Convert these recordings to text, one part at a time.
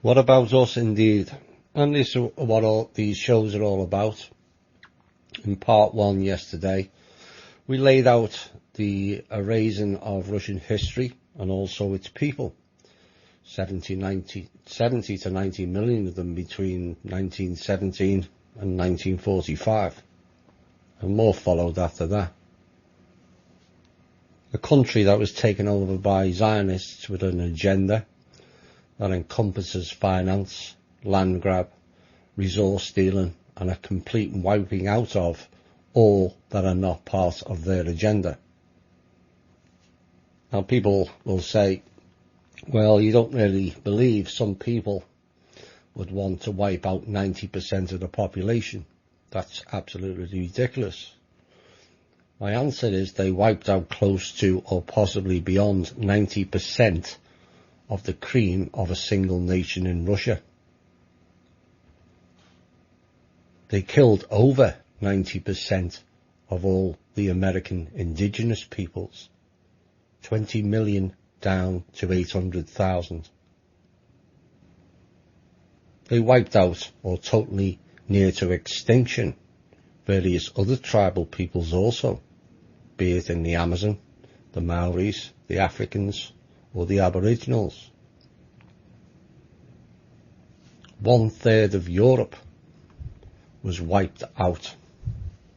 What about us, indeed? And this is what all these shows are all about. In part 1 yesterday, we laid out the erasing of Russian history and also its people. 70 to 90 million of them between 1917 and 1945. And more followed after that. A country that was taken over by Zionists with an agenda that encompasses finance, land grab, resource stealing, and a complete wiping out of all that are not part of their agenda. Now people will say, well, you don't really believe some people would want to wipe out 90% of the population. That's absolutely ridiculous. My answer is they wiped out close to or possibly beyond 90% of the cream of a single nation in Russia. They killed over 90% of all the American indigenous peoples. 20 million down to 800,000. They wiped out or totally near to extinction various other tribal peoples also, be it in the Amazon, the Maoris, the Africans, or the Aboriginals. 1/3 of Europe was wiped out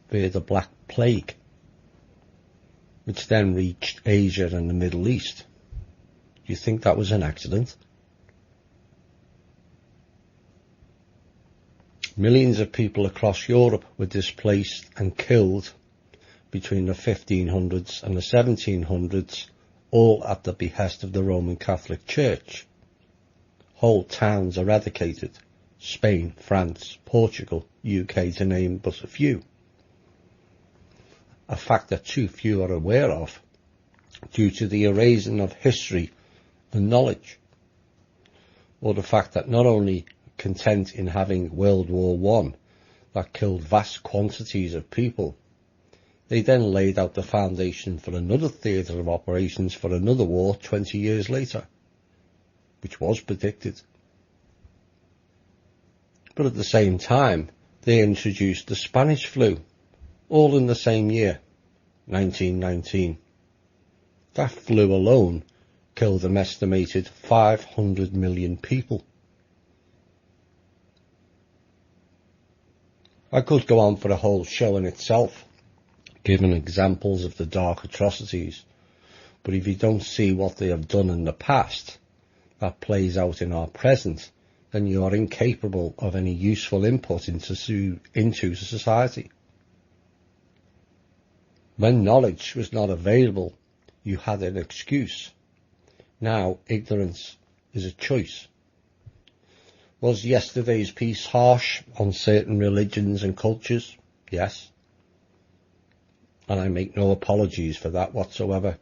via the Black Plague, which then reached Asia and the Middle East. Do you think that was an accident? Millions of people across Europe were displaced and killed between the 1500s and the 1700s, all at the behest of the Roman Catholic Church. Whole towns eradicated. Spain, France, Portugal, UK, to name but a few. A fact that too few are aware of due to the erasing of history and knowledge, or the fact that not only content in having World War I that killed vast quantities of people, they then laid out the foundation for another theatre of operations for another war 20 years later, which was predicted. But at the same time, they introduced the Spanish flu, all in the same year, 1919. That flu alone killed an estimated 500 million people. I could go on for a whole show in itself, giving examples of the dark atrocities, but if you don't see what they have done in the past, that plays out in our present, then you are incapable of any useful input into society. When knowledge was not available, you had an excuse. Now ignorance is a choice. Was yesterday's peace harsh on certain religions and cultures? Yes. And I make no apologies for that whatsoever.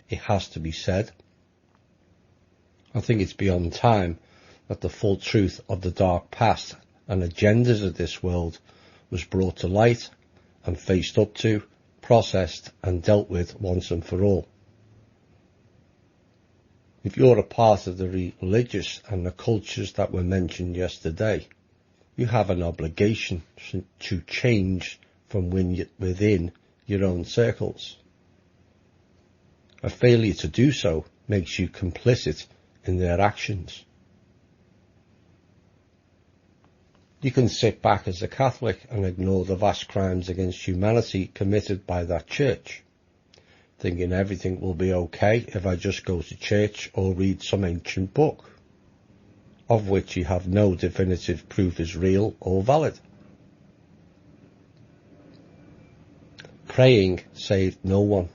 It has to be said. I think it's beyond time that the full truth of the dark past and agendas of this world was brought to light and faced up to, processed and dealt with once and for all. If you're a part of the religious and the cultures that were mentioned yesterday, you have an obligation to change from within your own circles. A failure to do so makes you complicit in their actions. You can sit back as a Catholic and ignore the vast crimes against humanity committed by that church, thinking everything will be okay if I just go to church or read some ancient book, of which you have no definitive proof is real or valid. Praying saved no one,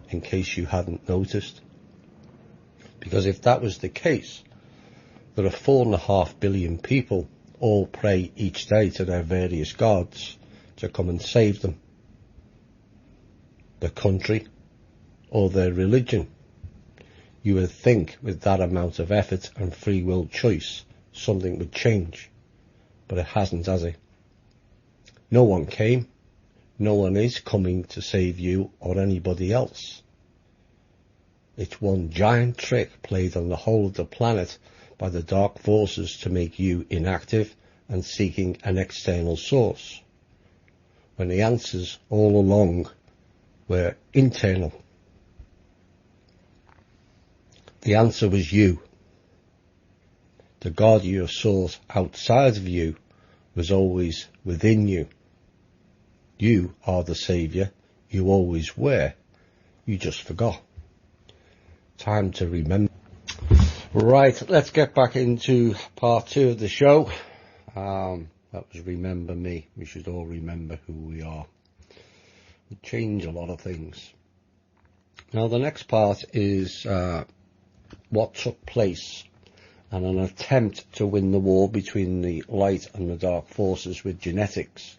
in case you hadn't noticed. Because if that was the case, there are 4.5 billion people all pray each day to their various gods to come and save them, the country, or their religion. You would think with that amount of effort and free will choice, something would change. But it hasn't, has it? No one came. No one is coming to save you or anybody else. It's one giant trick played on the whole of the planet by the dark forces to make you inactive and seeking an external source, when the answers all along were internal. The answer was you. The God you sought outside of you was always within you. You are the Saviour. You always were. You just forgot. Time to remember. Right, let's get back into part 2 of the show. That was Remember Me. We should all remember who we are. We change a lot of things. Now the next part is what took place and an attempt to win the war between the light and the dark forces with genetics.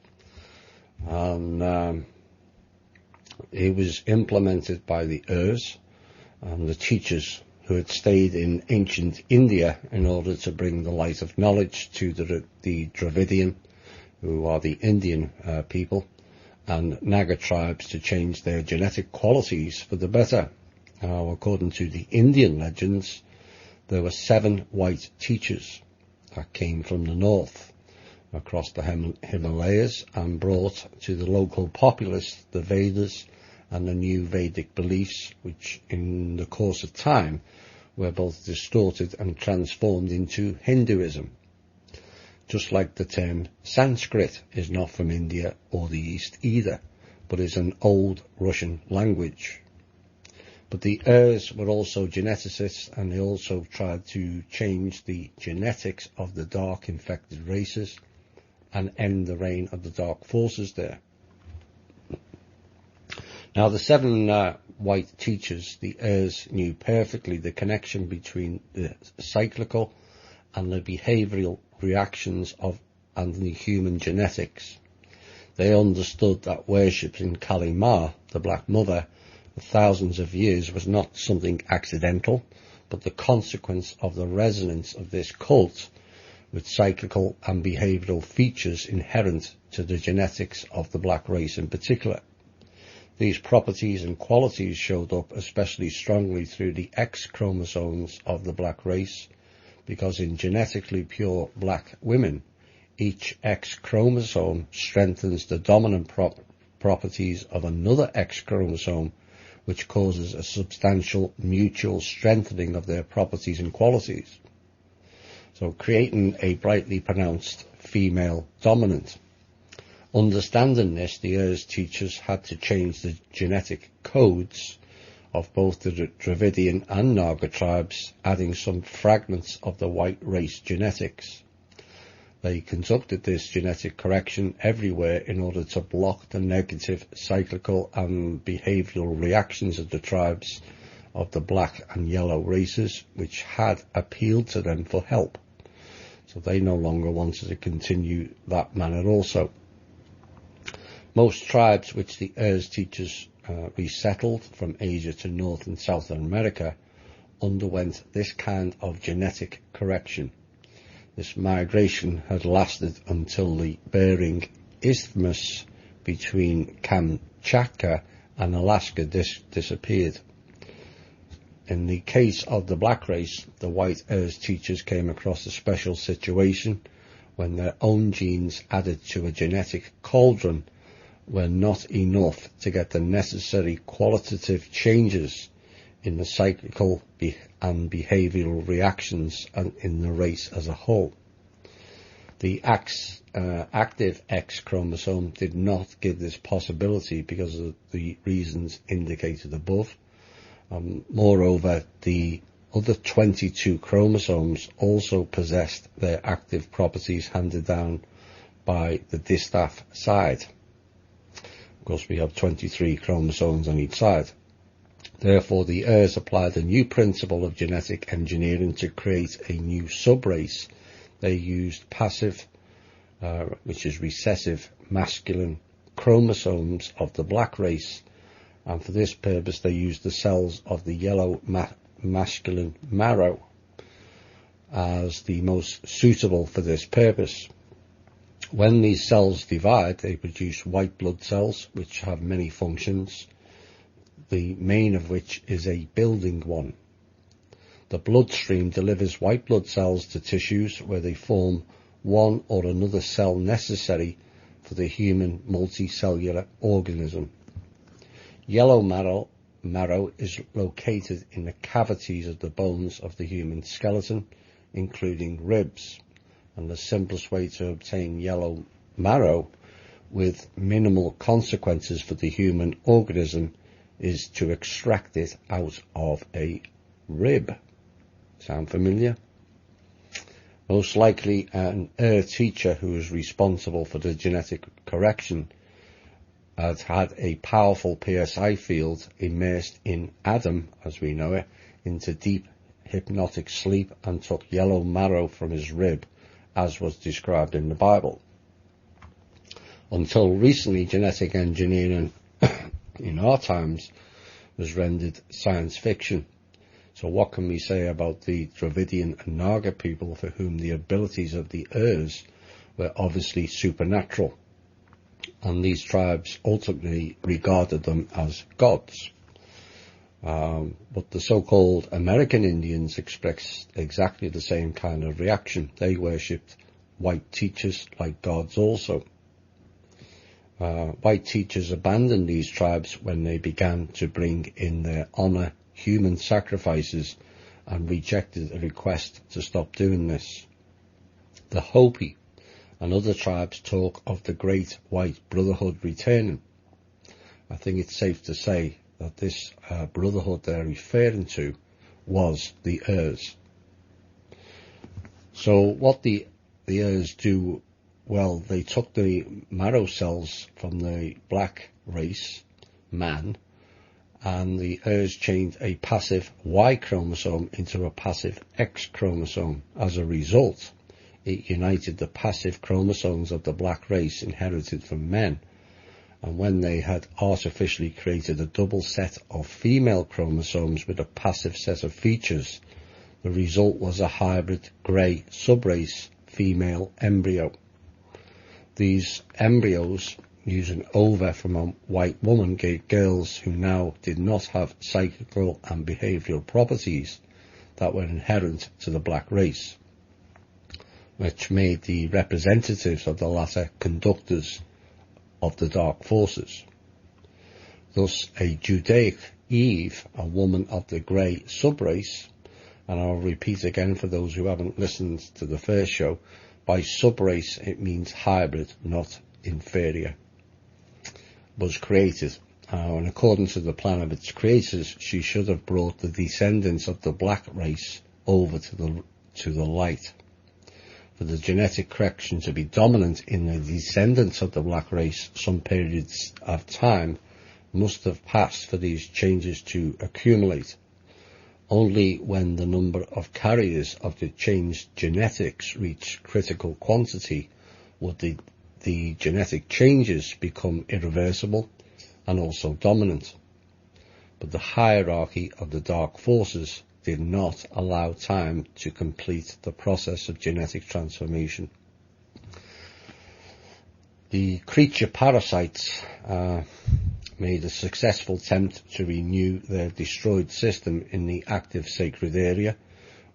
And it was implemented by the Urs and the teachers who had stayed in ancient India in order to bring the light of knowledge to the Dravidian, who are the Indian people, and Naga tribes to change their genetic qualities for the better. Now, according to the Indian legends, there were 7 white teachers that came from the north across the Himalayas and brought to the local populace the Vedas and the new Vedic beliefs, which in the course of time were both distorted and transformed into Hinduism. Just like the term Sanskrit is not from India or the East either, but is an old Russian language. But the Urs were also geneticists, and they also tried to change the genetics of the dark infected races and end the reign of the dark forces there. Now the 7 white teachers, the Urs, knew perfectly the connection between the cyclical and the behavioural reactions of and the human genetics. They understood that worshipping Kali Ma, the Black Mother, for thousands of years was not something accidental, but the consequence of the resonance of this cult with cyclical and behavioural features inherent to the genetics of the black race in particular. These properties and qualities showed up especially strongly through the X chromosomes of the black race, because in genetically pure black women, each X chromosome strengthens the dominant properties of another X chromosome, which causes a substantial mutual strengthening of their properties and qualities, so creating a brightly pronounced female dominant. Understanding this, the Urs teachers had to change the genetic codes of both the Dravidian and Naga tribes, adding some fragments of the white race genetics. They conducted this genetic correction everywhere in order to block the negative cyclical and behavioural reactions of the tribes of the black and yellow races, which had appealed to them for help. So they no longer wanted to continue that manner also. Most tribes which the Urs teachers resettled from Asia to North and South America underwent this kind of genetic correction. This migration had lasted until the Bering Isthmus between Kamchatka and Alaska disappeared. In the case of the black race, the white Urs teachers came across a special situation when their own genes added to a genetic cauldron were not enough to get the necessary qualitative changes in the cyclical and behavioural reactions and in the race as a whole. The active X chromosome did not give this possibility because of the reasons indicated above. Moreover, the other 22 chromosomes also possessed their active properties handed down by the distaff side. Of course, we have 23 chromosomes on each side. Therefore, the Urs applied a new principle of genetic engineering to create a new subrace. They used passive, which is recessive, masculine chromosomes of the black race, and for this purpose they used the cells of the yellow masculine marrow as the most suitable for this purpose. When these cells divide, they produce white blood cells, which have many functions, the main of which is a building one. The bloodstream delivers white blood cells to tissues where they form one or another cell necessary for the human multicellular organism. Yellow marrow is located in the cavities of the bones of the human skeleton, including ribs, and the simplest way to obtain yellow marrow with minimal consequences for the human organism is to extract it out of a rib. Sound familiar? Most likely an teacher who was responsible for the genetic correction had a powerful PSI field immersed in Adam, as we know it, into deep hypnotic sleep and took yellow marrow from his rib, as was described in the Bible. Until recently, genetic engineering in our times was rendered science fiction. So what can we say about the Dravidian and Naga people, for whom the abilities of the Urs were obviously supernatural, and these tribes ultimately regarded them as gods? But the so-called American Indians expressed exactly the same kind of reaction. They worshipped white teachers like gods also. White teachers abandoned these tribes when they began to bring in their honor human sacrifices and rejected a request to stop doing this. The Hopi and other tribes talk of the Great White Brotherhood returning. I think it's safe to say that this brotherhood they're referring to was the Urs. So what the Urs do, well, they took the marrow cells from the black race, man, and the Urs changed a passive Y chromosome into a passive X chromosome. As a result, it united the passive chromosomes of the black race inherited from men, and when they had artificially created a double set of female chromosomes with a passive set of features, the result was a hybrid grey subrace female embryo. These embryos, using ova from a white woman, gave girls who now did not have psychical and behavioural properties that were inherent to the black race, which made the representatives of the latter conductors of the dark forces. Thus, a Judaic Eve, a woman of the grey subrace, and I'll repeat again for those who haven't listened to the first show, by subrace it means hybrid, not inferior, was created. And according to the plan of its creators, she should have brought the descendants of the black race over to the light. For the genetic correction to be dominant in the descendants of the black race, some periods of time must have passed for these changes to accumulate. Only when the number of carriers of the changed genetics reach critical quantity would the genetic changes become irreversible and also dominant. But the hierarchy of the dark forces did not allow time to complete the process of genetic transformation. The creature parasites made a successful attempt to renew their destroyed system in the active sacred area,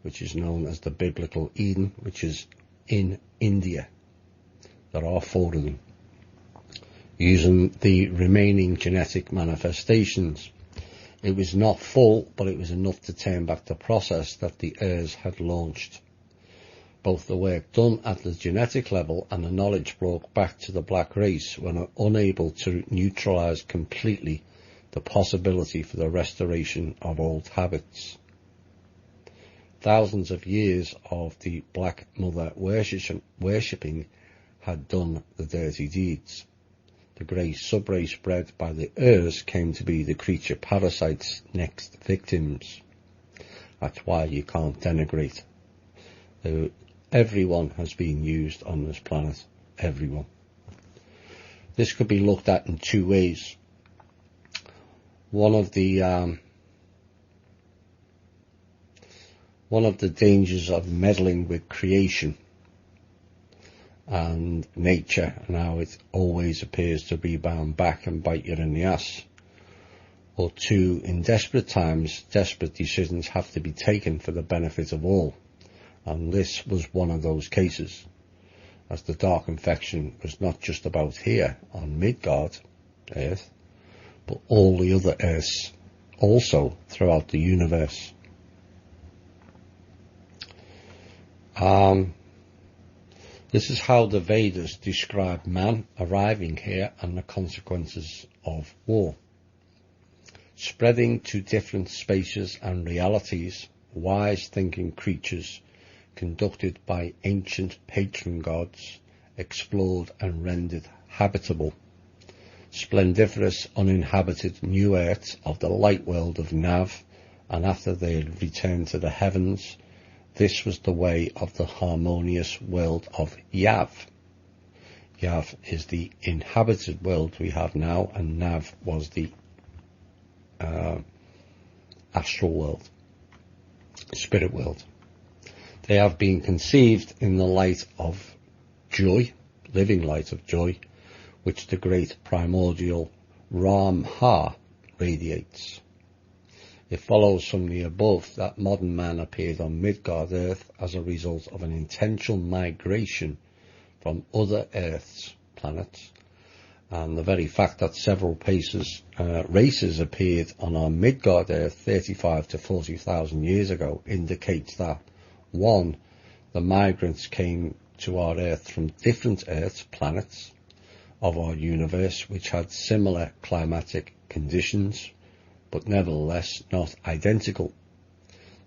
which is known as the biblical Eden, which is in India. There are 4 of them, using the remaining genetic manifestations. It was not full, but it was enough to turn back the process that the Urs had launched. Both the work done at the genetic level and the knowledge brought back to the black race were unable to neutralize completely the possibility for the restoration of old habits. Thousands of years of the Black Mother worshipping had done the dirty deeds. The grey subrace bred by the Urs came to be the creature parasites' next victims. That's why you can't denigrate. Everyone has been used on this planet. Everyone. This could be looked at in 2 ways. One of the dangers of meddling with creation and nature, and how it always appears to rebound back and bite you in the ass. Or 2, in desperate times, desperate decisions have to be taken for the benefit of all, and this was one of those cases, as the dark infection was not just about here on Midgard, Earth, but all the other Earths also throughout the universe. This is how the Vedas describe man arriving here and the consequences of war. Spreading to different spaces and realities, wise thinking creatures, conducted by ancient patron gods, explored and rendered habitable. Splendiferous uninhabited new earths of the light world of Nav, and after they had returned to the heavens, this was the way of the harmonious world of Yav. Yav is the inhabited world we have now, and Nav was the astral world, spirit world. They have been conceived in the light of joy, living light of joy, which the great primordial Ram-Ha radiates. It follows from the above that modern man appeared on Midgard Earth as a result of an intentional migration from other Earth's planets, and the very fact that several races appeared on our Midgard Earth 35 to 40,000 years ago indicates that 1. The migrants came to our Earth from different Earths, planets of our universe, which had similar climatic conditions, but nevertheless not identical.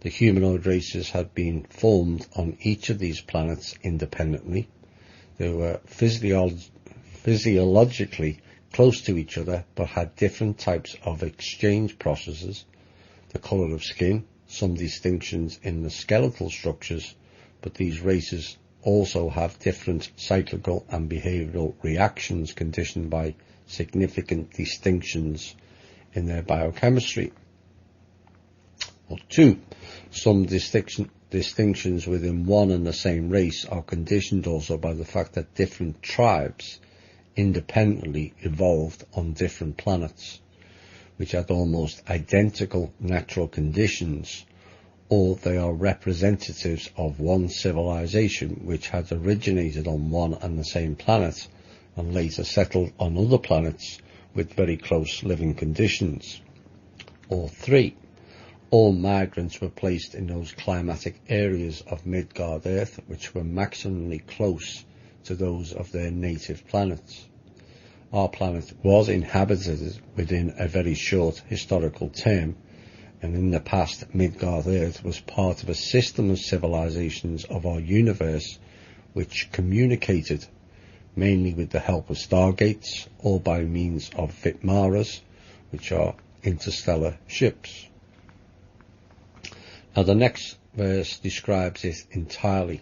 The humanoid races had been formed on each of these planets independently. They were physiologically close to each other, but had different types of exchange processes, the colour of skin, some distinctions in the skeletal structures, but these races also have different cyclical and behavioural reactions conditioned by significant distinctions in their biochemistry. Or 2, some distinctions within one and the same race are conditioned also by the fact that different tribes independently evolved on different planets, which had almost identical natural conditions, or they are representatives of one civilization which had originated on one and the same planet and later settled on other planets with very close living conditions. Or 3, all migrants were placed in those climatic areas of Midgard Earth which were maximally close to those of their native planets. Our planet was inhabited within a very short historical term, and in the past Midgard Earth was part of a system of civilizations of our universe which communicated mainly with the help of Stargates or by means of Vitmaras, which are interstellar ships. Now the next verse describes it entirely.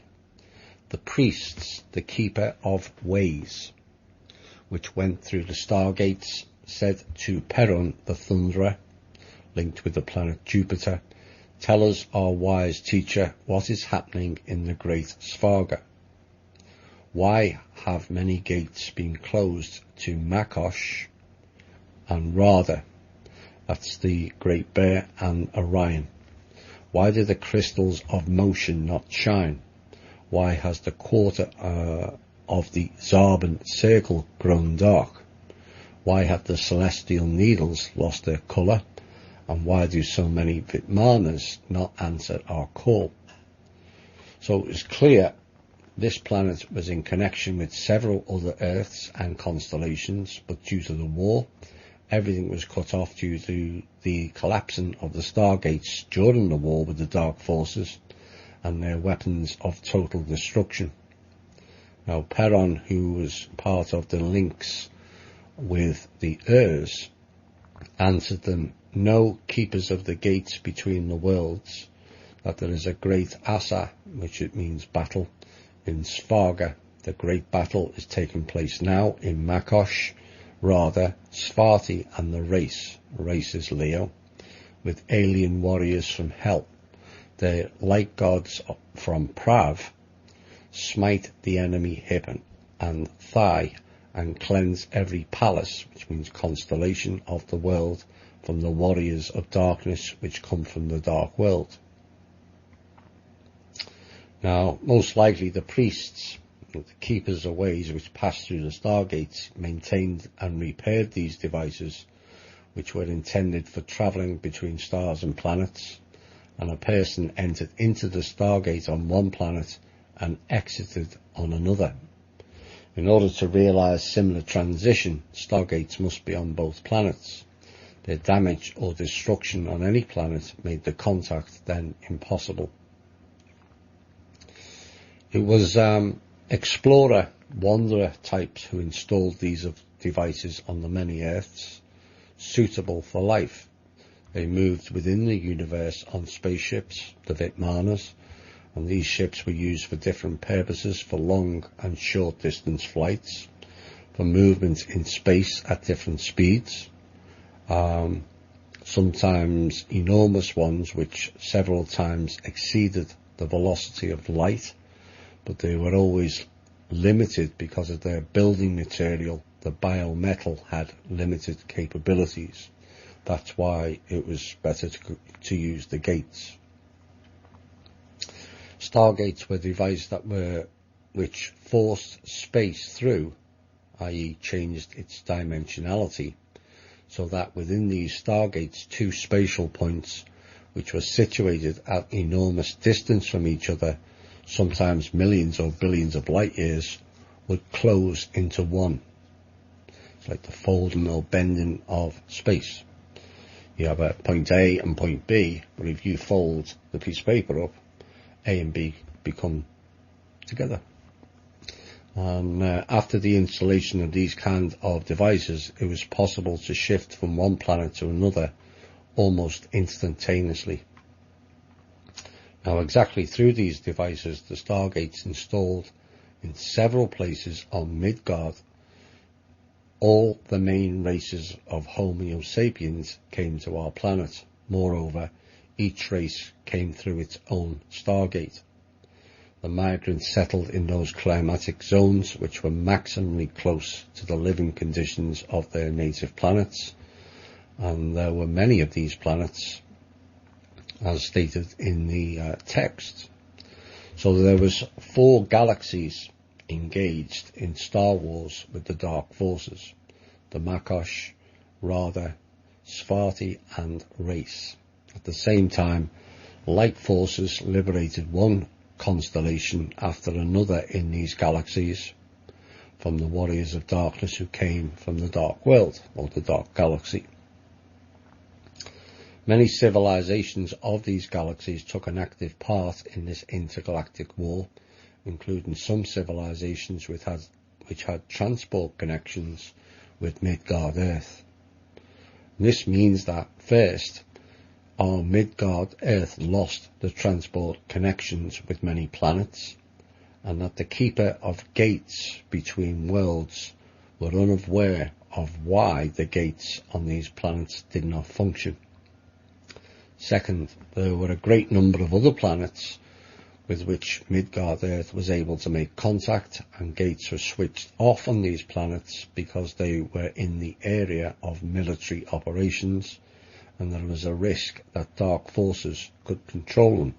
The priests, the keeper of ways, which went through the Stargates, said to Perun the Thunderer, linked with the planet Jupiter, "Tell us, our wise teacher, what is happening in the great Svarga. Why have many gates been closed to Makosh and Radha?" That's the Great Bear and Orion. "Why do the crystals of motion not shine? Why has the quarter of the Zarban circle grown dark? Why have the celestial needles lost their colour? And why do so many Vitmanas not answer our call?" So it's clear this planet was in connection with several other Earths and constellations, but due to the war, everything was cut off due to the collapsing of the Stargates during the war with the Dark Forces and their weapons of total destruction. Now Perun, who was part of the links with the Urs, answered them, "Know, keepers of the gates between the worlds, that there is a great Asa," which it means battle, in Svarga. The great battle is taking place now in Makosh, Radha, Svarti and the race is Leo, with alien warriors from hell. They, like gods from Prav, smite the enemy hip and thigh and cleanse every palace, which means constellation of the world, from the warriors of darkness which come from the dark world. Now, most likely the priests, the keepers of ways which passed through the Stargates, maintained and repaired these devices, which were intended for travelling between stars and planets, and a person entered into the Stargate on one planet and exited on another. In order to realise similar transition, Stargates must be on both planets. Their damage or destruction on any planet made the contact then impossible. It was explorer, wanderer types who installed these devices on the many Earths suitable for life. They moved within the universe on spaceships, the Vitmanas, and these ships were used for different purposes, for long and short distance flights, for movement in space at different speeds, sometimes enormous ones which several times exceeded the velocity of light, but they were always limited because of their building material. The biometal had limited capabilities. That's why it was better to use the gates. Stargates were devices which forced space through, i.e. changed its dimensionality, so that within these Stargates 2 spatial points, which were situated at enormous distance from each other, sometimes millions or billions of light years, would close into one. It's like the folding or bending of space. You have a point A and point B, but if you fold the piece of paper up, A and B become together. After the installation of these kind of devices, it was possible to shift from one planet to another almost instantaneously. Now, exactly through these devices, the Stargates installed in several places on Midgard, all the main races of Homo sapiens came to our planet. Moreover, each race came through its own Stargate. The migrants settled in those climatic zones which were maximally close to the living conditions of their native planets, and there were many of these planets, as stated in the text. So there was 4 galaxies engaged in Star Wars with the Dark Forces: the Makosh, Radha, Svarti and Race. At the same time, light forces liberated one constellation after another in these galaxies from the warriors of darkness who came from the dark world, or the dark galaxy. Many civilizations of these galaxies took an active part in this intergalactic war, including some civilizations which had transport connections with Midgard Earth. This means that, first, our Midgard Earth lost the transport connections with many planets, and that the keeper of gates between worlds were unaware of why the gates on these planets did not function. Second, there were a great number of other planets with which Midgard Earth was able to make contact, and gates were switched off on these planets because they were in the area of military operations, and there was a risk that dark forces could control them.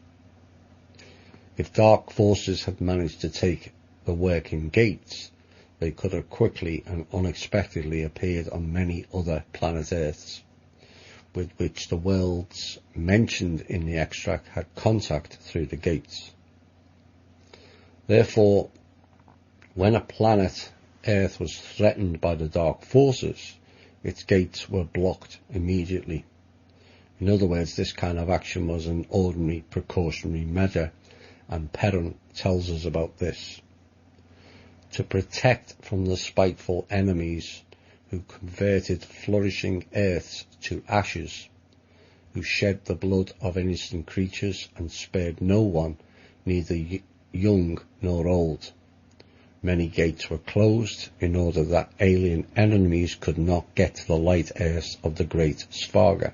If dark forces had managed to take the working gates, they could have quickly and unexpectedly appeared on many other planet Earths, with which the worlds mentioned in the extract had contact through the gates. Therefore, when a planet Earth was threatened by the dark forces, its gates were blocked immediately. In other words, this kind of action was an ordinary precautionary measure, and Perrin tells us about this. To protect from the spiteful enemies who converted flourishing Earths to ashes, who shed the blood of innocent creatures and spared no one, neither young nor old. Many gates were closed in order that alien enemies could not get to the light Earths of the great Svarga,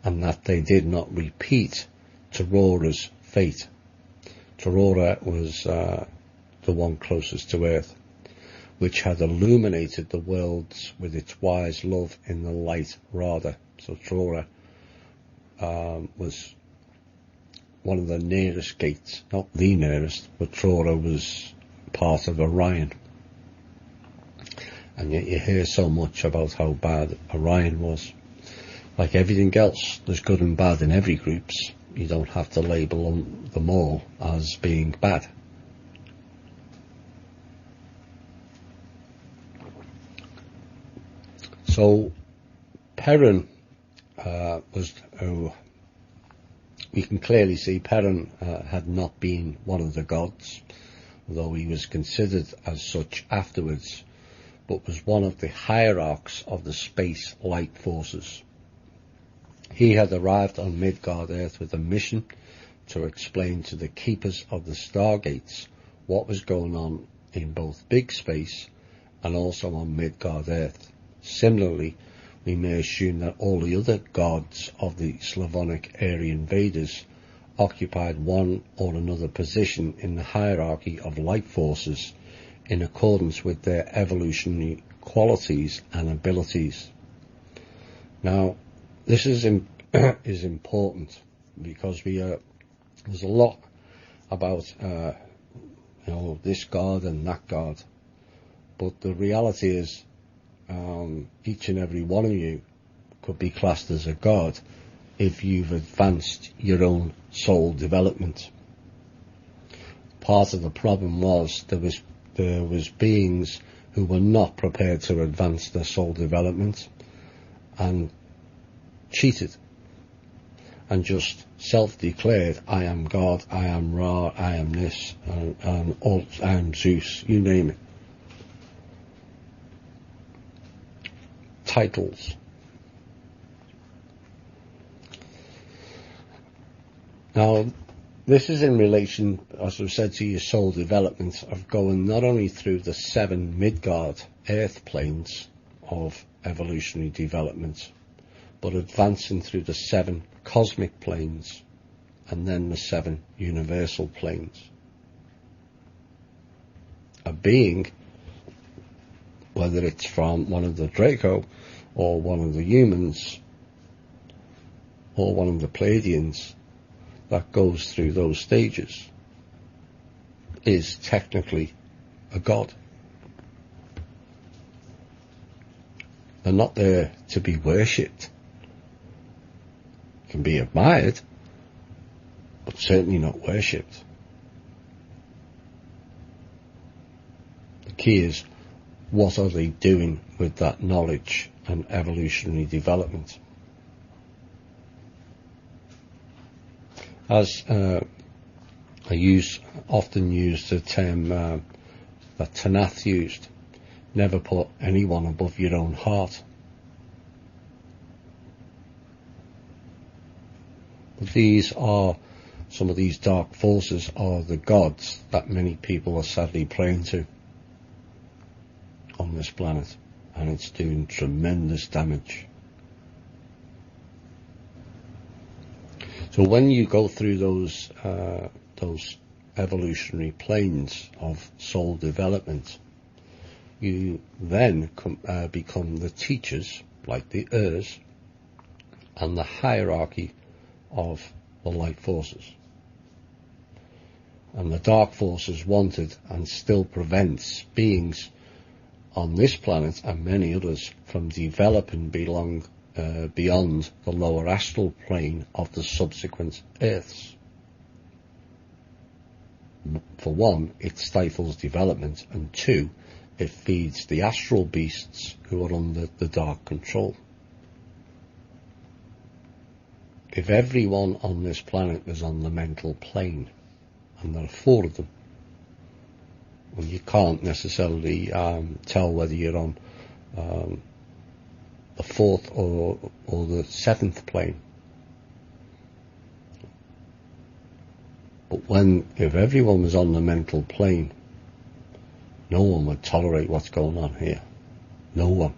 and that they did not repeat Taurora's fate. Taurora was the one closest to Earth. which had illuminated the worlds with its wise love in the light rather. So Trora was one of the nearest gates, not the nearest, but Trora was part of Orion. And yet you hear so much about how bad Orion was. Like everything else, there's good and bad in every group. You don't have to label them all as being bad. So Perrin we can clearly see Perrin had not been one of the gods, though he was considered as such afterwards, but was one of the hierarchs of the space light forces. He had arrived on Midgard Earth with a mission to explain to the keepers of the Stargates what was going on in both big space and also on Midgard Earth. Similarly, we may assume that all the other gods of the Slavonic Aryan Vedas occupied one or another position in the hierarchy of light forces in accordance with their evolutionary qualities and abilities. Now, this is important because there's a lot about this god and that god, but the reality is each and every one of you could be classed as a god if you've advanced your own soul development. Part of the problem was there was beings who were not prepared to advance their soul development and cheated and just self-declared, I am God, I am Ra, I am this, and I am Zeus, you name it. Titles. Now, this is in relation, as I've said, to your soul development of going not only through the 7 Midgard Earth planes of evolutionary development, but advancing through the 7 cosmic planes and then the 7 universal planes. A being, whether it's from one of the Draco or one of the humans or one of the Pleiadians that goes through those stages, is technically a god. They're not there to be worshipped. Can be admired, but certainly not worshipped. The key is, what are they doing with that knowledge and evolutionary development? As I often use the term that Tanath used, never put anyone above your own heart. But some of these dark forces are the gods that many people are sadly praying to on this planet, and it's doing tremendous damage. So when you go through those evolutionary planes of soul development, you then become the teachers, like the Urs, and the hierarchy of the light forces. And the dark forces wanted and still prevents beings on this planet and many others from developing beyond the lower astral plane of the subsequent Earths. For one, it stifles development, and 2, it feeds the astral beasts who are under the dark control. If everyone on this planet was on the mental plane, and there are 4 of them, well, you can't necessarily tell whether you're on the 4th or the 7th plane. But if everyone was on the mental plane, no one would tolerate what's going on here. No one.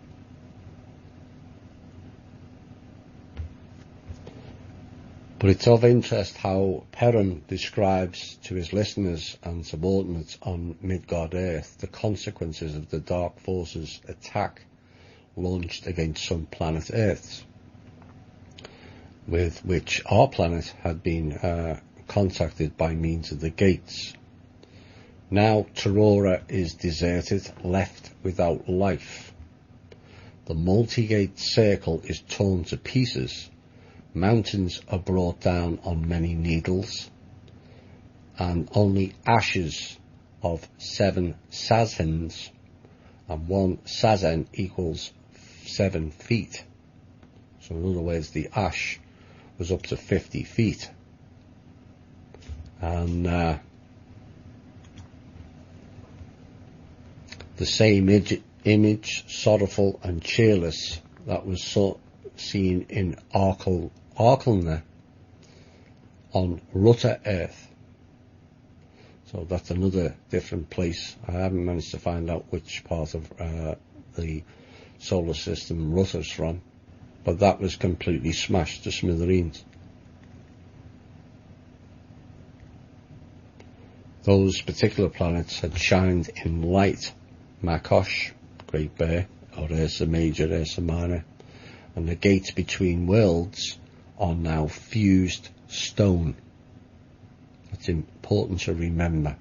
But it's of interest how Perrin describes to his listeners and subordinates on Midgard Earth the consequences of the Dark Forces' attack launched against some planet Earths, with which our planet had been contacted by means of the gates. Now Torora is deserted, left without life. The multi-gate circle is torn to pieces. Mountains are brought down on many needles, and only ashes of 7 sazhens, and 1 sazhen equals 7 feet. So in other words, the ash was up to 50 feet. And the same image, sorrowful and cheerless, that was seen in Arkelna on Rutter Earth. So that's another different place. I haven't managed to find out which part of the solar system Rutter's from, but that was completely smashed to smithereens. Those particular planets had shined in light. Makosh, Great Bear, or Ursa Major, Ursa Minor, and the gates between worlds are now fused stone. It's important to remember.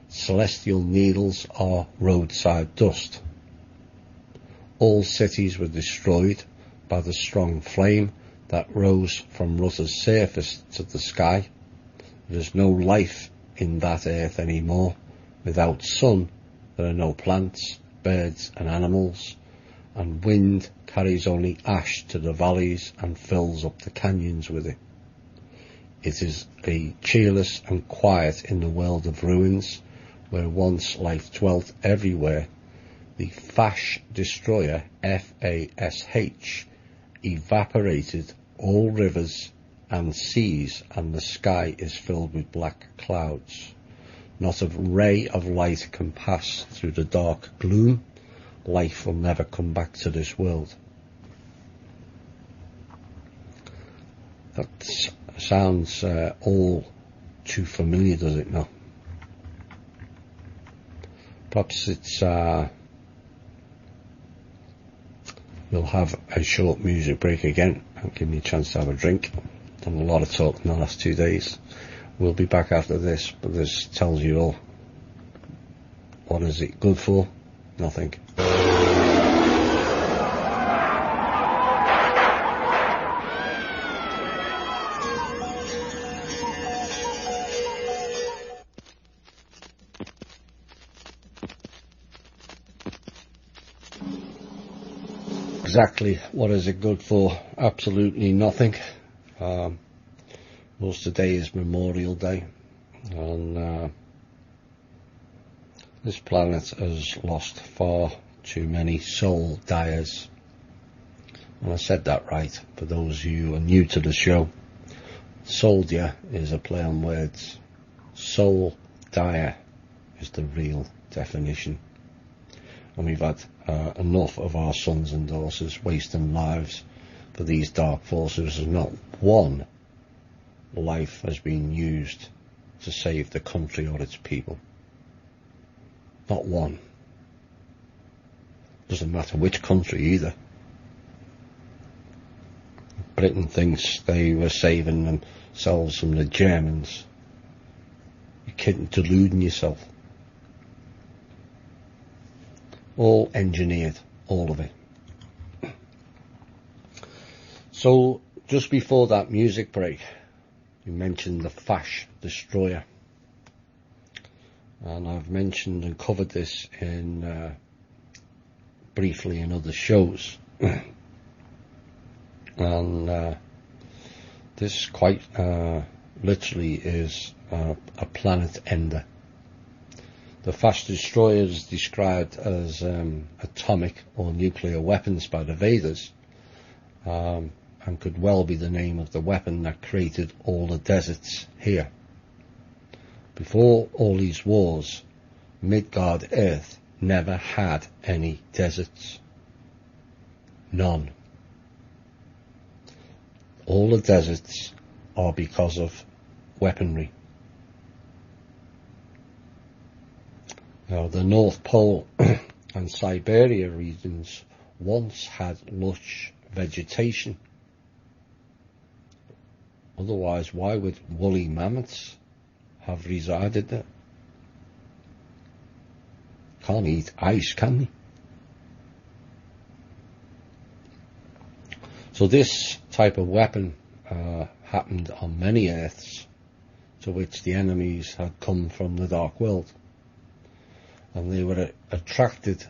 Celestial needles are roadside dust. All cities were destroyed by the strong flame that rose from Rutter's surface to the sky. There is no life in that earth anymore. Without sun, there are no plants, birds and animals, and wind carries only ash to the valleys and fills up the canyons with it. It is a cheerless and quiet in the world of ruins, where once life dwelt everywhere. The Fash destroyer, F-A-S-H, evaporated all rivers and seas, and the sky is filled with black clouds. Not a ray of light can pass through the dark gloom. Life will never come back to this world. That sounds all too familiar, does it not? Perhaps it's we'll have a short music break again and give me a chance to have a drink. Done a lot of talk in the last 2 days. We'll be back after this, but this tells you all. What is it good for? Nothing. Exactly what is it good for? Absolutely nothing. Most today is Memorial Day, and this planet has lost far too many soul dyers. And I said that right, for those of you who are new to the show. Soldier is a play on words. Soul dyer is the real definition. And we've had enough of our sons and daughters wasting lives for these dark forces, and not one life has been used to save the country or its people. Not one. Doesn't matter which country either. Britain thinks they were saving themselves from the Germans. You're kidding, deluding yourself. All engineered, all of it. So, just before that music break, you mentioned the Fash destroyer. And I've mentioned and covered this in briefly in other shows. And this quite literally is a planet ender. The Fash destroyer is described as atomic or nuclear weapons by the Vedas, and could well be the name of the weapon that created all the deserts here. Before all these wars, Midgard Earth never had any deserts. None. All the deserts are because of weaponry. Now, the North Pole and Siberia regions once had lush vegetation. Otherwise, why would woolly mammoths have resided there? Can't eat ice, can they? So this type of weapon happened on many Earths to which the enemies had come from the Dark World. And they were attracted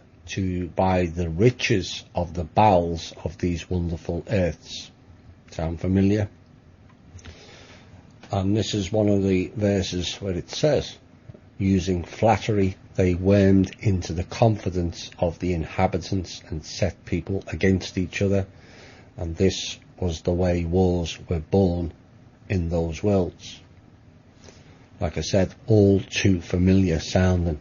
by the riches of the bowels of these wonderful Earths. Sound familiar? And this is one of the verses where it says, using flattery, they wormed into the confidence of the inhabitants and set people against each other. And this was the way wars were born in those worlds. Like I said, all too familiar sounding,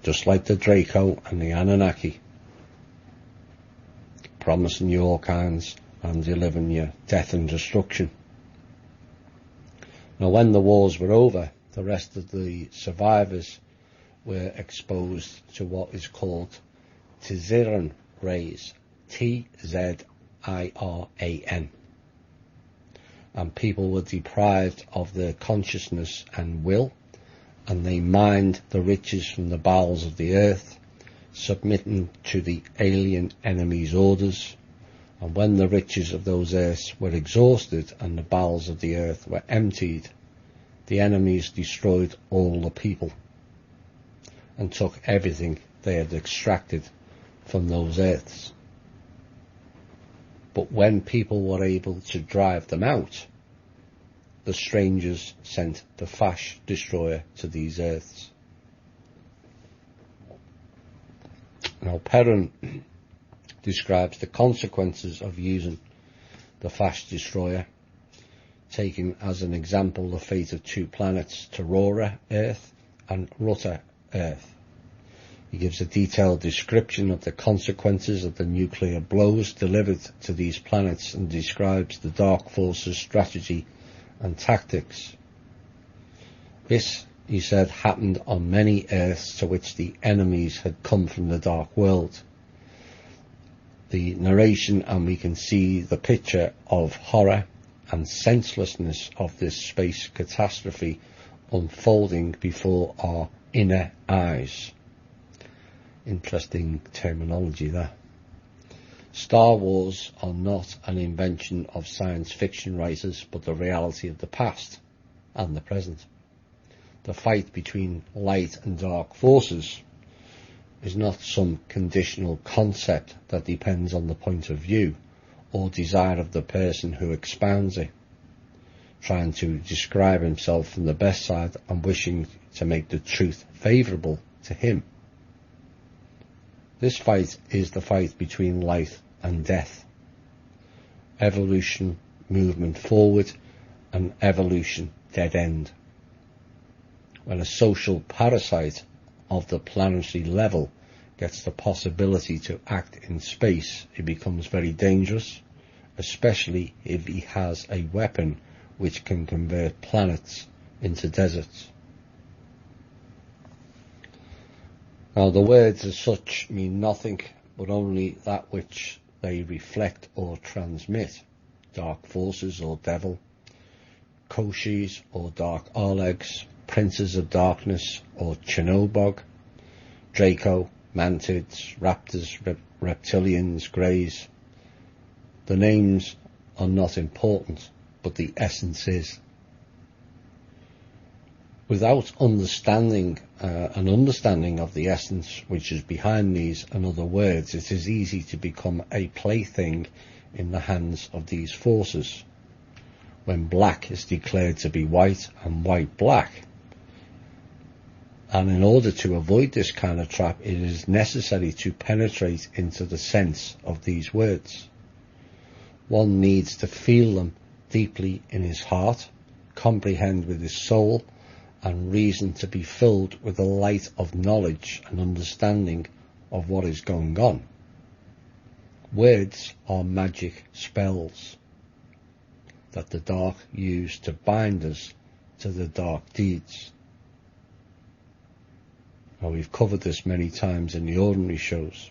just like the Draco and the Anunnaki, promising you all kinds and delivering you death and destruction. Now, when the wars were over, the rest of the survivors were exposed to what is called Tziran rays, Tziran, and people were deprived of their consciousness and will, and they mined the riches from the bowels of the earth, submitting to the alien enemy's orders. And when the riches of those earths were exhausted and the bowels of the earth were emptied, the enemies destroyed all the people and took everything they had extracted from those earths. But when people were able to drive them out, the strangers sent the Fash destroyer to these earths. Now, Perrin describes the consequences of using the Fash destroyer, taking as an example the fate of two planets, Tarora Earth and Ruta Earth. He gives a detailed description of the consequences of the nuclear blows delivered to these planets and describes the Dark Forces' strategy and tactics. This, he said, happened on many Earths to which the enemies had come from the Dark World. The narration, and we can see the picture of horror and senselessness of this space catastrophe unfolding before our inner eyes. Interesting terminology there. Star Wars are not an invention of science fiction writers, but the reality of the past and the present. The fight between light and dark forces is not some conditional concept that depends on the point of view or desire of the person who expounds it, trying to describe himself from the best side and wishing to make the truth favourable to him. This fight is the fight between life and death, evolution, movement forward, and evolution, dead end. When a social parasite of the planetary level gets the possibility to act in space, it becomes very dangerous, especially if he has a weapon which can convert planets into deserts. Now, the words as such mean nothing, but only that which they reflect or transmit. Dark forces or devil, Koshis or dark Arlegs, princes of darkness or Chinobog, Draco, mantids, raptors, reptilians, greys. The names are not important, but the essence is. Without understanding an understanding of the essence which is behind these and other words, it is easy to become a plaything in the hands of these forces. When black is declared to be white and white black, and in order to avoid this kind of trap, it is necessary to penetrate into the sense of these words. One needs to feel them deeply in his heart, comprehend with his soul, and reason to be filled with the light of knowledge and understanding of what is going on. Words are magic spells. that the dark used to bind us to the dark deeds. Now, we've covered this many times in the ordinary shows.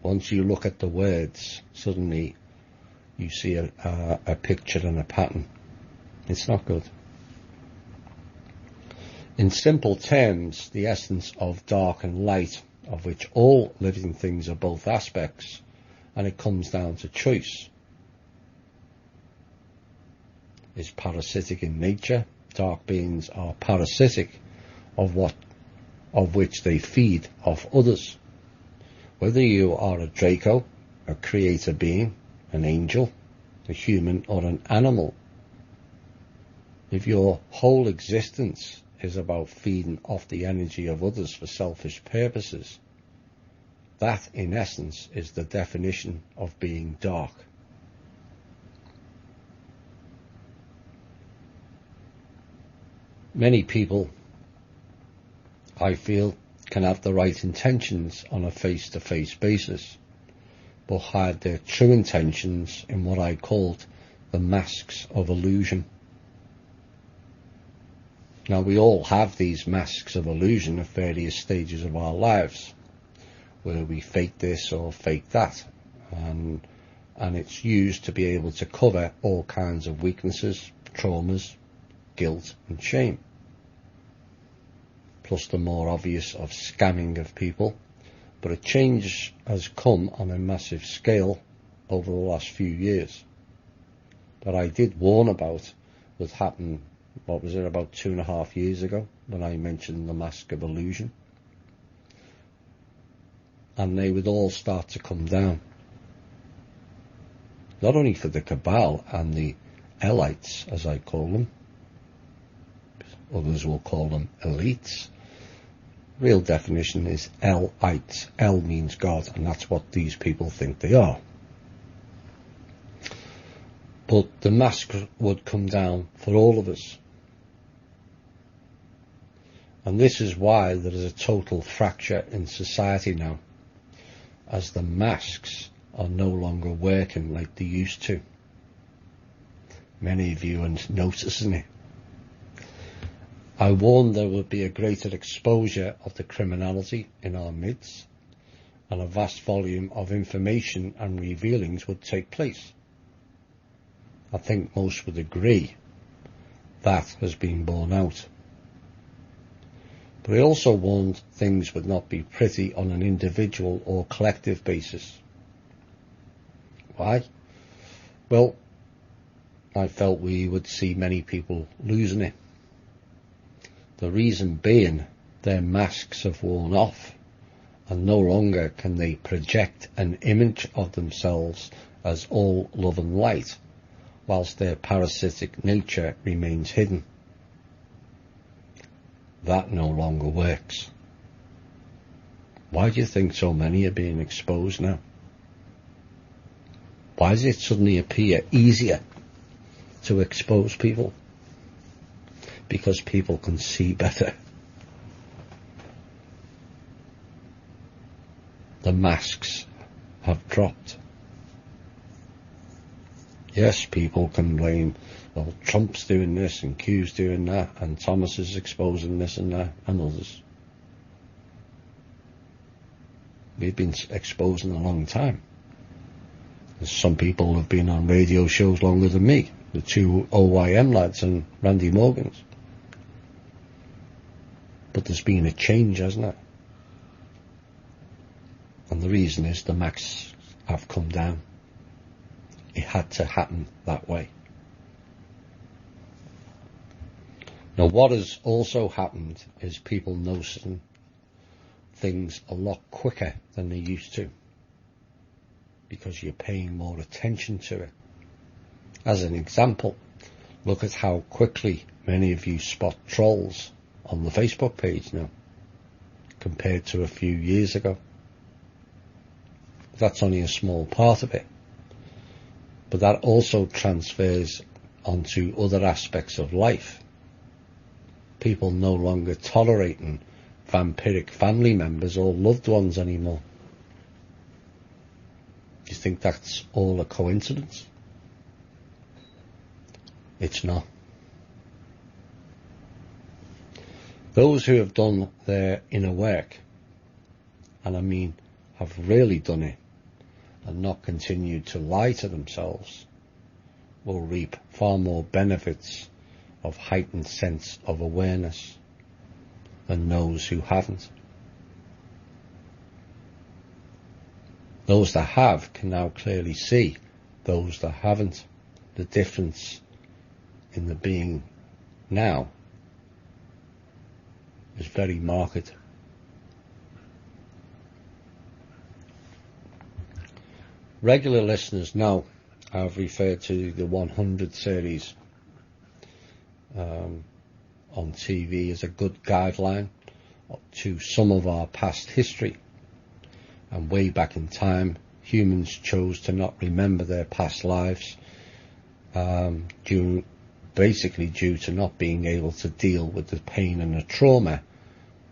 Once you look at the words, suddenly you see a picture and a pattern. It's not good. In simple terms, the essence of dark and light, of which all living things are both aspects, and it comes down to choice, is parasitic in nature. Dark beings are parasitic of which they feed off others. Whether you are a Draco, a creator being, an angel, a human, or an animal, if your whole existence is about feeding off the energy of others for selfish purposes, that in essence is the definition of being dark. Many people, I feel, can have the right intentions on a face-to-face basis, but hide their true intentions in what I called the masks of illusion. Now, we all have these masks of illusion at various stages of our lives, where we fake this or fake that, and it's used to be able to cover all kinds of weaknesses, traumas, guilt and shame, plus the more obvious of scamming of people. But a change has come on a massive scale over the last few years that I did warn about would happen, what was it, about 2.5 years ago, when I mentioned the mask of illusion. And they would all start to come down. Not only for the Cabal and the Elites, as I call them, others will call them elites. Real definition is Elites. El means God, and that's what these people think they are. But the mask would come down for all of us. And this is why there is a total fracture in society now, as the masks are no longer working like they used to. Many of you are noticing it. I warned there would be a greater exposure of the criminality in our midst, and a vast volume of information and revealings would take place. I think most would agree that has been borne out. But I also warned things would not be pretty on an individual or collective basis. Why? Well, I felt we would see many people losing it. The reason being, their masks have worn off, and no longer can they project an image of themselves as all love and light, whilst their parasitic nature remains hidden. That no longer works. Why do you think so many are being exposed now? Why does it suddenly appear easier to expose people? Because people can see better. The masks have dropped. Yes, people can blame, well, Trump's doing this and Q's doing that and Thomas is exposing this and that and others. We've been exposing a long time. There's some people have been on radio shows longer than me, the two OYM lads and Randy Morgan's. But there's been a change, hasn't it? And the reason is the masks have come down. It had to happen that way. Now, what has also happened is people noticing things a lot quicker than they used to, because you're paying more attention to it. As an example, look at how quickly many of you spot trolls on the Facebook page now, compared to a few years ago. That's only a small part of it. But that also transfers onto other aspects of life. People no longer tolerating vampiric family members or loved ones anymore. you think that's all a coincidence? It's not. Those who have done their inner work, and I mean have really done it, and not continued to lie to themselves, will reap far more benefits of heightened sense of awareness than those who haven't. Those that have can now clearly see those that haven't. The difference in the being now is very marked. Regular listeners know I've referred to the 100 series on TV as a good guideline to some of our past history. And way back in time, humans chose to not remember their past lives, basically due to not being able to deal with the pain and the trauma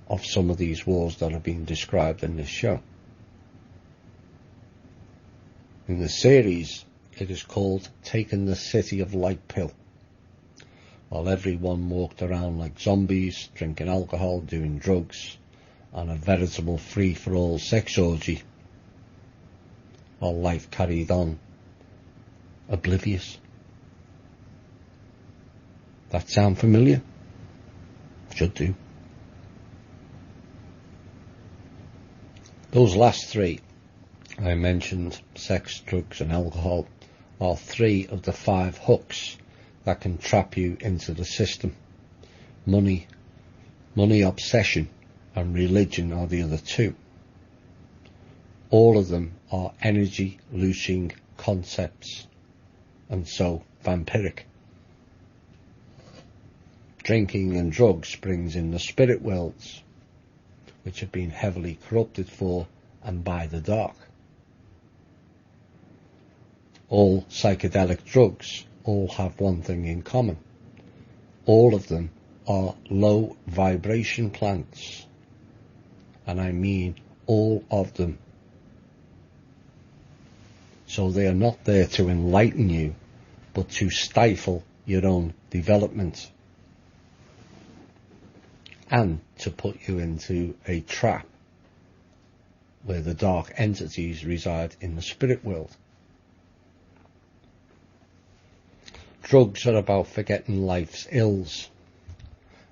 of some of these wars that are being described in this show. In the series, it is called Taking the City of Light Pill. While everyone walked around like zombies, drinking alcohol, doing drugs, and a veritable free-for-all sex orgy, while life carried on, oblivious. That sound familiar? Should do. Those last three I mentioned, sex, drugs and alcohol, are 3 of the 5 hooks that can trap you into the system. Money obsession and religion are the other 2. All of them are energy-looting concepts, and so vampiric. Drinking and drugs brings in the spirit worlds, which have been heavily corrupted for and by the dark. All psychedelic drugs all have one thing in common. All of them are low vibration plants. And I mean all of them. So they are not there to enlighten you, but to stifle your own development. And to put you into a trap where the dark entities reside in the spirit world. Drugs are about forgetting life's ills,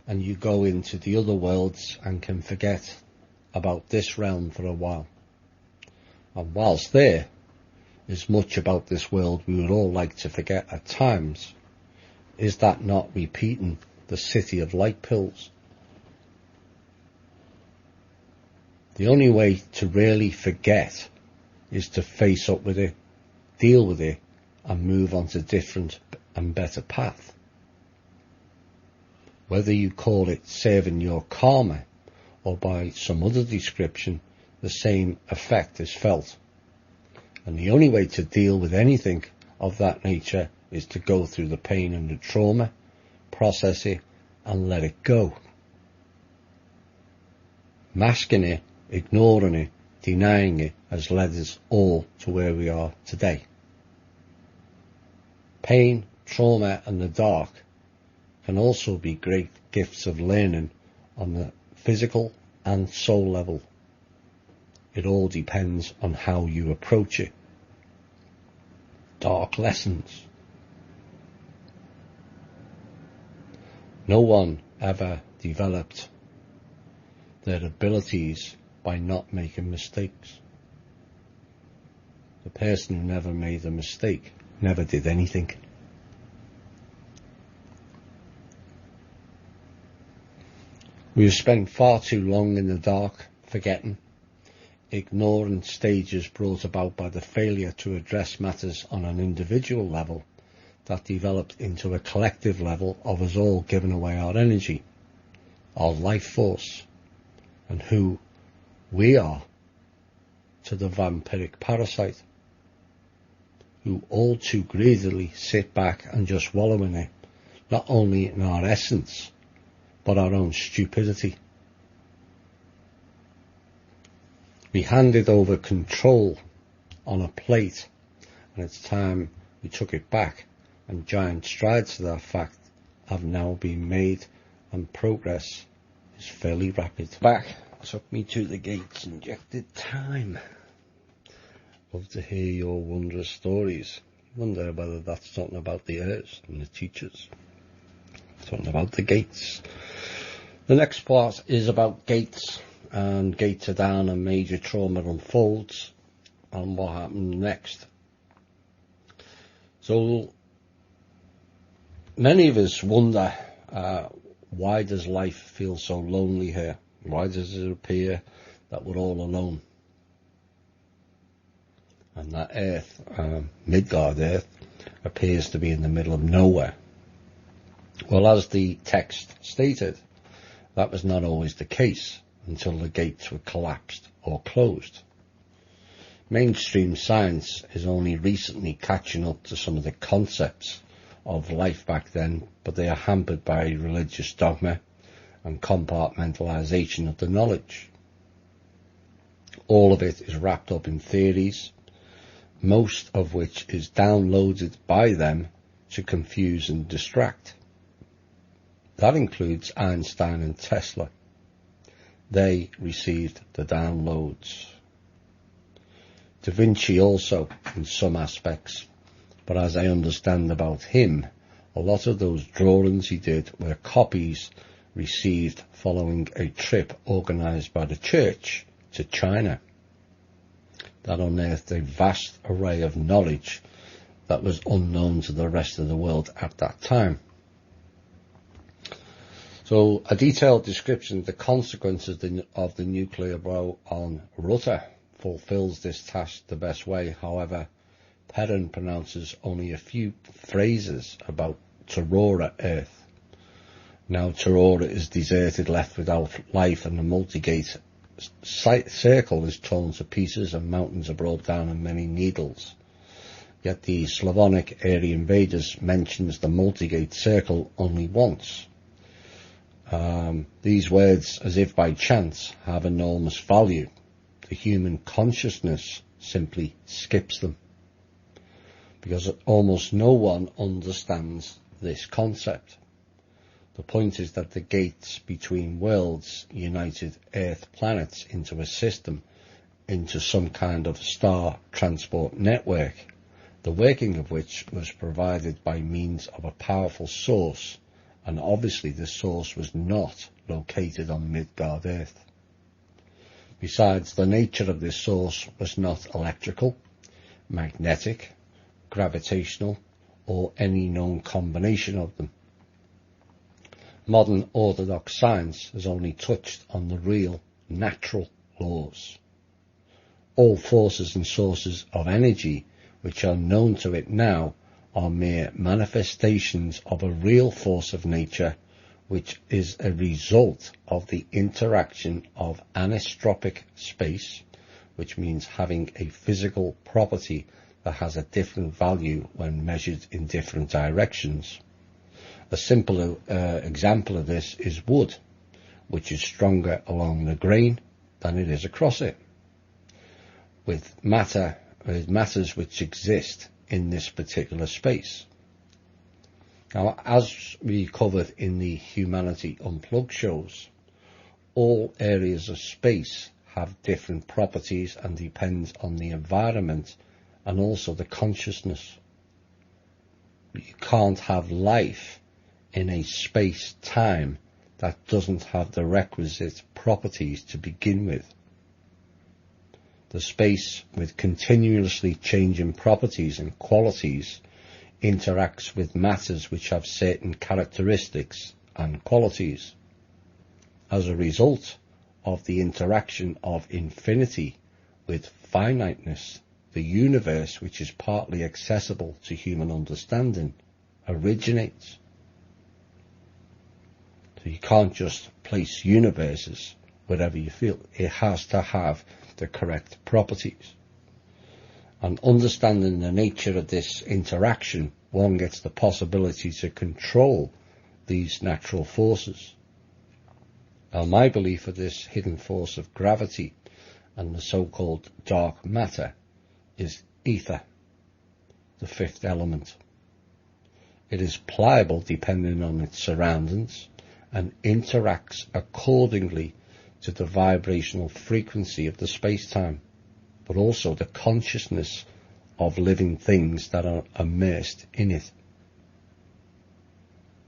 and you go into the other worlds and can forget about this realm for a while. And whilst there is much about this world we would all like to forget at times, is that not repeating the city of light pills? The only way to really forget is to face up with it, deal with it, and move on to different and better path. Whether you call it saving your karma or by some other description, the same effect is felt. And the only way to deal with anything of that nature is to go through the pain and the trauma, process it, and let it go. Masking it, ignoring it, denying it has led us all to where we are today. Pain, trauma and the dark can also be great gifts of learning on the physical and soul level. It all depends on how you approach it. Dark lessons. No one ever developed their abilities by not making mistakes. The person who never made a mistake never did anything. We have spent far too long in the dark, forgetting, ignoring stages brought about by the failure to address matters on an individual level that developed into a collective level of us all giving away our energy, our life force, and who we are to the vampiric parasite, who all too greedily sit back and just wallow in it, not only in our essence, but our own stupidity. We handed over control on a plate, and it's time we took it back, and giant strides to that fact have now been made, and progress is fairly rapid. Back took me to the gates, injected time. Love to hear your wondrous stories. Wonder whether that's talking about the heirs and the teachers. Talking about the gates. The next part is about gates, and gates are down and major trauma unfolds, and what happened next. So many of us wonder, why does life feel so lonely here? Why does it appear that we're all alone? And that Earth, Midgard Earth, appears to be in the middle of nowhere. Well, as the text stated, that was not always the case until the gates were collapsed or closed. Mainstream science is only recently catching up to some of the concepts of life back then, but they are hampered by religious dogma and compartmentalization of the knowledge. All of it is wrapped up in theories, most of which is downloaded by them to confuse and distract. That includes Einstein and Tesla. They received the downloads. Da Vinci also, in some aspects, but as I understand about him, a lot of those drawings he did were copies received following a trip organised by the church to China. That unearthed a vast array of knowledge that was unknown to the rest of the world at that time. So a detailed description of the consequences of the nuclear blow on Rutter fulfills this task the best way. However, Perrin pronounces only a few phrases about Torora Earth. Now Torora is deserted, left without life, and the multi-gate circle is torn to pieces, and mountains are brought down and many needles. Yet the Slavonic Aryan Vedas mentions the multi-gate circle only once. These words, as if by chance, have enormous value. The human consciousness simply skips them, because almost no one understands this concept. The point is that the gates between worlds united Earth planets into a system, into some kind of star transport network, the working of which was provided by means of a powerful source, and obviously the source was not located on Midgard Earth. Besides, the nature of this source was not electrical, magnetic, gravitational, or any known combination of them. Modern orthodox science has only touched on the real, natural laws. All forces and sources of energy which are known to it now are mere manifestations of a real force of nature, which is a result of the interaction of anisotropic space, which means having a physical property that has a different value when measured in different directions. A simple example of this is wood, which is stronger along the grain than it is across it, with matters which exist in this particular space. Now, as we covered in the Humanity Unplugged shows, all areas of space have different properties and depends on the environment and also the consciousness. You can't have life in a space-time that doesn't have the requisite properties to begin with. The space, with continuously changing properties and qualities, interacts with matters which have certain characteristics and qualities. As a result of the interaction of infinity with finiteness, the universe, which is partly accessible to human understanding, originates. So you can't just place universes wherever you feel. It has to have the correct properties. And understanding the nature of this interaction, one gets the possibility to control these natural forces. Now, my belief of this hidden force of gravity and the so-called dark matter is ether, the fifth element. It is pliable depending on its surroundings and interacts accordingly to the vibrational frequency of the space-time, but also the consciousness of living things that are immersed in it.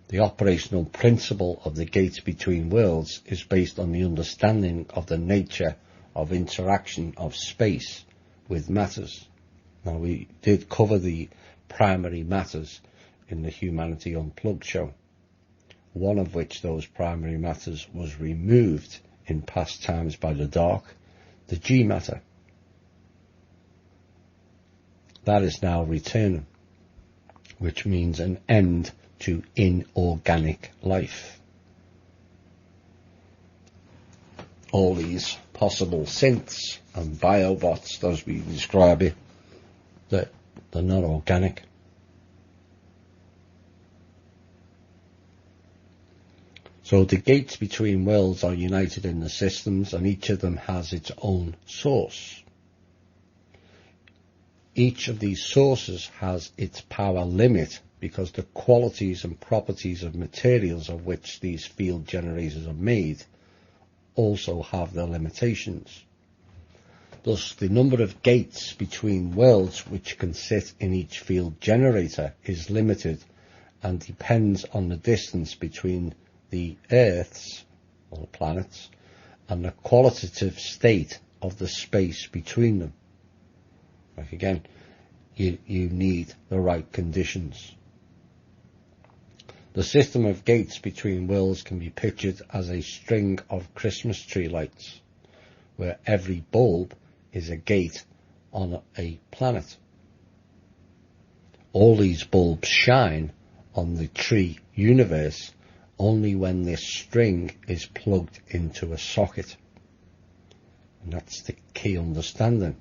The operational principle of the gates between worlds is based on the understanding of the nature of interaction of space with matters. Now, we did cover the primary matters in the Humanity Unplugged show, one of which those primary matters was removed in past times by the dark, the G matter. That is now returning, which means an end to inorganic life. All these possible synths and biobots, as we describe it, they're not organic. So the gates between worlds are united in the systems, and each of them has its own source. Each of these sources has its power limit, because the qualities and properties of materials of which these field generators are made also have their limitations. Thus, the number of gates between worlds which can sit in each field generator is limited and depends on the distance between the Earths, or the planets, and the qualitative state of the space between them. Like again, you need the right conditions. The system of gates between worlds can be pictured as a string of Christmas tree lights, where every bulb is a gate on a planet. All these bulbs shine on the tree universe only when this string is plugged into a socket. And that's the key understanding.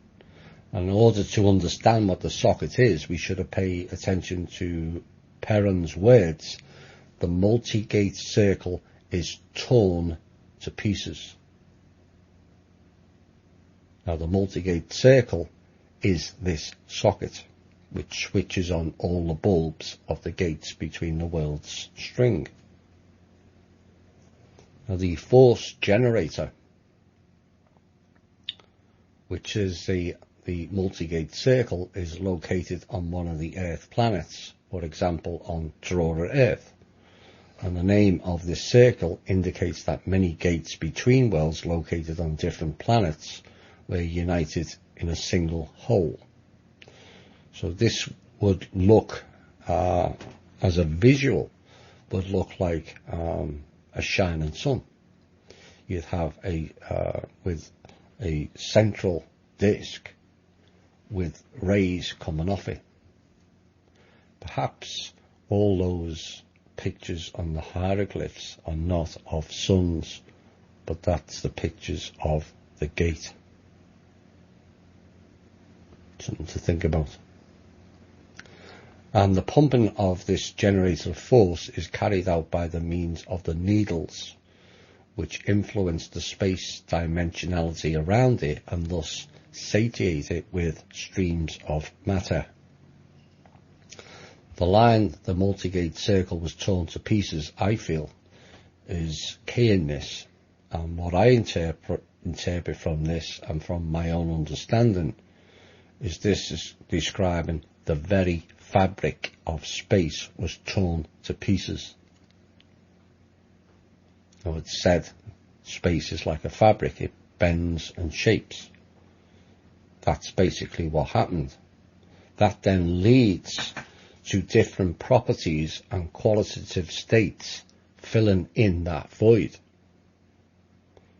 And in order to understand what the socket is, we should pay attention to Perron's words. The multi-gate circle is torn to pieces. Now, the multi-gate circle is this socket, which switches on all the bulbs of the gates between the worlds string. Now, the force generator, which is the multi-gate circle, is located on one of the Earth planets, for example on Trora Earth. And the name of this circle indicates that many gates between worlds located on different planets were united in a single whole. So this would look, as a visual, would look like a shining sun. You'd have with a central disk with rays coming off it. Perhaps all those pictures on the hieroglyphs are not of suns, but that's the pictures of the gate. Something to think about. And the pumping of this generator force is carried out by the means of the needles, which influence the space dimensionality around it and thus satiate it with streams of matter. The line the multi-gate circle was torn to pieces, I feel, is key in this. And what I interpret from this and from my own understanding is this is describing the very fabric of space was torn to pieces. Now, it's said space is like a fabric, it bends and shapes. That's basically what happened. That then leads to different properties and qualitative states filling in that void.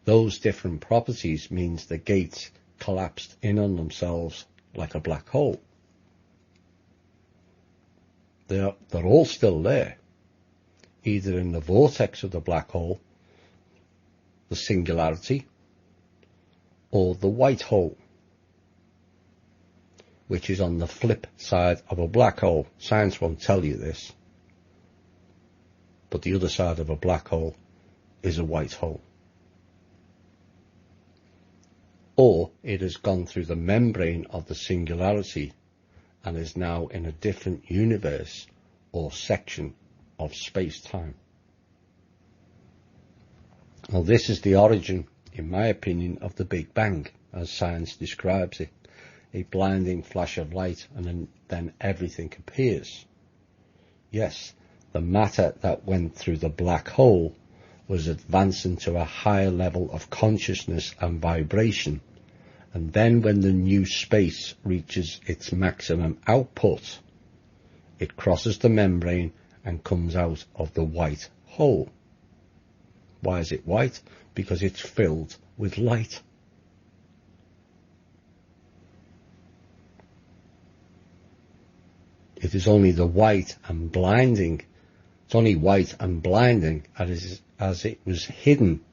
Those different properties means the gates collapsed in on themselves like a black hole. They're all still there, either in the vortex of the black hole, the singularity, or the white hole, which is on the flip side of a black hole. Science won't tell you this, but the other side of a black hole is a white hole. or it has gone through the membrane of the singularity and is now in a different universe or section of space-time. Well, this is the origin, in my opinion, of the Big Bang, as science describes it. A blinding flash of light, and then everything appears. Yes, the matter that went through the black hole was advancing to a higher level of consciousness and vibration, and then when the new space reaches its maximum output, it crosses the membrane and comes out of the white hole. Why is it white? Because it's filled with light. It is only the white and blinding. It's only white and blinding as it was hidden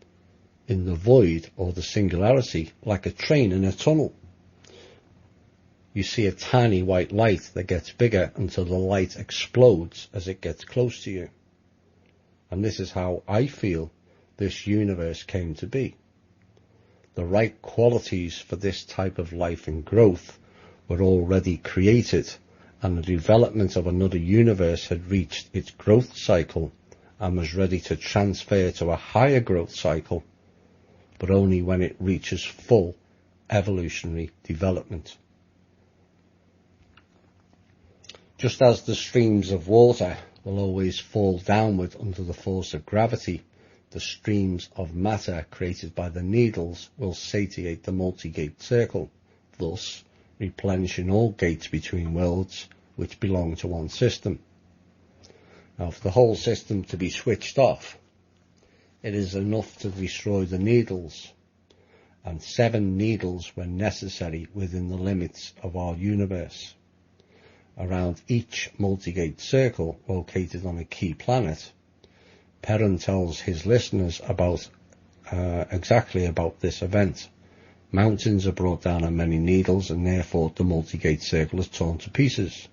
in the void or the singularity, like a train in a tunnel. You see a tiny white light that gets bigger until the light explodes as it gets close to you. And this is how I feel this universe came to be. The right qualities for this type of life and growth were already created, and the development of another universe had reached its growth cycle and was ready to transfer to a higher growth cycle, but only when it reaches full evolutionary development. Just as the streams of water will always fall downward under the force of gravity, the streams of matter created by the needles will satiate the multi-gate circle, thus replenishing all gates between worlds which belong to one system. Now, for the whole system to be switched off, it is enough to destroy the needles, and 7 needles were necessary within the limits of our universe. Around each multi-gate circle located on a key planet, Perrin tells his listeners about exactly about this event. Mountains are brought down on many needles, and therefore the multi-gate circle is torn to pieces.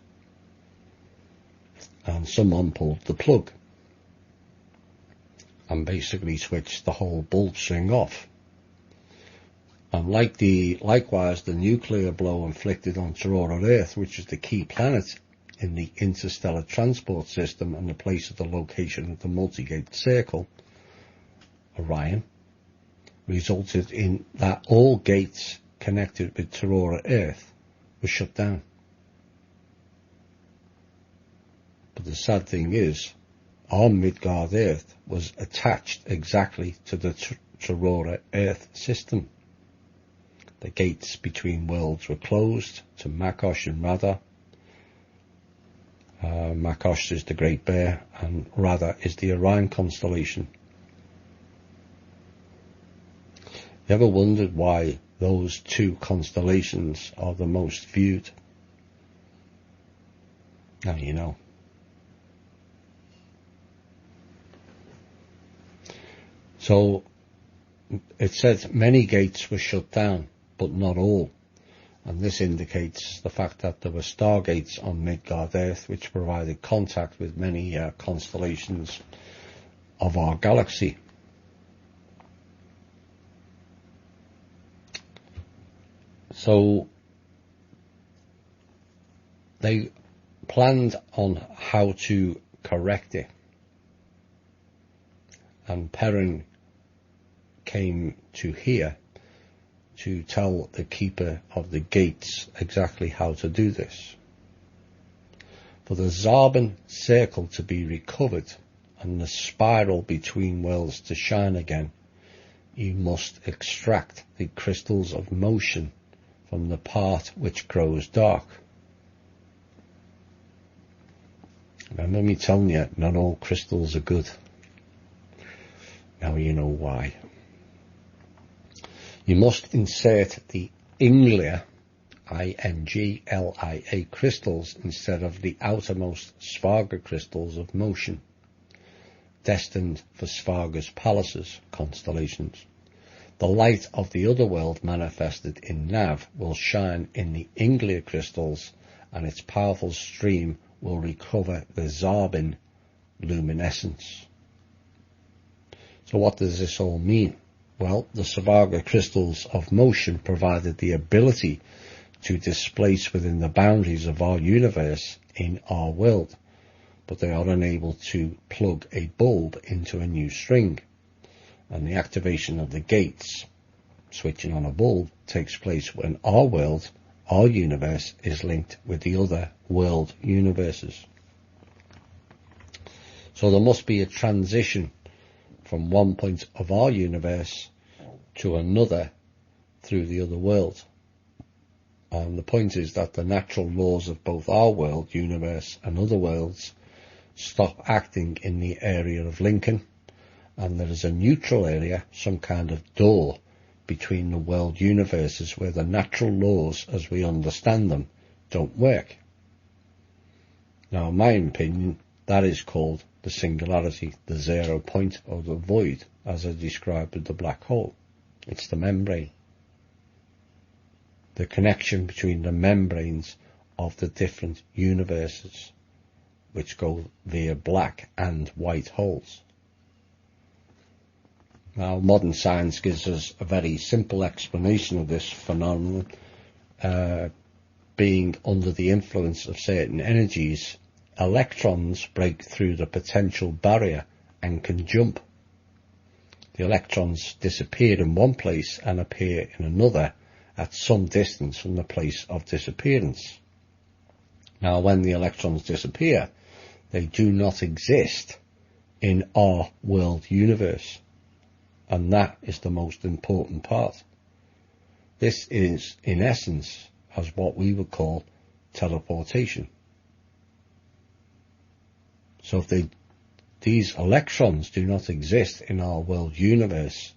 And someone pulled the plug and basically switched the whole bulb string off. And likewise, the nuclear blow inflicted on Aurora Earth, which is the key planet in the interstellar transport system and the place of the location of the multi-gate circle, Orion, resulted in that all gates connected with Aurora Earth were shut down. But the sad thing is, our Midgard Earth was attached exactly to the Aurora Earth system. The gates between worlds were closed to Makosh and Radha. Makosh is the Great Bear, and Radha is the Orion constellation. You ever wondered why those 2 constellations are the most viewed? Now you know. So it said many gates were shut down, but not all. And this indicates the fact that there were stargates on Midgard Earth which provided contact with many constellations of our galaxy. So they planned on how to correct it. And Perrin came to here to tell the keeper of the gates exactly how to do this. For the Zarbon circle to be recovered and the spiral between worlds to shine again, you must extract the crystals of motion from the part which grows dark. Remember me telling you, not all crystals are good. Now you know why. You must insert the Inglia, I-N-G-L-I-A crystals instead of the outermost Svarga crystals of motion, destined for Svarga's palaces, constellations. The light of the other world manifested in Nav will shine in the Inglia crystals, and its powerful stream will recover the Zarbin luminescence. So what does this all mean? Well, the Savarga crystals of motion provided the ability to displace within the boundaries of our universe in our world, but they are unable to plug a bulb into a new string, and the activation of the gates, switching on a bulb, takes place when our world, our universe, is linked with the other world universes. So there must be a transition from one point of our universe to another through the other world. And the point is that the natural laws of both our world, universe, and other worlds stop acting in the area of Lincoln, and there is a neutral area, some kind of door, between the world universes where the natural laws as we understand them don't work. Now, in my opinion, that is called the singularity, the 0 point, or the void, as I described with the black hole. It's the membrane. The connection between the membranes of the different universes, which go via black and white holes. Now, modern science gives us a very simple explanation of this phenomenon. Being under the influence of certain energies, electrons break through the potential barrier and can jump. The electrons disappear in one place and appear in another at some distance from the place of disappearance. Now, when the electrons disappear, they do not exist in our world universe, and that is the most important part. This is, in essence, as what we would call teleportation. So if these electrons do not exist in our world universe,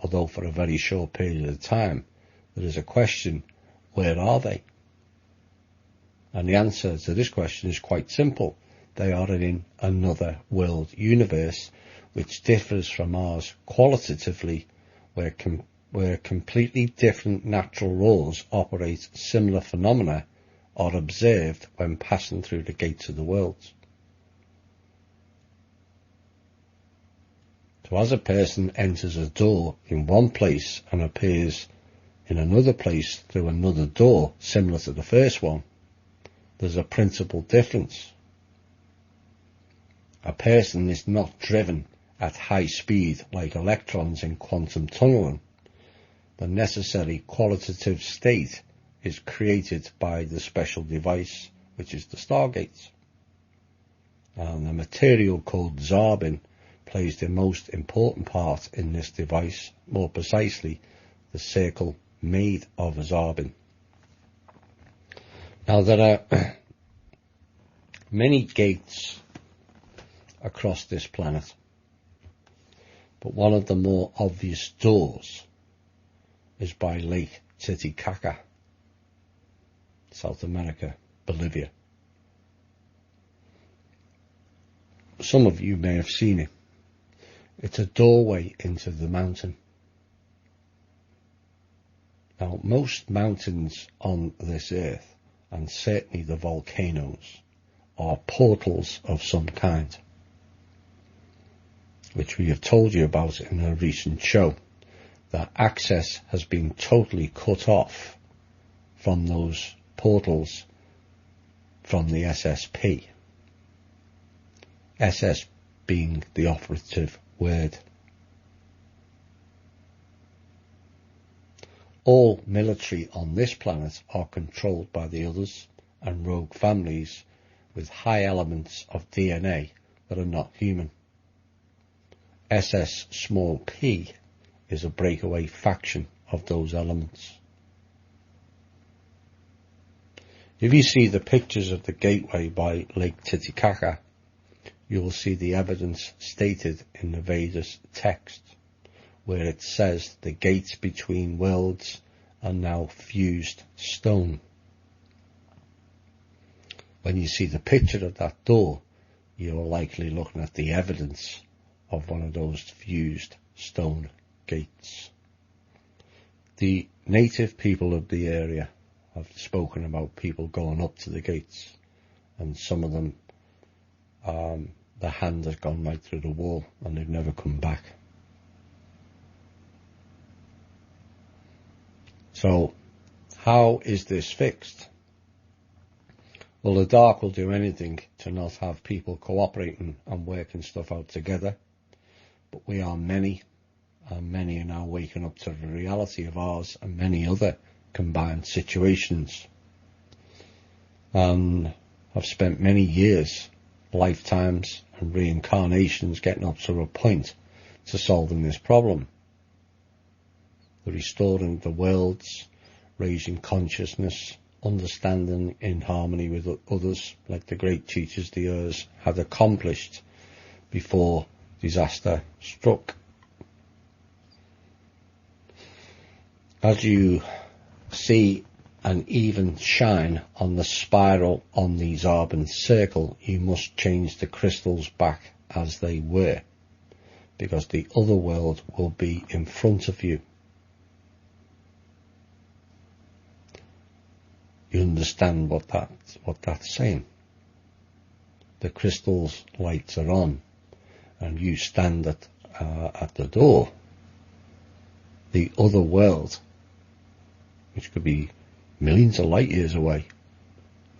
although for a very short period of time, there is a question, where are they? And the answer to this question is quite simple. They are in another world universe which differs from ours qualitatively, where completely different natural laws operate. Similar phenomena are observed when passing through the gates of the worlds. So as a person enters a door in one place and appears in another place through another door similar to the first one, there's a principal difference. A person is not driven at high speed like electrons in quantum tunneling. The necessary qualitative state is created by the special device, which is the Stargate. And the material called Zarbin plays the most important part in this device, more precisely the circle made of Zarbin. Now, there are many gates across this planet, but one of the more obvious doors is by Lake Titicaca, South America, Bolivia. Some of you may have seen it. It's a doorway into the mountain. Now, most mountains on this earth, and certainly the volcanoes, are portals of some kind, which we have told you about in a recent show, that access has been totally cut off from those portals from the SSP. SS being the operative word. All military on this planet are controlled by the others and rogue families with high elements of DNA that are not human. SS small p is a breakaway faction of those elements. If you see the pictures of the gateway by Lake Titicaca, you will see the evidence stated in the Vedas text, where it says the gates between worlds are now fused stone. When you see the picture of that door, you're likely looking at the evidence of one of those fused stone gates. The native people of the area have spoken about people going up to the gates, and some of them, the hand has gone right through the wall and they've never come back. So how is this fixed? Well, the dark will do anything to not have people cooperating and working stuff out together. But we are many, and many are now waking up to the reality of ours and many other combined situations. And I've spent many years, lifetimes and reincarnations getting up to a point to solving this problem. The restoring the worlds, raising consciousness, understanding in harmony with others, like the great teachers the earth had accomplished before disaster struck. As you see an even shine on the spiral on the Zarbon circle, you must change the crystals back as they were, because the other world will be in front of you. You understand what that's saying? The crystals lights are on, and you stand at the door. The other world, which could be millions of light years away,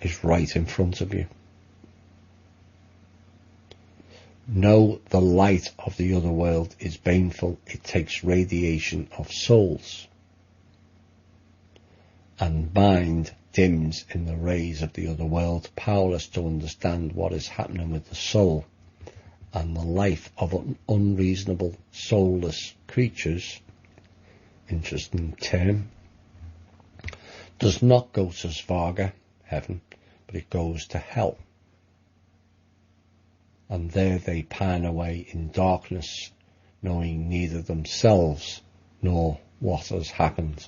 is right in front of you. Know the light of the other world is baneful. It takes radiation of souls, and mind dims in the rays of the other world, powerless to understand what is happening with the soul, and the life of unreasonable soulless creatures, interesting term, does not go to Svarga, heaven, but it goes to hell. And there they pine away in darkness, knowing neither themselves nor what has happened.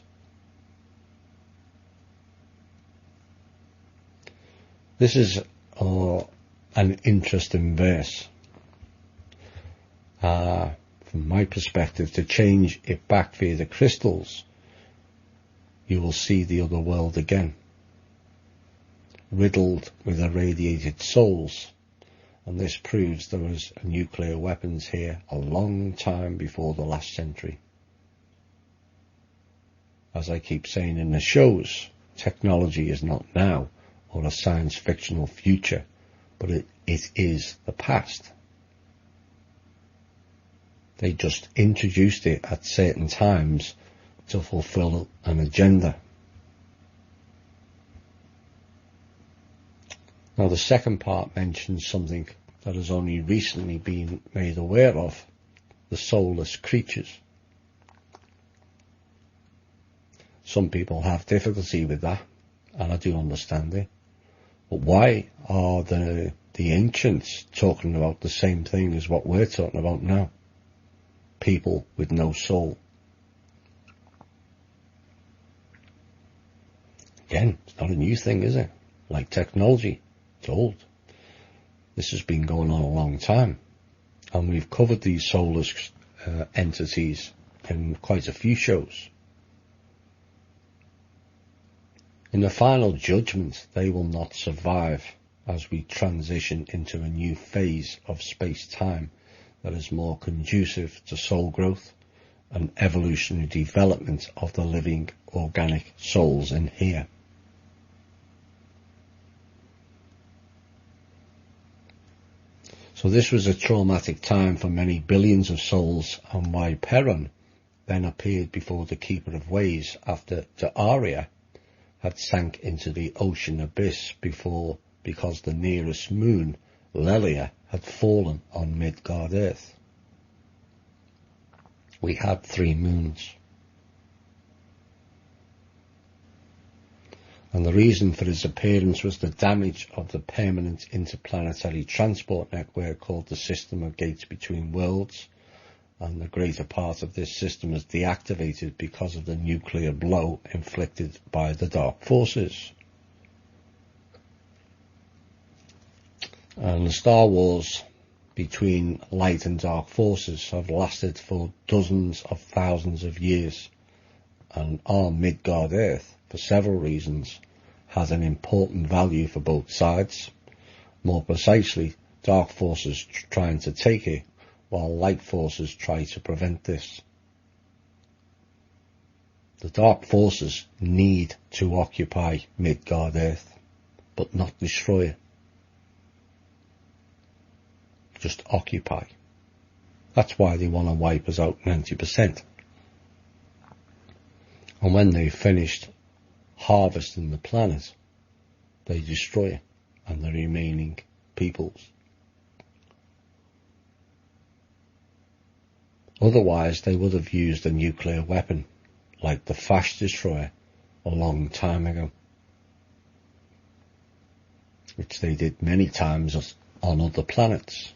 This is an interesting verse. From my perspective, to change it back via the crystals, you will see the other world again, riddled with irradiated souls. And this proves there was nuclear weapons here a long time before the last century. As I keep saying in the shows, technology is not now or a science fictional future, but it is the past. They just introduced it at certain times to fulfill an agenda. Now the second part mentions something that has only recently been made aware of, the soulless creatures. Some people have difficulty with that, and I do understand it. But why are the ancients talking about the same thing as what we're talking about now? People with no soul. Again, it's not a new thing, is it? Like technology, it's old. This has been going on a long time. And we've covered these soulless entities in quite a few shows. In the final judgment, they will not survive as we transition into a new phase of space-time that is more conducive to soul growth and evolutionary development of the living organic souls in here. So this was a traumatic time for many billions of souls, and why Perun then appeared before the Keeper of Ways after Da'aria had sank into the ocean abyss because the nearest moon, Lelia, had fallen on Midgard Earth. We had 3 moons. And the reason for his appearance was the damage of the permanent interplanetary transport network called the System of Gates Between Worlds, and the greater part of this system is deactivated because of the nuclear blow inflicted by the Dark Forces. And the Star Wars between light and dark forces have lasted for dozens of thousands of years, and our Midgard Earth, for several reasons, has an important value for both sides. More precisely, dark forces trying to take it, while light forces try to prevent this. The Dark Forces need to occupy Midgard Earth, but not destroy it. Just occupy. That's why they want to wipe us out 90%. And when they've finished harvesting the planet, they destroy it and the remaining peoples. Otherwise, they would have used a nuclear weapon, like the Flash Destroyer, a long time ago, which they did many times on other planets.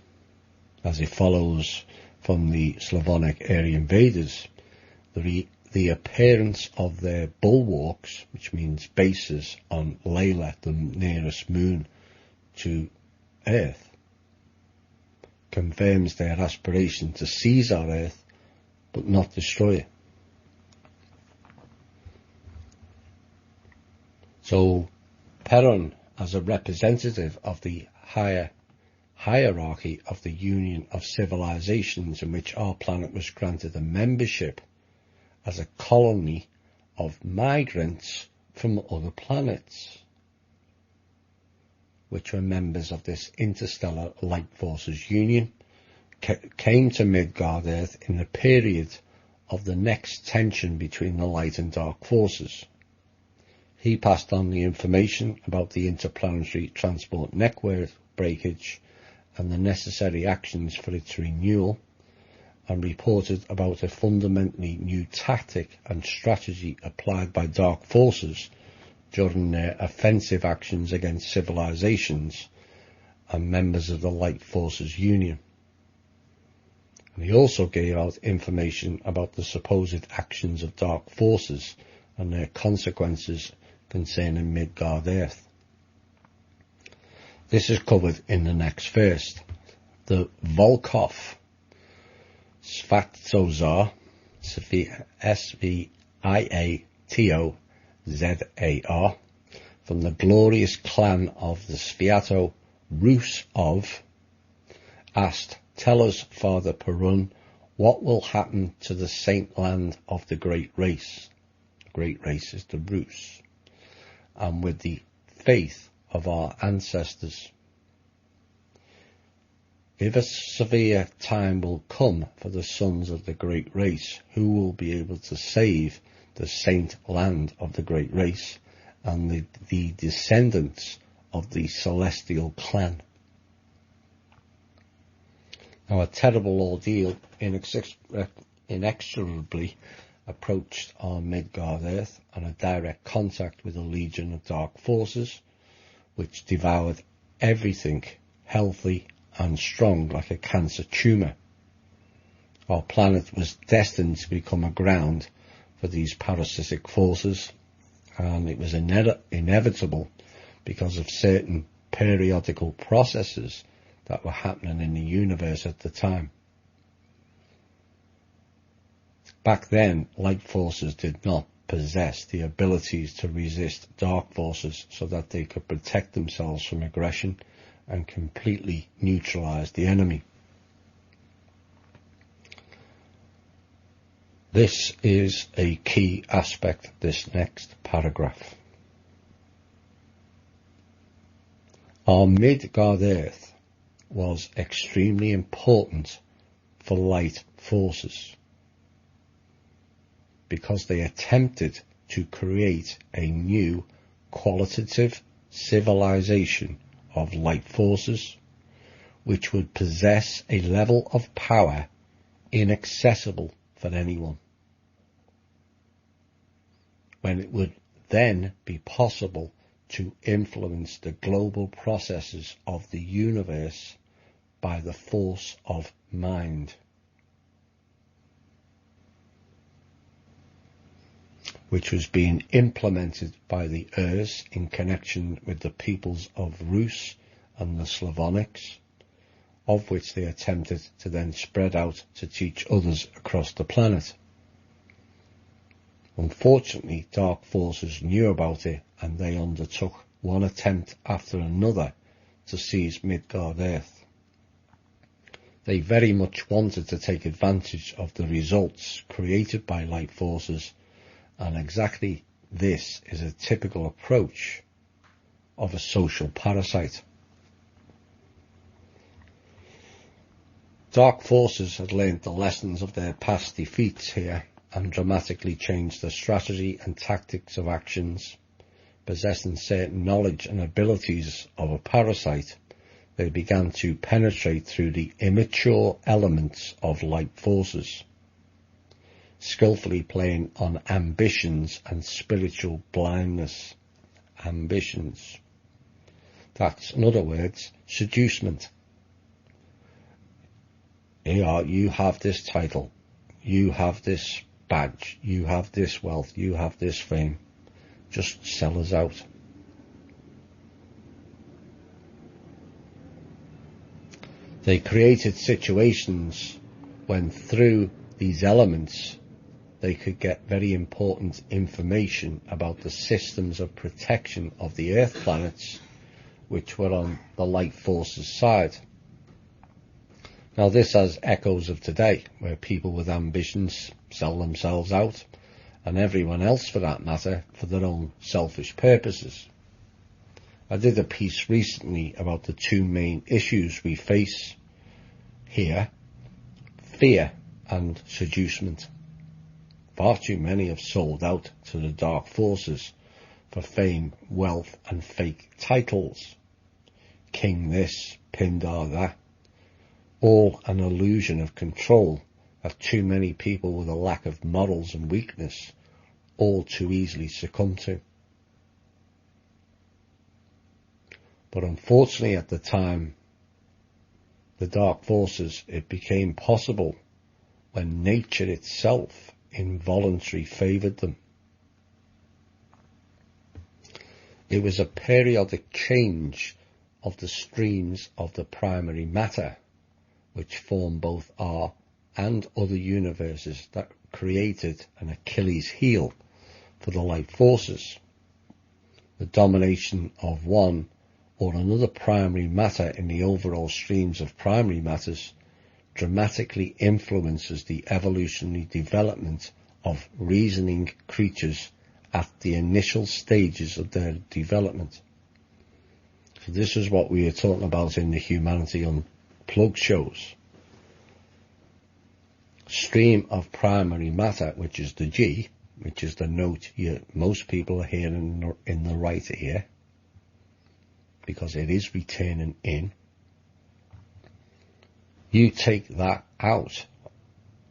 As it follows from the Slavonic area invaders, the appearance of their bulwarks, which means bases on Layla, the nearest moon to Earth, confirms their aspiration to seize our Earth, but not destroy it. So, Perron, as a representative of the higher hierarchy of the union of civilizations in which our planet was granted a membership as a colony of migrants from other planets, which were members of this interstellar light forces union, came to Midgard Earth in the period of the next tension between the light and dark forces. He passed on the information about the interplanetary transport network breakage and the necessary actions for its renewal, and reported about a fundamentally new tactic and strategy applied by dark forces during their offensive actions against civilizations and members of the Light Forces Union. And he also gave out information about the supposed actions of dark forces and their consequences concerning Midgard Earth. This is covered in the next verse. The Volkov Svatozar, Sviatozar, from the glorious clan of the Sviato Rusov, asked, "Tell us, Father Perun, what will happen to the saint land of the great race?" The great race is the Rus. "And with the faith of our ancestors. If a severe time will come for the sons of the great race, who will be able to save the saint land of the great race and the descendants of the celestial clan?" Now, a terrible ordeal inexorably approached on Midgard Earth, and a direct contact with a legion of dark forces, which devoured everything healthy and strong like a cancer tumour. Our planet was destined to become a ground for these parasitic forces, and it was inevitable because of certain periodical processes that were happening in the universe at the time. Back then, light forces did not possess the abilities to resist dark forces so that they could protect themselves from aggression and completely neutralize the enemy. This is a key aspect, this next paragraph. Our Midgard Earth was extremely important for light forces because they attempted to create a new qualitative civilization of light forces which would possess a level of power inaccessible for anyone, when it would then be possible to influence the global processes of the universe by the force of mind, which was being implemented by the Urs in connection with the peoples of Rus and the Slavonics, of which they attempted to then spread out to teach others across the planet. Unfortunately, dark forces knew about it, and they undertook one attempt after another to seize Midgard Earth. They very much wanted to take advantage of the results created by light forces And exactly this is a typical approach of a social parasite. Dark forces had learnt the lessons of their past defeats here and dramatically changed the strategy and tactics of actions. Possessing certain knowledge and abilities of a parasite, they began to penetrate through the immature elements of light forces, skillfully playing on ambitions and spiritual blindness. Ambitions. That's, in other words, seducement. You have this title, you have this badge, you have this wealth, you have this fame. Just sell us out. They created situations when through these elements they could get very important information about the systems of protection of the Earth planets, which were on the light forces side. Now this has echoes of today, where people with ambitions sell themselves out, and everyone else for that matter, for their own selfish purposes. I did a piece recently about the two main issues we face here, fear and seducement. Far too many have sold out to the dark forces for fame, wealth and fake titles. King this, Pindar that. All an illusion of control that too many people with a lack of morals and weakness all too easily succumb to. But unfortunately at the time, the dark forces, it became possible when nature itself involuntarily favoured them. It was a periodic change of the streams of the primary matter, which form both our and other universes, that created an Achilles heel for the light forces. The domination of one or another primary matter in the overall streams of primary matters dramatically influences the evolutionary development of reasoning creatures at the initial stages of their development. So this is what we are talking about in the Humanity Unplugged shows. Stream of primary matter, which is the G, which is the note most people are hearing in the right ear, because it is returning in. You take that out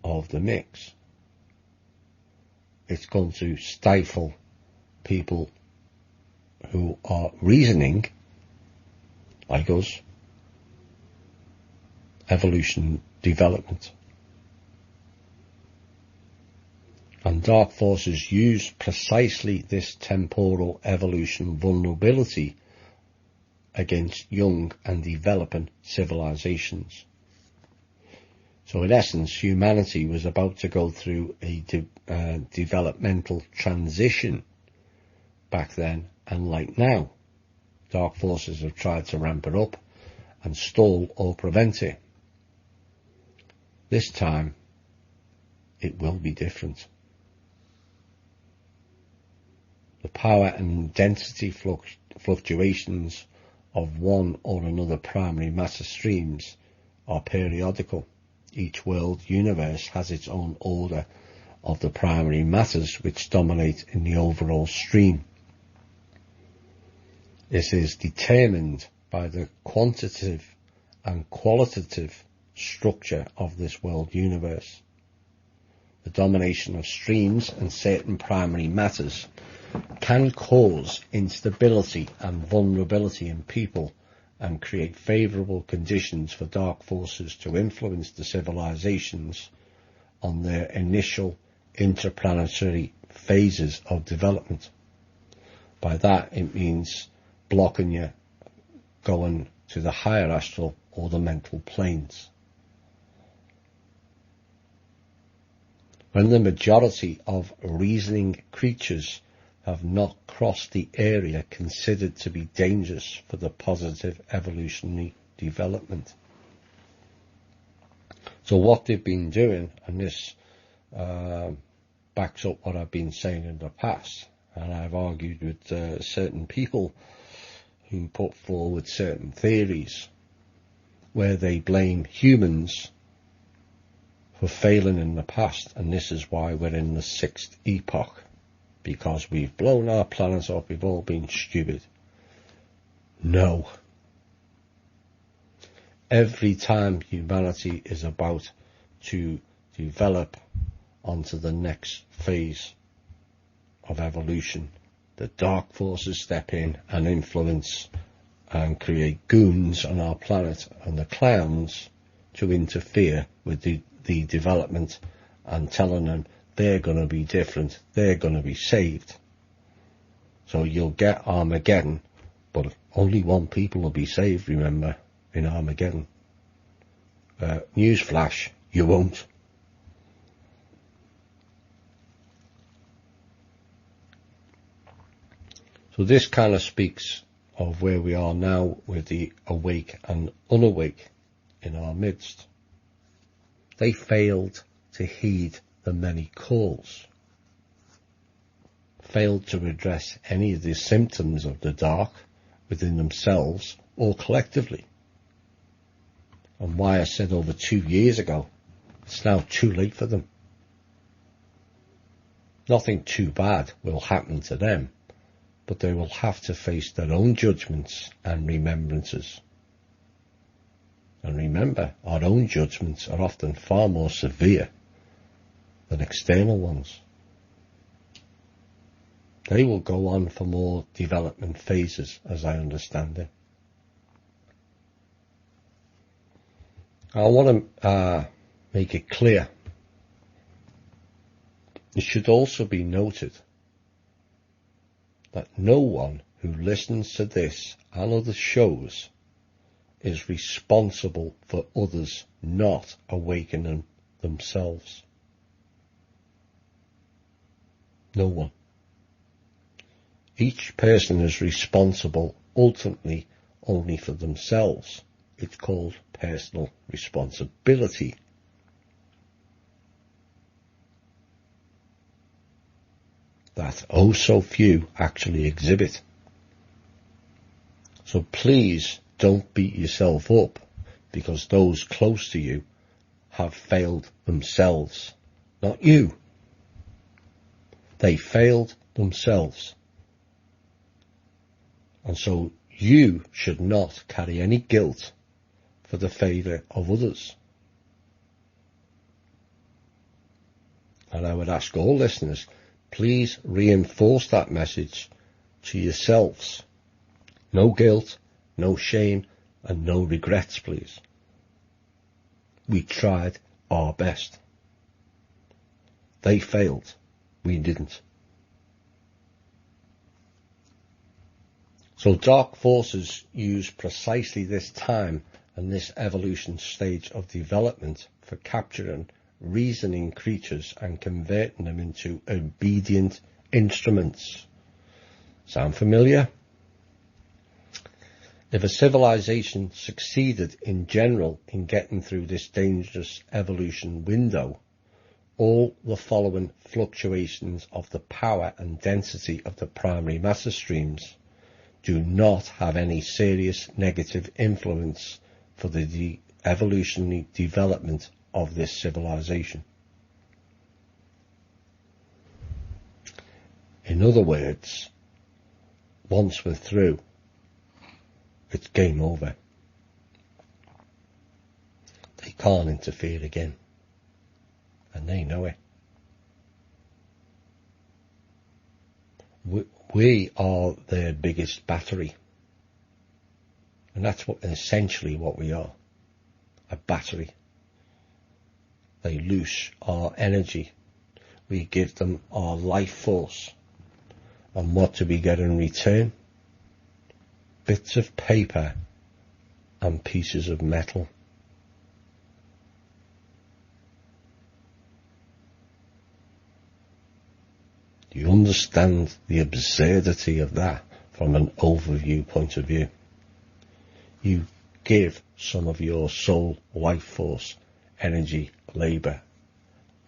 of the mix, it's going to stifle people who are reasoning like us, evolution, development. And dark forces use precisely this temporal evolution vulnerability against young and developing civilizations. So in essence, humanity was about to go through a developmental transition back then, and like now, dark forces have tried to ramp it up and stall or prevent it. This time, it will be different. The power and density fluctuations of one or another primary matter streams are periodical. Each world universe has its own order of the primary matters which dominate in the overall stream. This is determined by the quantitative and qualitative structure of this world universe. The domination of streams and certain primary matters can cause instability and vulnerability in people and create favourable conditions for dark forces to influence the civilizations on their initial interplanetary phases of development. By that it means blocking you going to the higher astral or the mental planes. When the majority of reasoning creatures have not crossed the area considered to be dangerous for the positive evolutionary development. So what they've been doing, and this backs up what I've been saying in the past, and I've argued with certain people who put forward certain theories where they blame humans for failing in the past, and this is why we're in the 6th epoch, because we've blown our planet up, we've all been stupid. No. Every time humanity is about to develop onto the next phase of evolution, the dark forces step in and influence and create goons on our planet and the clowns to interfere with the development and telling them they're going to be different, they're going to be saved. So you'll get Armageddon, but only one people will be saved, remember, in Armageddon. Newsflash, you won't. So this kind of speaks of where we are now with the awake and unawake in our midst. They failed to heed the many calls, failed to address any of the symptoms of the dark within themselves or collectively. And why I said over 2 years ago, it's now too late for them. Nothing too bad will happen to them, but they will have to face their own judgments and remembrances. And remember, our own judgments are often far more severe than external ones. They will go on for more development phases, as I understand it. I want to make it clear. It should also be noted that no one who listens to this and other shows is responsible for others not awakening themselves. No one. Each person is responsible ultimately only for themselves. It's called personal responsibility. That oh so few actually exhibit. So please don't beat yourself up because those close to you have failed themselves, not you. They failed themselves. And so you should not carry any guilt for the failure of others. And I would ask all listeners, please reinforce that message to yourselves. No guilt, no shame, and no regrets, please. We tried our best. They failed. We didn't. So dark forces use precisely this time and this evolution stage of development for capturing reasoning creatures and converting them into obedient instruments. Sound familiar? If a civilization succeeded in general in getting through this dangerous evolution window, all the following fluctuations of the power and density of the primary matter streams do not have any serious negative influence for the evolutionary development of this civilization. In other words, once we're through, it's game over. They can't interfere again, and they know it. We are their biggest battery, and that's essentially what we are, a battery. They loose our energy. We give them our life force. And what do we get in return? Bits of paper and pieces of metal. Do you understand the absurdity of that from an overview point of view? You give some of your soul, life force, energy, labour,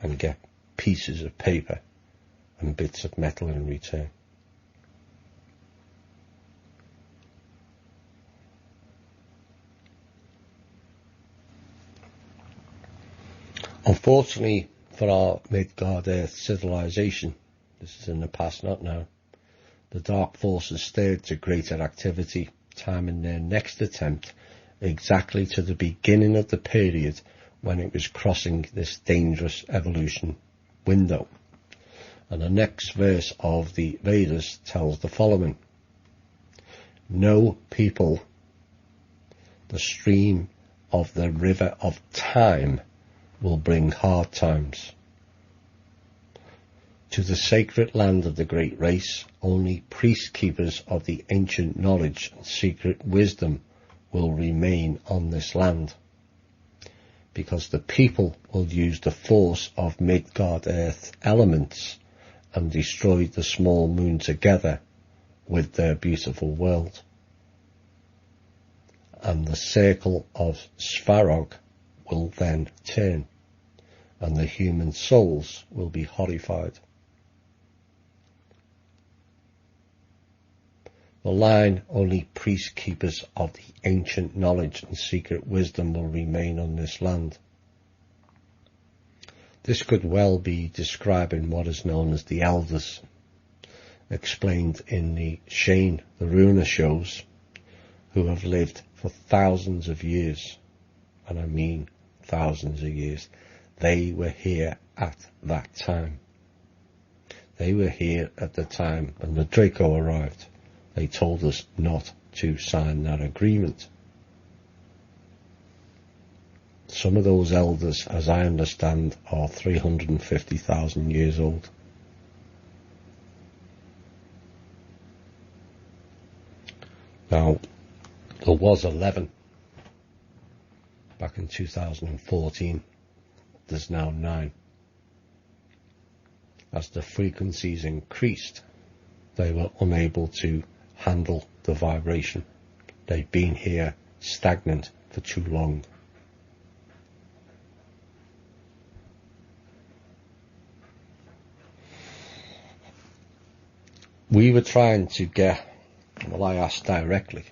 and get pieces of paper and bits of metal in return. Unfortunately for our Midgard Earth civilization, this is in the past, not now, the dark forces stirred to greater activity, timing their next attempt exactly to the beginning of the period when it was crossing this dangerous evolution window. And the next verse of the Vedas tells the following: "Know, people, the stream of the river of time will bring hard times. To the sacred land of the great race, only priest keepers of the ancient knowledge and secret wisdom will remain on this land, because the people will use the force of Midgard Earth elements and destroy the small moon together with their beautiful world. And the circle of Svarog will then turn, and the human souls will be horrified." The line, "Only priest keepers of the ancient knowledge and secret wisdom will remain on this land." This could well be describing what is known as the Elders, explained in the Shane, the Runa shows, who have lived for thousands of years, and I mean thousands of years. They were here at that time. They were here at the time when the Draco arrived. They told us not to sign that agreement. Some of those elders, as I understand, are 350,000 years old. Now, there was 11 back in 2014. There's now 9. As the frequencies increased, they were unable to handle the vibration. They've been here stagnant for too long. We were trying to get, well, I asked directly,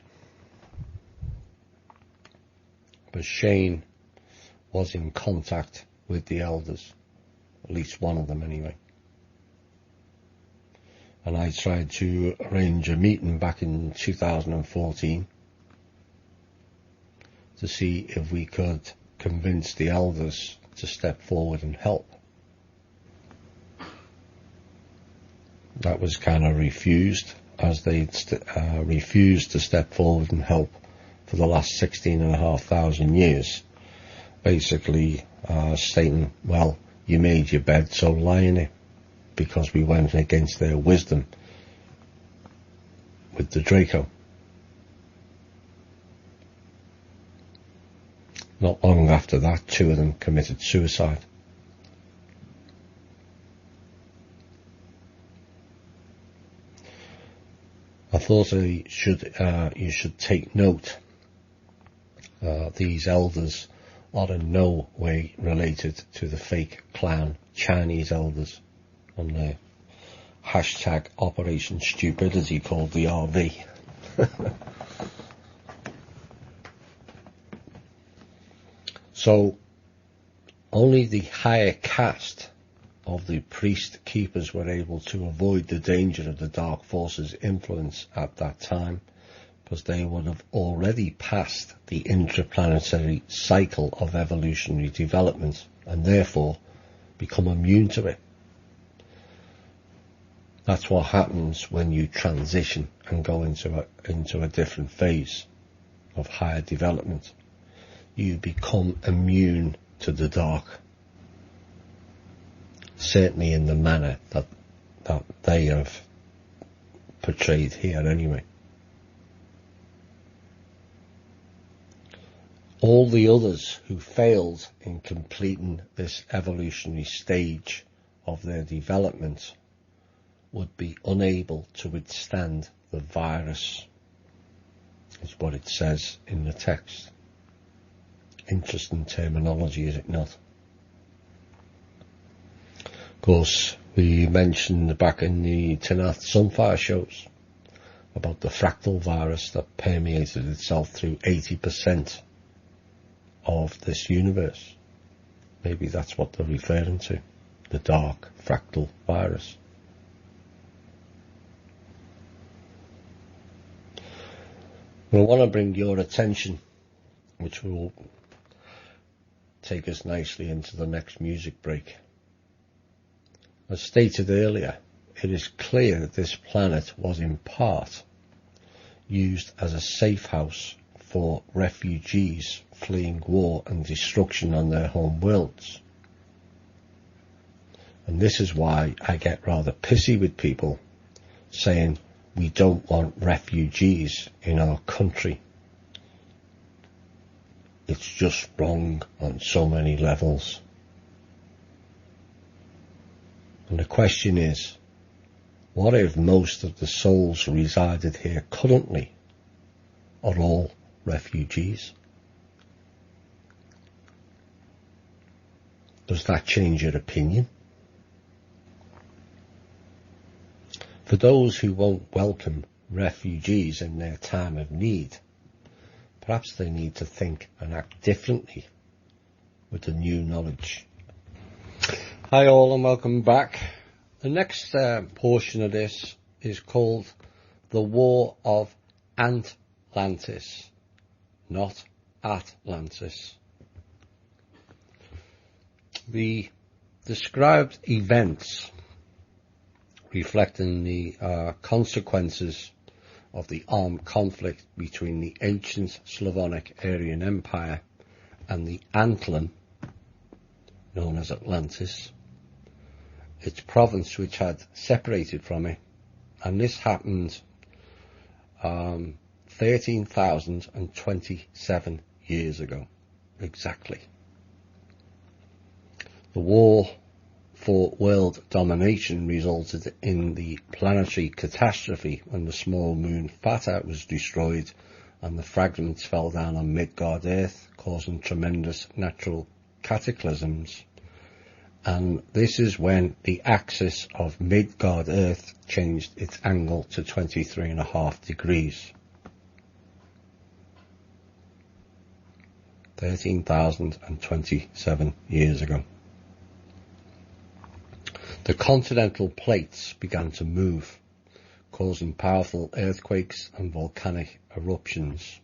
but Shane was in contact with the elders, at least one of them anyway. And I tried to arrange a meeting back in 2014 to see if we could convince the elders to step forward and help. That was kind of refused, as they refused to step forward and help for the last 16,500 years, basically stating, well, you made your bed, so lie in it, because we went against their wisdom with the Draco. Not long after that, 2 of them committed suicide. I thought you should take note. These elders are in no way related to the fake clown Chinese elders on the hashtag Operation Stupidity called the RV. So only the higher caste of the priest keepers were able to avoid the danger of the dark forces' influence at that time, because they would have already passed the interplanetary cycle of evolutionary development and therefore become immune to it. That's what happens when you transition and go into a different phase of higher development. You become immune to the dark, certainly in the manner that they have portrayed here anyway. All the others who failed in completing this evolutionary stage of their development would be unable to withstand the virus, is what it says in the text. Interesting terminology, is it not? Of course, We mentioned back in the Tanath Sunfire shows about the fractal virus that permeated itself through 80% of this universe. Maybe that's what they're referring to, the dark fractal virus. I want to bring your attention, which will take us nicely into the next music break. As stated earlier, it is clear that this planet was in part used as a safe house for refugees fleeing war and destruction on their home worlds. And this is why I get rather pissy with people saying we don't want refugees in our country. It's just wrong on so many levels. And the question is, what if most of the souls who resided here currently are all refugees? Does that change your opinion? For those who won't welcome refugees in their time of need, perhaps they need to think and act differently with the new knowledge. Hi all and welcome back. The next portion of this is called the War of Atlantis, not Atlantis. The described events reflecting the consequences of the armed conflict between the ancient Slavonic Aryan Empire and the Antlion, known as Atlantis, its province which had separated from it, and this happened 13,027 years ago, exactly. The war for world domination resulted in the planetary catastrophe when the small moon Theta was destroyed and the fragments fell down on Midgard Earth, causing tremendous natural cataclysms. And this is when the axis of Midgard Earth changed its angle to 23.5 degrees. 13,027 years ago. The continental plates began to move, causing powerful earthquakes and volcanic eruptions.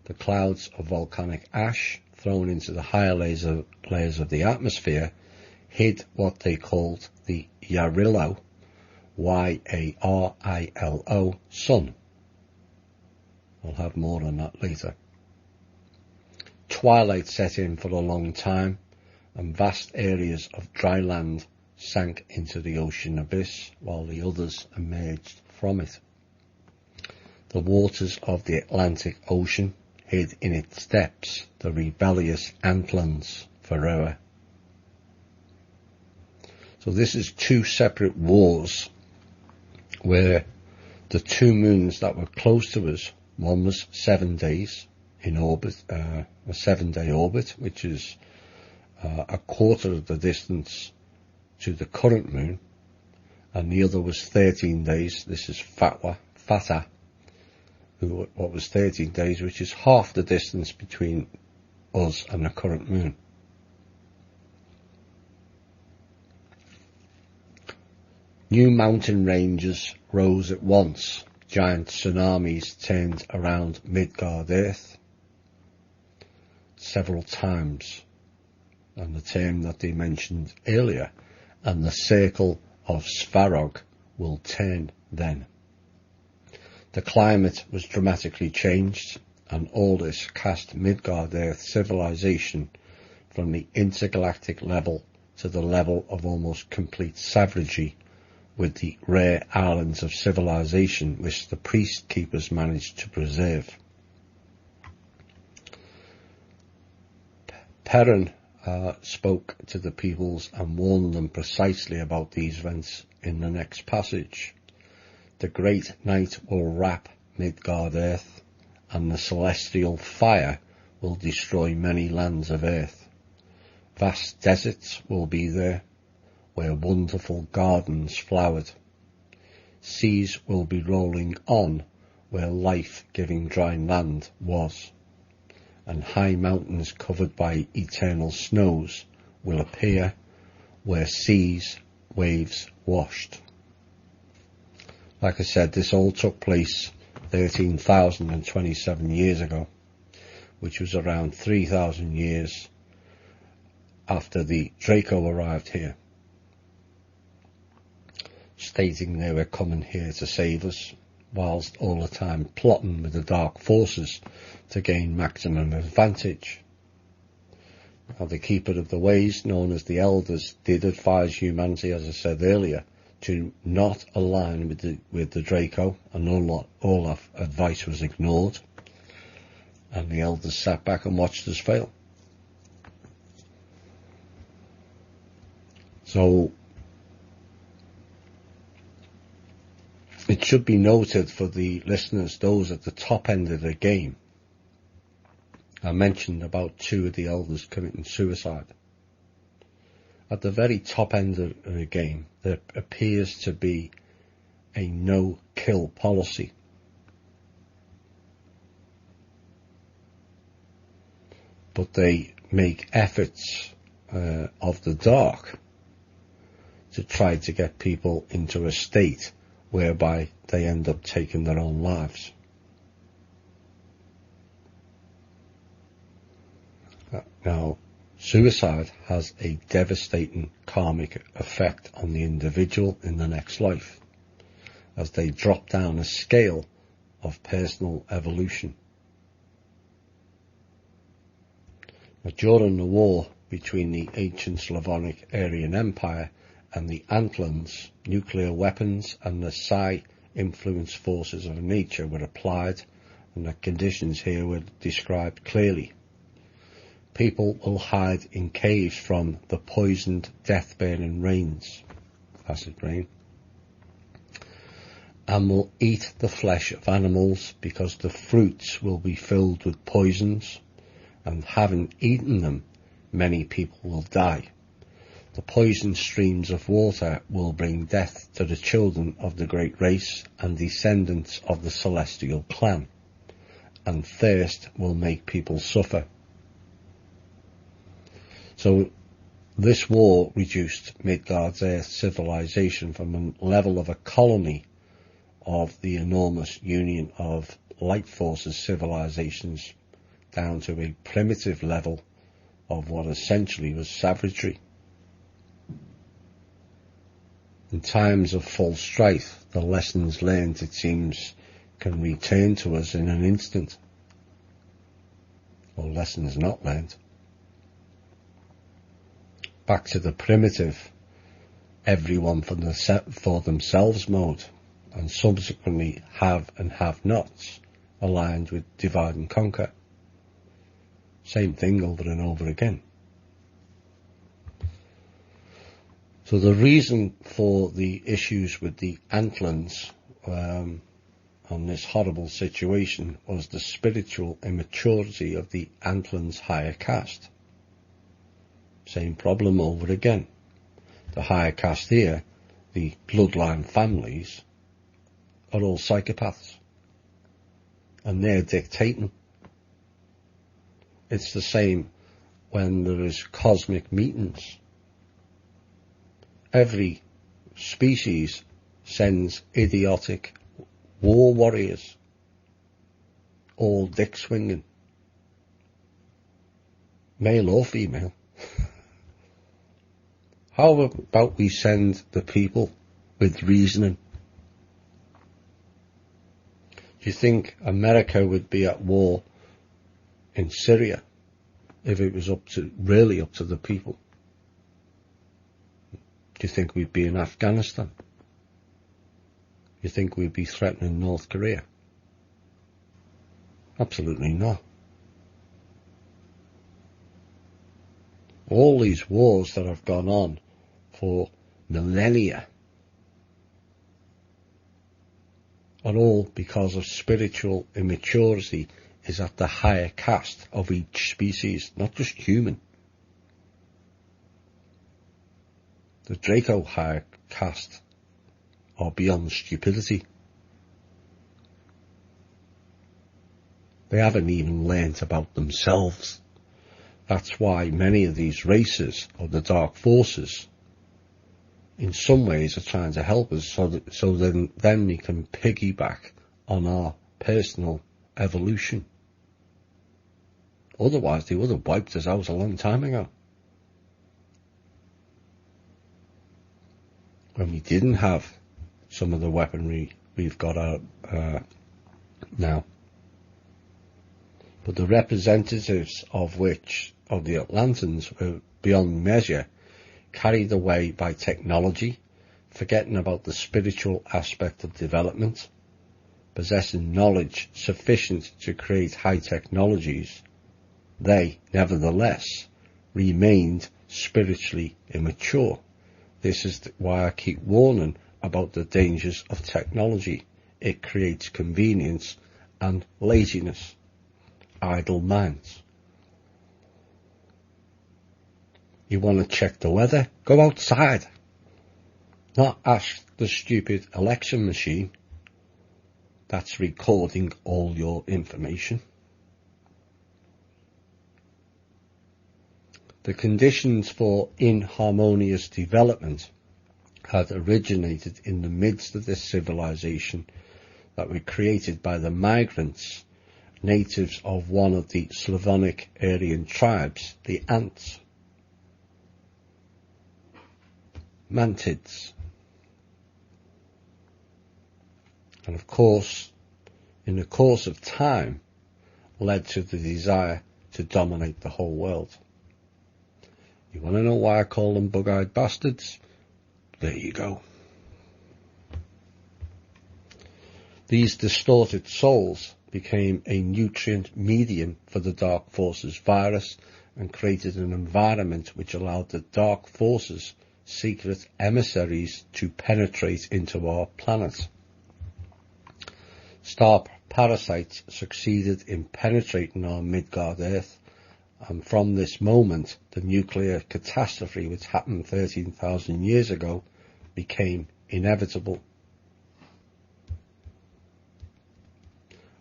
The clouds of volcanic ash thrown into the higher layers of the atmosphere hid what they called the Yarilo, Y-A-R-I-L-O, sun. I'll have more on that later. Twilight set in for a long time, and vast areas of dry land sank into the ocean abyss, while the others emerged from it. The waters of the Atlantic Ocean hid in its depths the rebellious Antlions forever. So this is two separate wars where the two moons that were close to us, one was 7 days in orbit, a 7-day orbit, which is a quarter of the distance to the current moon, and the other was 13 days. This is Theta, what was 13 days, which is half the distance between us and the current moon. New mountain ranges rose at once. Giant tsunamis turned around Midgard Earth several times, and the term that they mentioned earlier, and the circle of Svarog will turn then. The climate was dramatically changed, and all this cast Midgard Earth civilization from the intergalactic level to the level of almost complete savagery, with the rare islands of civilization which the priest keepers managed to preserve. Perrin spoke to the peoples and warned them precisely about these events in the next passage. The great night will wrap Midgard Earth, and the celestial fire will destroy many lands of earth. Vast deserts will be there, where wonderful gardens flowered. Seas will be rolling on where life-giving dry land was, and high mountains covered by eternal snows will appear where seas, waves washed. Like I said, this all took place 13,027 years ago, which was around 3,000 years after the Draco arrived here, stating they were coming here to save us, whilst all the time plotting with the dark forces to gain maximum advantage. Now, the Keeper of the Ways, known as the Elders, did advise humanity, as I said earlier, to not align with the Draco, and all advice was ignored, and the Elders sat back and watched us fail. So it should be noted for the listeners, those at the top end of the game, I mentioned about 2 of the Elders committing suicide. At the very top end of the game, there appears to be a no-kill policy. But they make efforts of the dark to try to get people into a state whereby they end up taking their own lives. Now, suicide has a devastating karmic effect on the individual in the next life, as they drop down a scale of personal evolution. Now, during the war between the ancient Slavonic Aryan Empire and the Antlans, nuclear weapons and the psi-influenced forces of nature were applied, and the conditions here were described clearly. People will hide in caves from the poisoned, death-bearing rains, acid rain, and will eat the flesh of animals because the fruits will be filled with poisons, and having eaten them, many people will die. The poisoned streams of water will bring death to the children of the great race and descendants of the celestial clan, and thirst will make people suffer. So this war reduced Midgard's Earth civilization from a level of a colony of the enormous union of light forces civilizations down to a primitive level of what essentially was savagery. In times of full strife, the lessons learned, it seems, can return to us in an instant, or lessons not learned. Back to the primitive, everyone for themselves mode, and subsequently have and have-nots aligned with divide and conquer. Same thing over and over again. So the reason for the issues with the Antlans on this horrible situation was the spiritual immaturity of the Antlans' higher caste. Same problem over again. The higher caste here, the bloodline families, are all psychopaths, and they're dictating. It's the same when there is cosmic meetings. Every species sends idiotic war warriors, all dick swinging, male or female. How about we send the people with reasoning? Do you think America would be at war in Syria if it was really up to the people? Do you think we'd be in Afghanistan? Do you think we'd be threatening North Korea? Absolutely not. All these wars that have gone on for millennia are all because of spiritual immaturity is at the higher caste of each species, not just human. The Draco higher caste are beyond stupidity. They haven't even learnt about themselves. That's why many of these races of the dark forces in some ways are trying to help us so then we can piggyback on our personal evolution. Otherwise they would have wiped us out a long time ago. When we didn't have some of the weaponry we've got out now. But the representatives of the Atlanteans were beyond measure carried away by technology, forgetting about the spiritual aspect of development, possessing knowledge sufficient to create high technologies. They, nevertheless, remained spiritually immature. This is why I keep warning about the dangers of technology. It creates convenience and laziness, idle minds. You want to check the weather? Go outside. Not ask the stupid election machine that's recording all your information. The conditions for inharmonious development had originated in the midst of this civilization that were created by the migrants, natives of one of the Slavonic Aryan tribes, the Ants. Mantids. And of course, in the course of time, led to the desire to dominate the whole world. You want to know why I call them bug-eyed bastards? There you go. These distorted souls became a nutrient medium for the Dark Forces virus and created an environment which allowed the Dark Forces secret emissaries to penetrate into our planet. Star parasites succeeded in penetrating our Midgard Earth, and from this moment the nuclear catastrophe which happened 13,000 years ago became inevitable.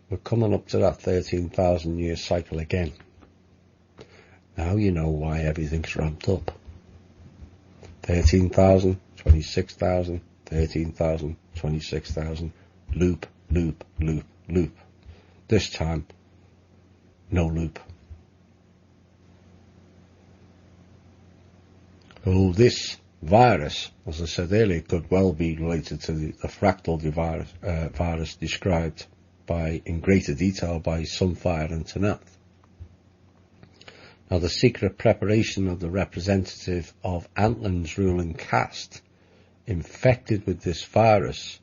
We're coming up to that 13,000 year cycle again. Now you know why everything's ramped up. 13,000, 26,000, 13,000, 26,000, loop, loop, loop, loop. This time, no loop. Oh, this virus, as I said earlier, could well be related to the fractal virus described in greater detail by Sunfire and Tanath. Now, the secret preparation of the representative of Antlin's ruling caste, infected with this virus,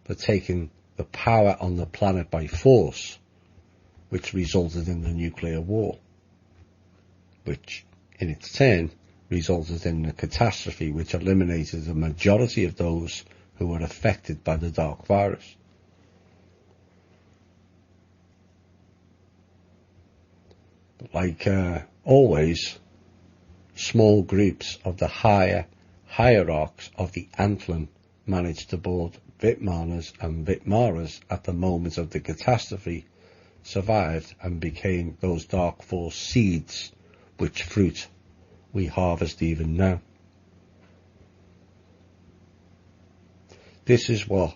for taking the power on the planet by force, which resulted in the nuclear war, which in its turn resulted in a catastrophe which eliminated the majority of those who were affected by the dark virus. But like always, small groups of the hierarchs of the Antlin managed to board Vitmanas and Vitmaras at the moment of the catastrophe, survived and became those dark force seeds which fruit we harvest even now. This is what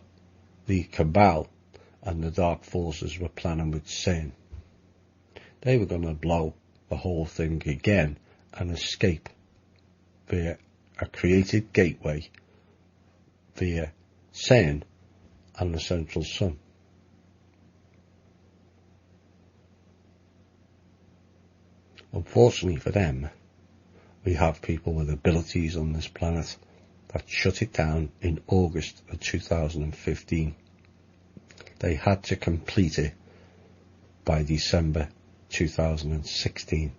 the Cabal and the dark forces were planning with CERN. They were going to blow the whole thing again and escape via a created gateway via CERN and the central sun. Unfortunately for them, we have people with abilities on this planet that shut it down in August of 2015. They had to complete it by December 2016.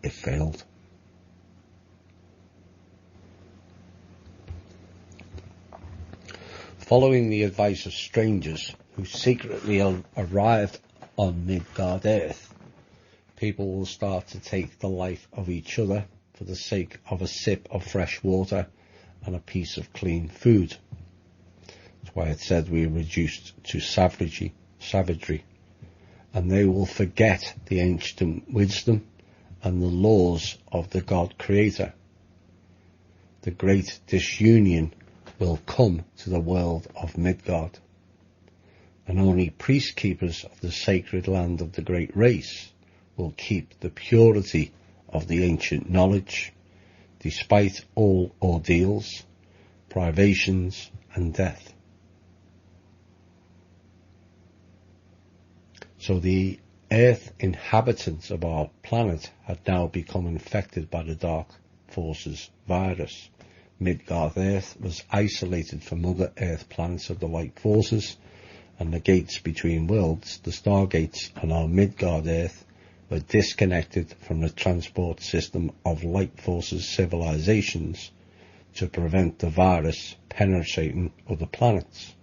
It failed. Following the advice of strangers who secretly arrived on Midgard Earth, people will start to take the life of each other for the sake of a sip of fresh water and a piece of clean food. That's why it said we are reduced to savagery, and they will forget the ancient wisdom and the laws of the God Creator. The great disunion will come to the world of Midgard, and only priest keepers of the sacred land of the great race will keep the purity of the ancient knowledge, despite all ordeals, privations, and death. So the Earth inhabitants of our planet had now become infected by the Dark Forces virus. Midgard Earth was isolated from other Earth planets of the Light Forces, and the gates between worlds, the Stargates, and our Midgard Earth were disconnected from the transport system of Light Forces civilizations to prevent the virus penetrating other planets.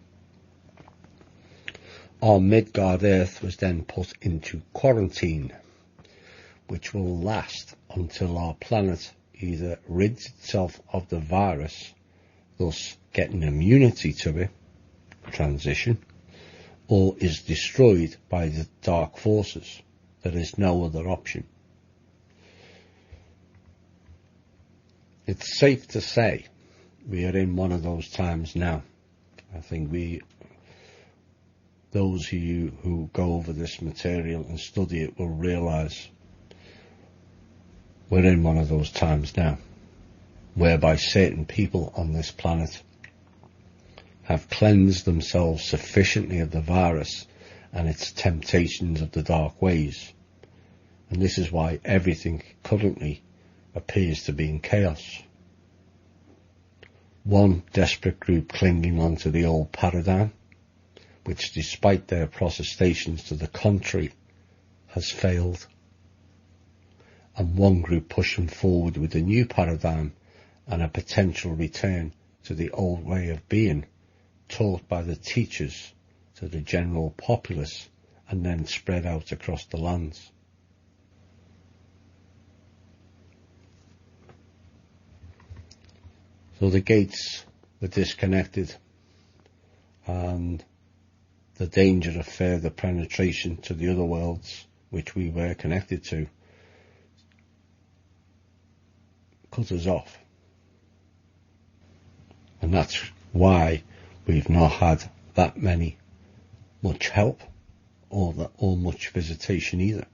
Our Midgard Earth was then put into quarantine, which will last until our planet either rids itself of the virus, thus getting immunity to it, transition, or is destroyed by the Dark Forces. There is no other option. It's safe to say we are in one of those times now. I think those of you who go over this material and study it will realise we're in one of those times now, whereby certain people on this planet have cleansed themselves sufficiently of the virus and its temptations of the dark ways. And this is why everything currently appears to be in chaos. One desperate group clinging on to the old paradigm, which despite their protestations to the contrary, has failed. And one group pushing forward with a new paradigm and a potential return to the old way of being, taught by the teachers to the general populace and then spread out across the lands. So the gates were disconnected, and the danger of further penetration to the other worlds which we were connected to cut us off. And that's why we've not had that much help or much visitation either.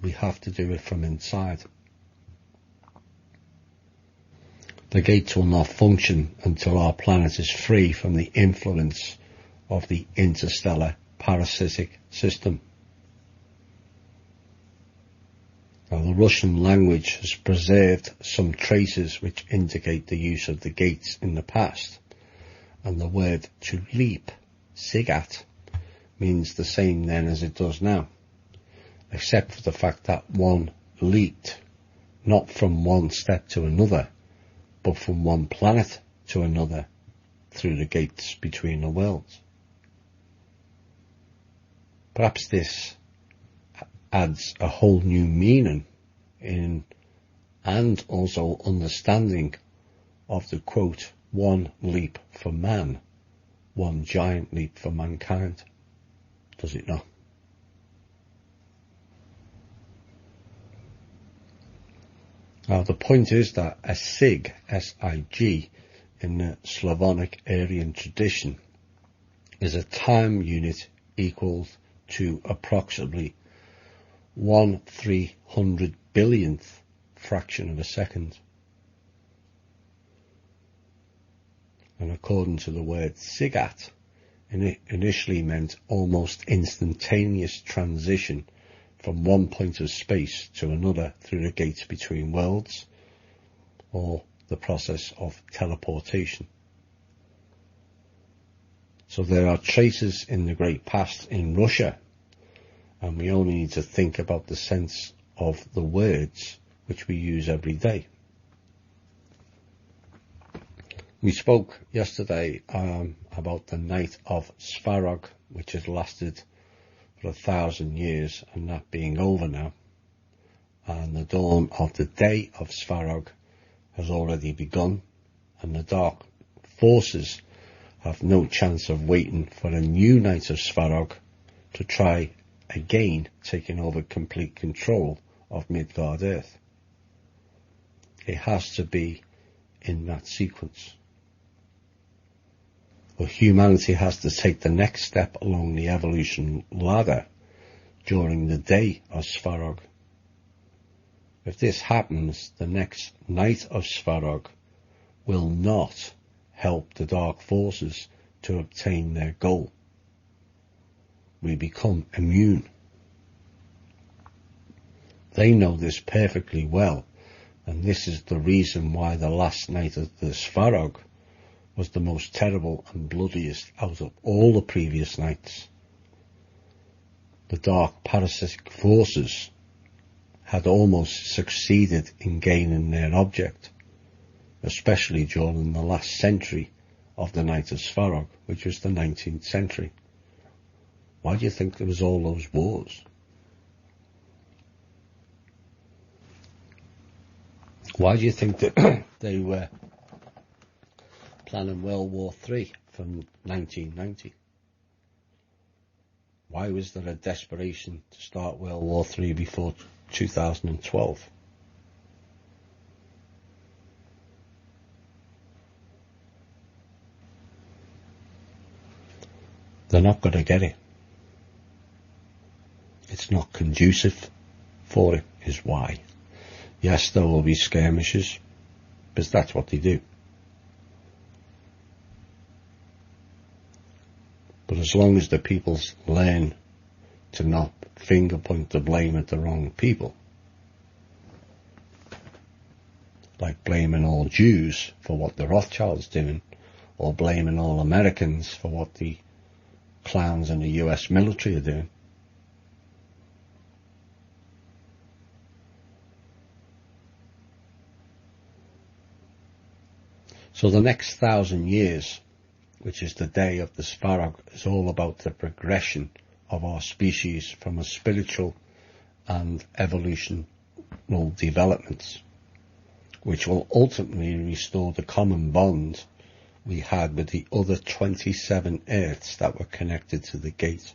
We have to do it from inside. The gates will not function until our planet is free from the influence of the interstellar parasitic system. Now, the Russian language has preserved some traces which indicate the use of the gates in the past, and the word to leap, sigat, means the same then as it does now, except for the fact that one leaped, not from one step to another, but from one planet to another through the gates between the worlds. Perhaps this adds a whole new meaning in, and also understanding of the quote, one leap for man, one giant leap for mankind. Does it not? Now the point is that a sig, S-I-G, in the Slavonic Aryan tradition is a time unit equal to approximately 1/300 billionth fraction of a second. And according to the word sigat, it initially meant almost instantaneous transition from one point of space to another through the gates between worlds, or the process of teleportation. So there are traces in the great past in Russia, and we only need to think about the sense of the words which we use every day. We spoke yesterday about the night of Svarog, which has lasted for 1,000 years, and that being over now. and the dawn of the day of Svarog has already begun, and the dark forces have no chance of waiting for a new night of Svarog to try again taking over complete control of Midgard Earth. It has to be in that sequence. But humanity has to take the next step along the evolution ladder during the day of Svarog. If this happens, the next night of Svarog will not help the dark forces to obtain their goal. We become immune. They know this perfectly well, and this is the reason why the last night of the Svarog was the most terrible and bloodiest out of all the previous nights. The dark parasitic forces had almost succeeded in gaining their object, especially during the last century of the night of Svarog, which was the 19th century. Why do you think there was all those wars? Why do you think that they were planning World War III from 1990? Why was there a desperation to start World War III before 2012? They're not going to get it. It's not conducive for it, is why. Yes, there will be skirmishes, because that's what they do. But as long as the peoples learn to not finger point the blame at the wrong people, like blaming all Jews for what the Rothschilds doing, or blaming all Americans for what the clowns in the US military are doing. So the next 1,000 years, which is the day of the Svarog, is all about the progression of our species from a spiritual and evolutionary developments, which will ultimately restore the common bond we had with the other 27 Earths that were connected to the gate.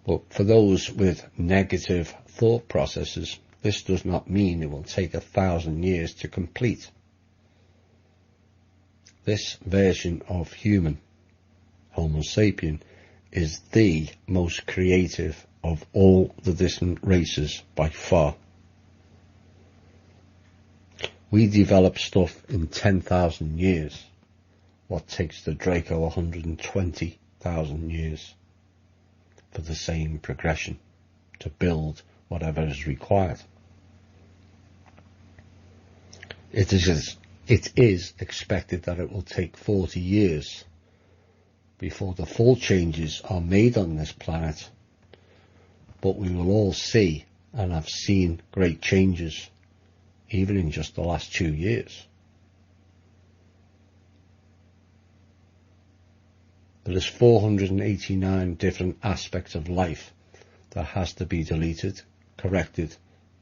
But for those with negative thought processes, this does not mean it will take 1,000 years to complete. This version of human, Homo sapien, is the most creative of all the distant races by far. We develop stuff in 10,000 years, what takes the Draco 120,000 years for the same progression to build whatever is required. It is expected that it will take 40 years before the full changes are made on this planet, but we will all see and have seen great changes even in just the last 2 years. There is 489 different aspects of life that has to be deleted, corrected,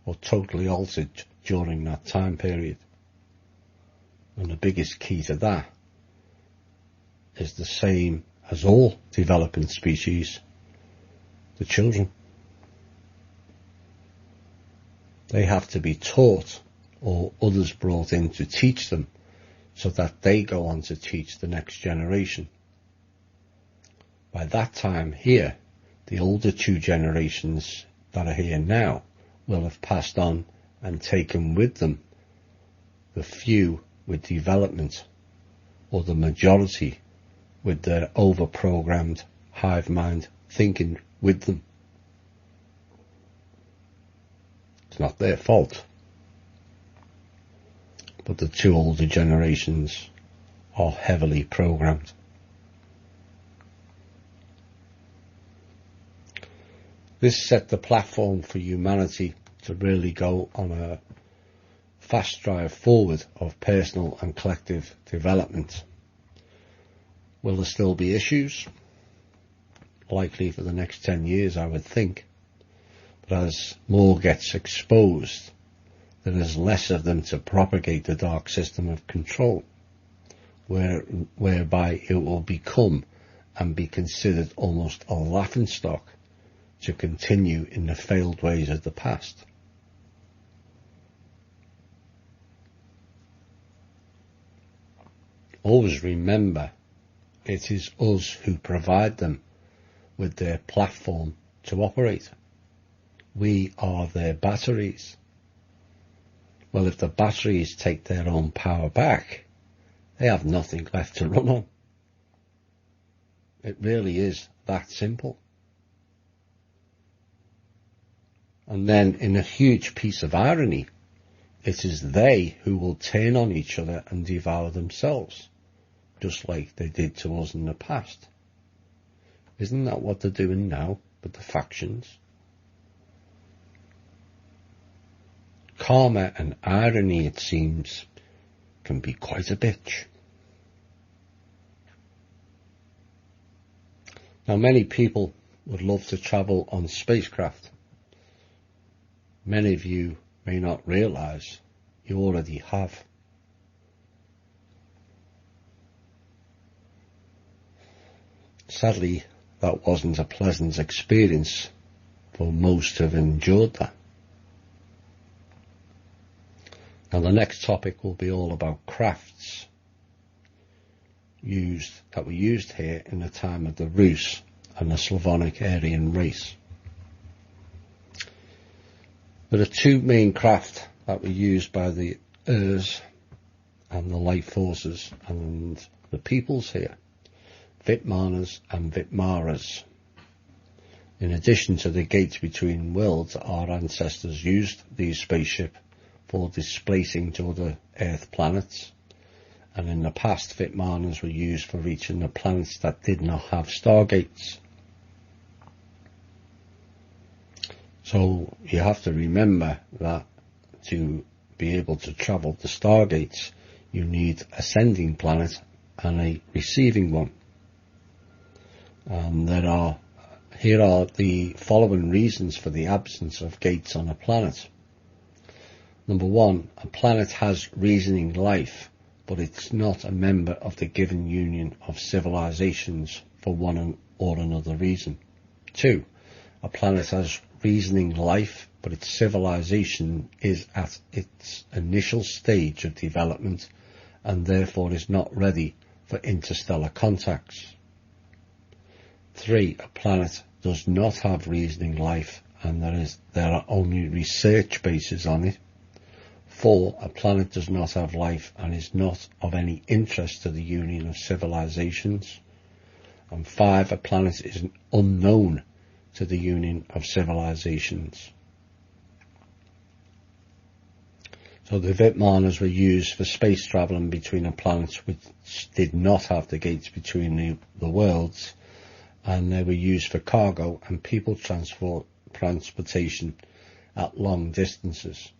or totally altered during that time period. And the biggest key to that is the same as all developing species, the children. They have to be taught or others brought in to teach them so that they go on to teach the next generation. By that time here, the older 2 generations that are here now will have passed on and taken with them the few with development, or the majority with their over-programmed hive mind thinking with them. It's not their fault, but the 2 older generations are heavily programmed. This set the platform for humanity to really go on a fast drive forward of personal and collective development. Will there still be issues? Likely for the next 10 years, I would think. as more gets exposed, there is less of them to propagate the dark system of control, whereby it will become and be considered almost a laughingstock to continue in the failed ways of the past. Always remember, it is us who provide them with their platform to operate. We are their batteries. Well, if the batteries take their own power back, they have nothing left to run on. It really is that simple. And then, in a huge piece of irony, it is they who will turn on each other and devour themselves, just like they did to us in the past. Isn't that what they're doing now with the factions? Karma and irony, it seems, can be quite a bitch. Now, many people would love to travel on spacecraft. Many of you may not realise you already have. Sadly, that wasn't a pleasant experience for most who have endured that. Now, the next topic will be all about crafts that were used here in the time of the Rus and the Slavonic Aryan race. There are two main craft that were used by the Urs and the light forces and the peoples here, Vitmanas and Vitmaras. In addition to the gates between worlds, our ancestors used these spaceships for displacing to other Earth planets, and in the past Vitmanas were used for reaching the planets that did not have stargates. So you have to remember that to be able to travel to stargates, you need a sending planet and a receiving one. And here are the following reasons for the absence of gates on a planet. Number one, a planet has reasoning life, but it's not a member of the given union of civilizations for one or another reason. Two, a planet has reasoning life, but its civilization is at its initial stage of development and therefore is not ready for interstellar contacts. Three, a planet does not have reasoning life and there are only research bases on it. 4, a planet does not have life and is not of any interest to the union of civilizations. And 5, a planet is unknown to the union of civilizations. So the Vitmanas were used for space travelling between the planets which did not have the gates between the worlds, and they were used for cargo and people transportation at long distances.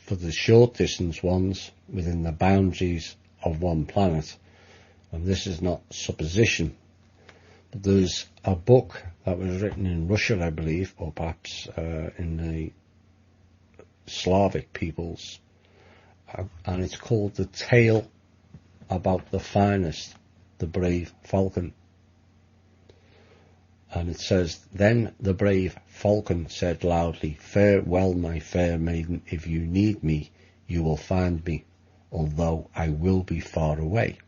For the short distance ones within the boundaries of one planet, and this is not supposition, but there's a book that was written in Russia, I believe, or perhaps in the Slavic peoples, and it's called The Tale About the Finest, the Brave Falcon. And it says, "Then the brave falcon said loudly, 'Farewell, my fair maiden, if you need me, you will find me, although I will be far away.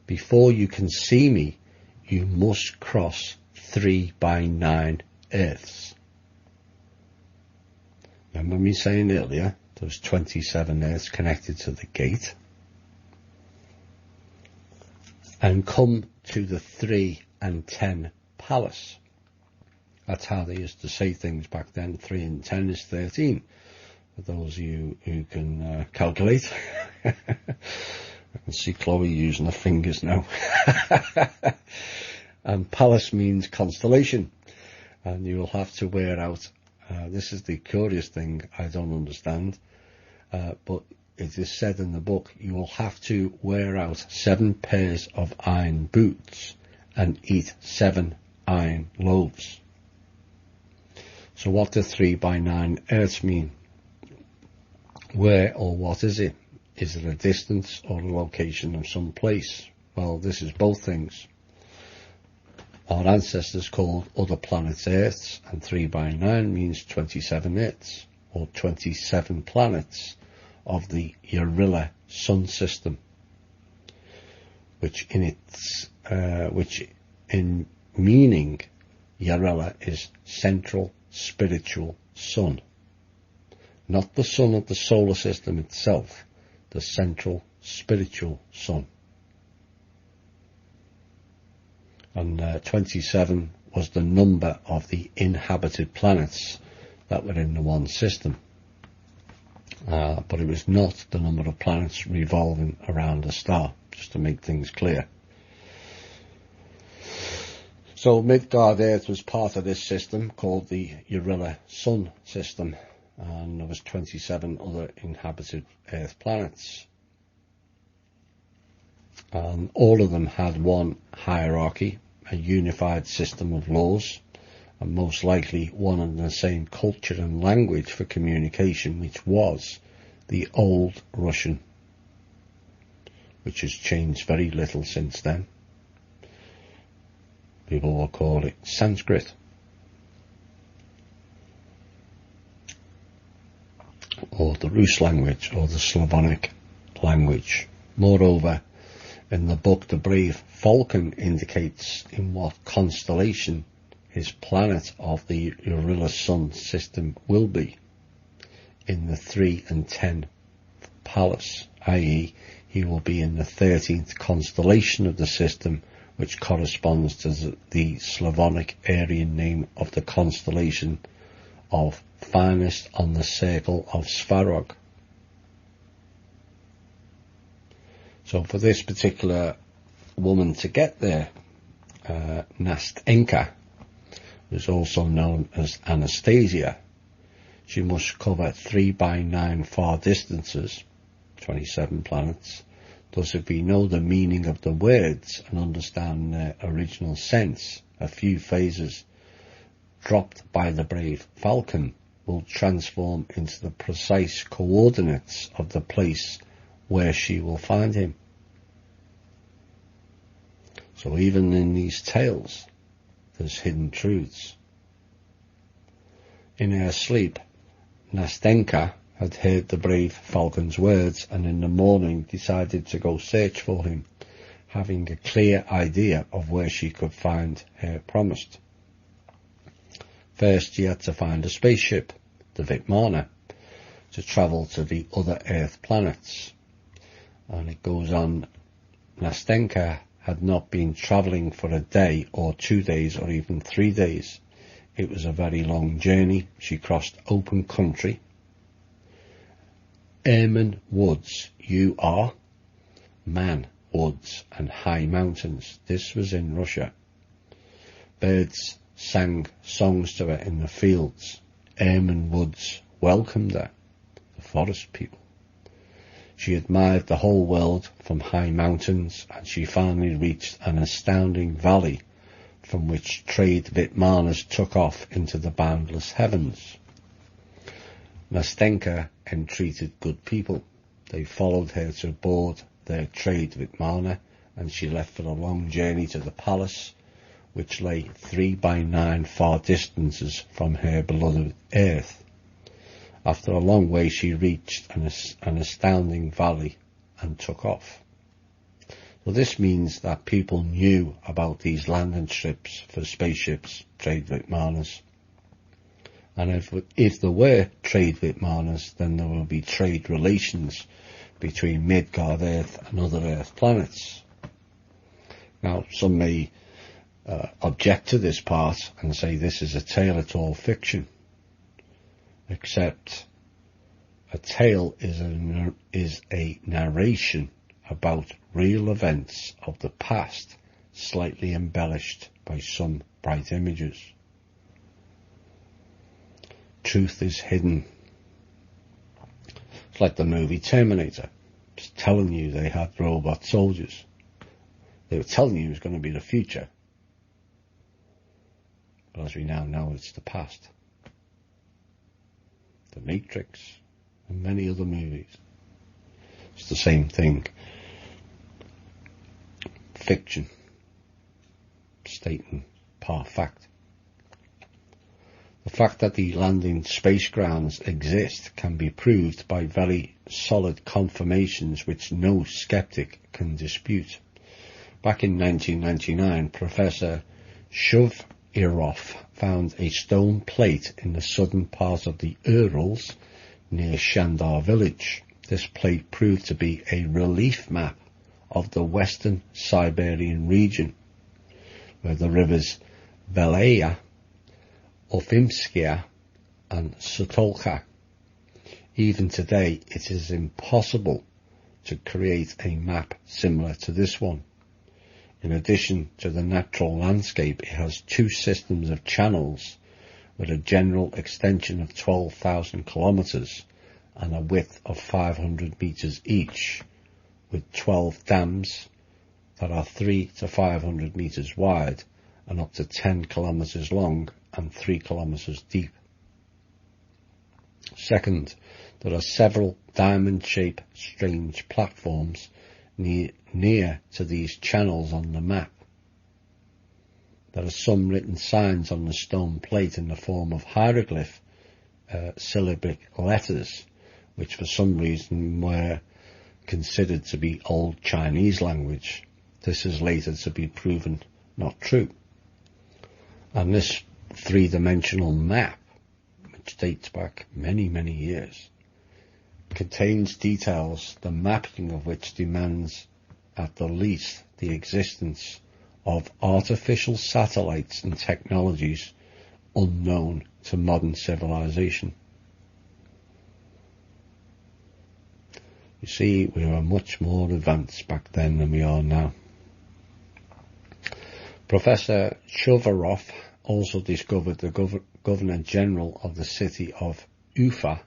Before you can see me, you must cross 3 by 9 Earths.'" Remember me saying earlier, there was 27 Earths connected to the gate. "And come to the 3 and 10 Palace." That's how they used to say things back then. 3 and 10 is 13. For those of you who can calculate. I can see Chloe using her fingers now. And palace means constellation. And you will have to wear out. This is the curious thing I don't understand. But it is said in the book, you will have to wear out 7 pairs of iron boots and eat 7 iron loaves. So what do 3x9 Earths mean? Where or what is it? Is it a distance or a location of some place? Well, this is both things. Our ancestors called other planets Earths, and 3x9 means 27 Earths, or 27 planets of the Urilla Sun system, which in meaning Urilla is central spiritual sun. Not the sun of the solar system itself, the central spiritual sun. And 27 was the number of the inhabited planets that were in the one system. But it was not the number of planets revolving around a star, just to make things clear. So Midgard Earth was part of this system called the Urilla Sun system, and there was 27 other inhabited Earth planets. And all of them had one hierarchy, a unified system of laws, and most likely one and the same culture and language for communication, which was the Old Russian, which has changed very little since then. People will call it Sanskrit. Or the Rus language, or the Slavonic language. Moreover, in the book The Brave Falcon indicates in what constellation his planet of the Urilla Sun system will be, in the 3 and 10 palace, i.e. he will be in the 13th constellation of the system, which corresponds to the Slavonic Aryan name of the constellation of finest on the circle of Svarog. So for this particular woman to get there, Nastenka, who's also known as Anastasia, she must cover 3x9 far distances, 27 planets. Thus, if we know the meaning of the words and understand their original sense, a few phases dropped by the brave falcon will transform into the precise coordinates of the place where she will find him. So even in these tales, there's hidden truths. In her sleep, Nastenka had heard the brave falcon's words, and in the morning decided to go search for him, having a clear idea of where she could find her promised. First, she had to find a spaceship, the Vitmana, to travel to the other Earth planets. And it goes on, Nastenka had not been travelling for a day or 2 days or even 3 days. It was a very long journey. She crossed open country, Erman woods, man woods, and high mountains. This was in Russia. Birds sang songs to her in the fields. Erman woods welcomed her, the forest people. She admired the whole world from high mountains, and she finally reached an astounding valley from which trade Vitmanas took off into the boundless heavens. Nastenka entreated good people. They followed her to board their trade Vitmana, and she left for a long journey to the palace, which lay 3x9 far distances from her beloved Earth. After a long way, she reached an astounding valley and took off. So this means that people knew about these landing strips for spaceships, trade Vitmanas. And if there were trade Vitmanas, then there will be trade relations between Midgard Earth and other Earth planets. Now, some may object to this part and say this is a tale, it's all fiction. Except a tale is a narration about real events of the past, slightly embellished by some bright images. Truth is hidden. It's like the movie Terminator. It's telling you they had robot soldiers. They were telling you it was going to be the future. But as we now know, it's the past. The Matrix, and many other movies. It's the same thing. Fiction, stating par fact. The fact that the landing space grounds exist can be proved by very solid confirmations which no skeptic can dispute. Back in 1999, Professor Shuvaroff found a stone plate in the southern part of the Urals near Shandar village. This plate proved to be a relief map of the western Siberian region, where the rivers Belaya, Ufimskaya and Sutolka. Even today, it is impossible to create a map similar to this one. In addition to the natural landscape, it has two systems of channels with a general extension of 12,000 kilometers and a width of 500 meters each, with 12 dams that are 300 to 500 meters wide and up to 10 kilometers long and 3 kilometers deep. Second, there are several diamond-shaped strange platforms near to these channels on the map. There are some written signs on the stone plate in the form of hieroglyph syllabic letters, which for some reason were considered to be Old Chinese language. This is later to be proven not true. And this three-dimensional map, which dates back many, many years, contains details, the mapping of which demands at the least the existence of artificial satellites and technologies unknown to modern civilization. You see, we were much more advanced back then than we are now. Professor Shuvaroff also discovered the Governor-General of the city of Ufa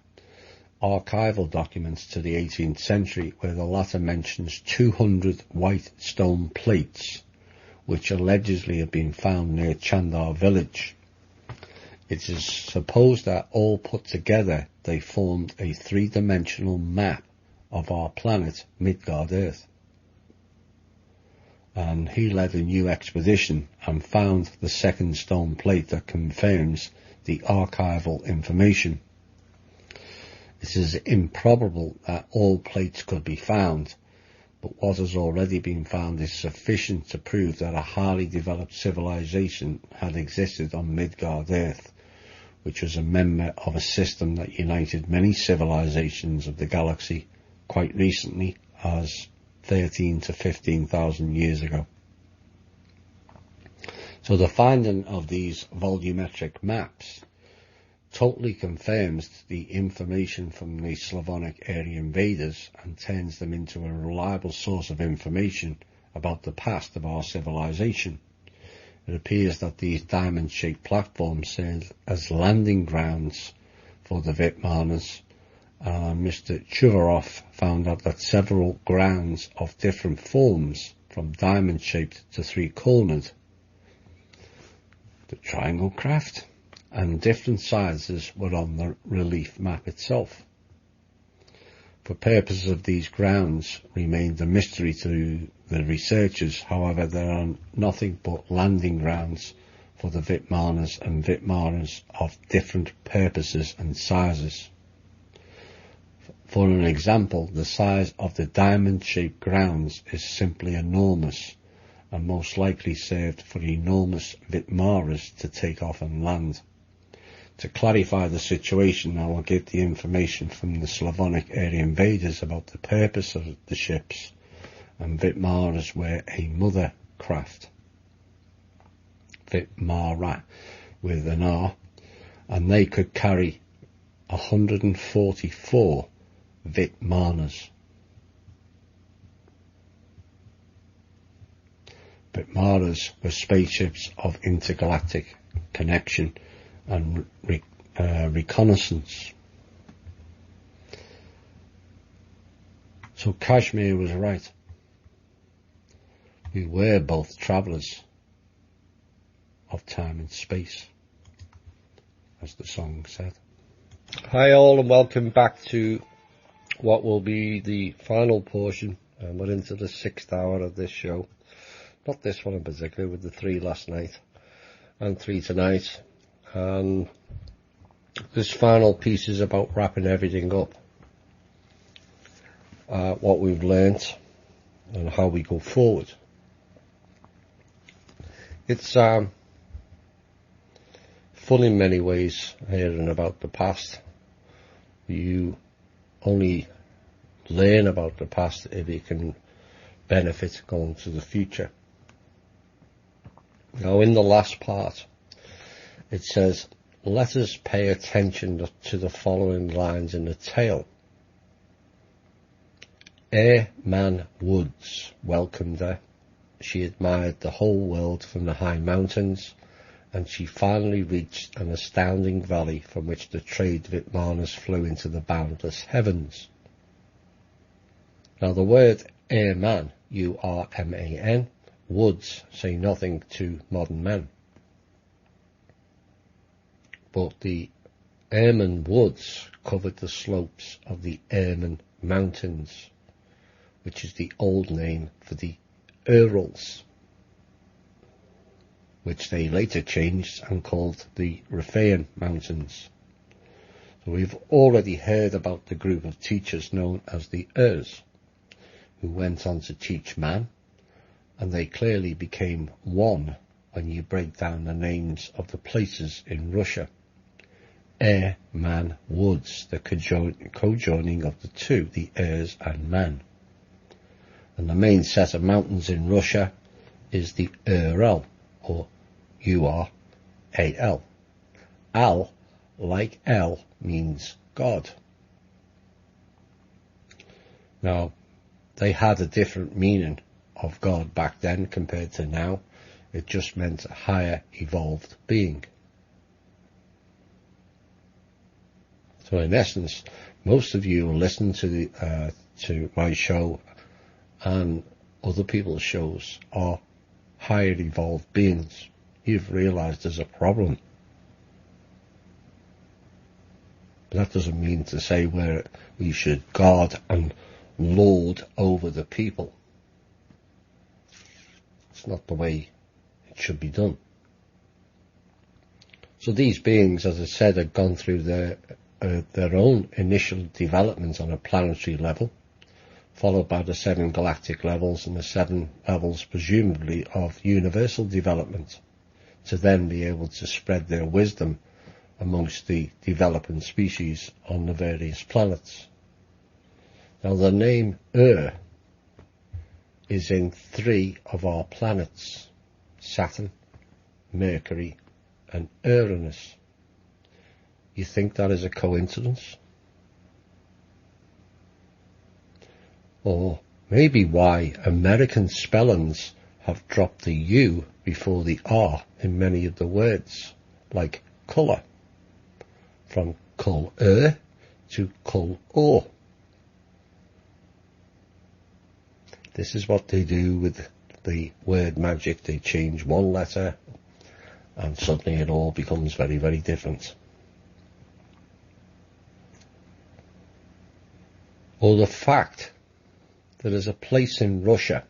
archival documents to the 18th century, where the latter mentions 200 white stone plates which allegedly have been found near Chandar village. It is supposed that all put together they formed a three-dimensional map of our planet, Midgard Earth. And he led a new expedition and found the second stone plate that confirms the archival information. It is improbable that all plates could be found, but what has already been found is sufficient to prove that a highly developed civilization had existed on Midgard Earth, which was a member of a system that united many civilizations of the galaxy quite recently, as 13 to 15,000 years ago. So the finding of these volumetric maps totally confirms the information from the Slavonic area invaders and turns them into a reliable source of information about the past of our civilization. It appears that these diamond-shaped platforms serve as landing grounds for the Vitmanas. Mr. Shuvaroff found out that several grounds of different forms, from diamond-shaped to three-cornered, the triangle craft, and different sizes were on the relief map itself. For purposes of these grounds remained a mystery to the researchers. However, there are nothing but landing grounds for the Vitmanas and Vitmanas of different purposes and sizes. For an example, the size of the diamond-shaped grounds is simply enormous, and most likely served for enormous Vitmaras to take off and land. To clarify the situation, I will give the information from the Slavonic area invaders about the purpose of the ships, and Vitmaras were a mother craft, Vitmara with an R, and they could carry 144 Vitmanas. Vitmaras were spaceships of intergalactic connection and reconnaissance. So Kashmir was right. We were both travellers of time and space, as the song said. Hi all, and welcome back to what will be the final portion. We're into the 6th hour of this show. Not this one in particular, with the 3 last night and 3 tonight. And this final piece is about wrapping everything up. What we've learnt and how we go forward. It's fun in many ways hearing about the past. You only learn about the past if you can benefit going to the future. Now, in the last part, it says, let us pay attention to the following lines in the tale. Ere Man Woods welcomed her, she admired the whole world from the high mountains, and she finally reached an astounding valley from which the trade Vitmanas flew into the boundless heavens. Now the word Airman, U-R-M-A-N, woods say nothing to modern men. But the Airman Woods covered the slopes of the Airman Mountains, which is the old name for the Urals, which they later changed and called the Riphaean Mountains. So we've already heard about the group of teachers known as the Urs, who went on to teach man, and they clearly became one when you break down the names of the places in Russia. Air, Man, Woods, the co-joining of the two, the Urs and Man. And the main set of mountains in Russia is the Ural, or U-R-A-L. Al, like L, means God. Now, they had a different meaning of God back then compared to now. It just meant a higher evolved being. So in essence, most of you who listen to my show and other people's shows are higher evolved beings. You've realized there's a problem. But that doesn't mean to say we should guard and lord over the people. It's not the way it should be done. So these beings, as I said, have gone through their own initial development on a planetary level, followed by the 7 galactic levels and the 7 levels presumably of universal development, to then be able to spread their wisdom amongst the developing species on the various planets. Now the name is in 3 of our planets, Saturn, Mercury and Uranus. You think that is a coincidence? Or maybe why American spellings have dropped the U before the R in many of the words, like colour, from colour to color. This is what they do with the word magic. They change one letter and suddenly it all becomes very, very different. Or the fact that there's a place in Russia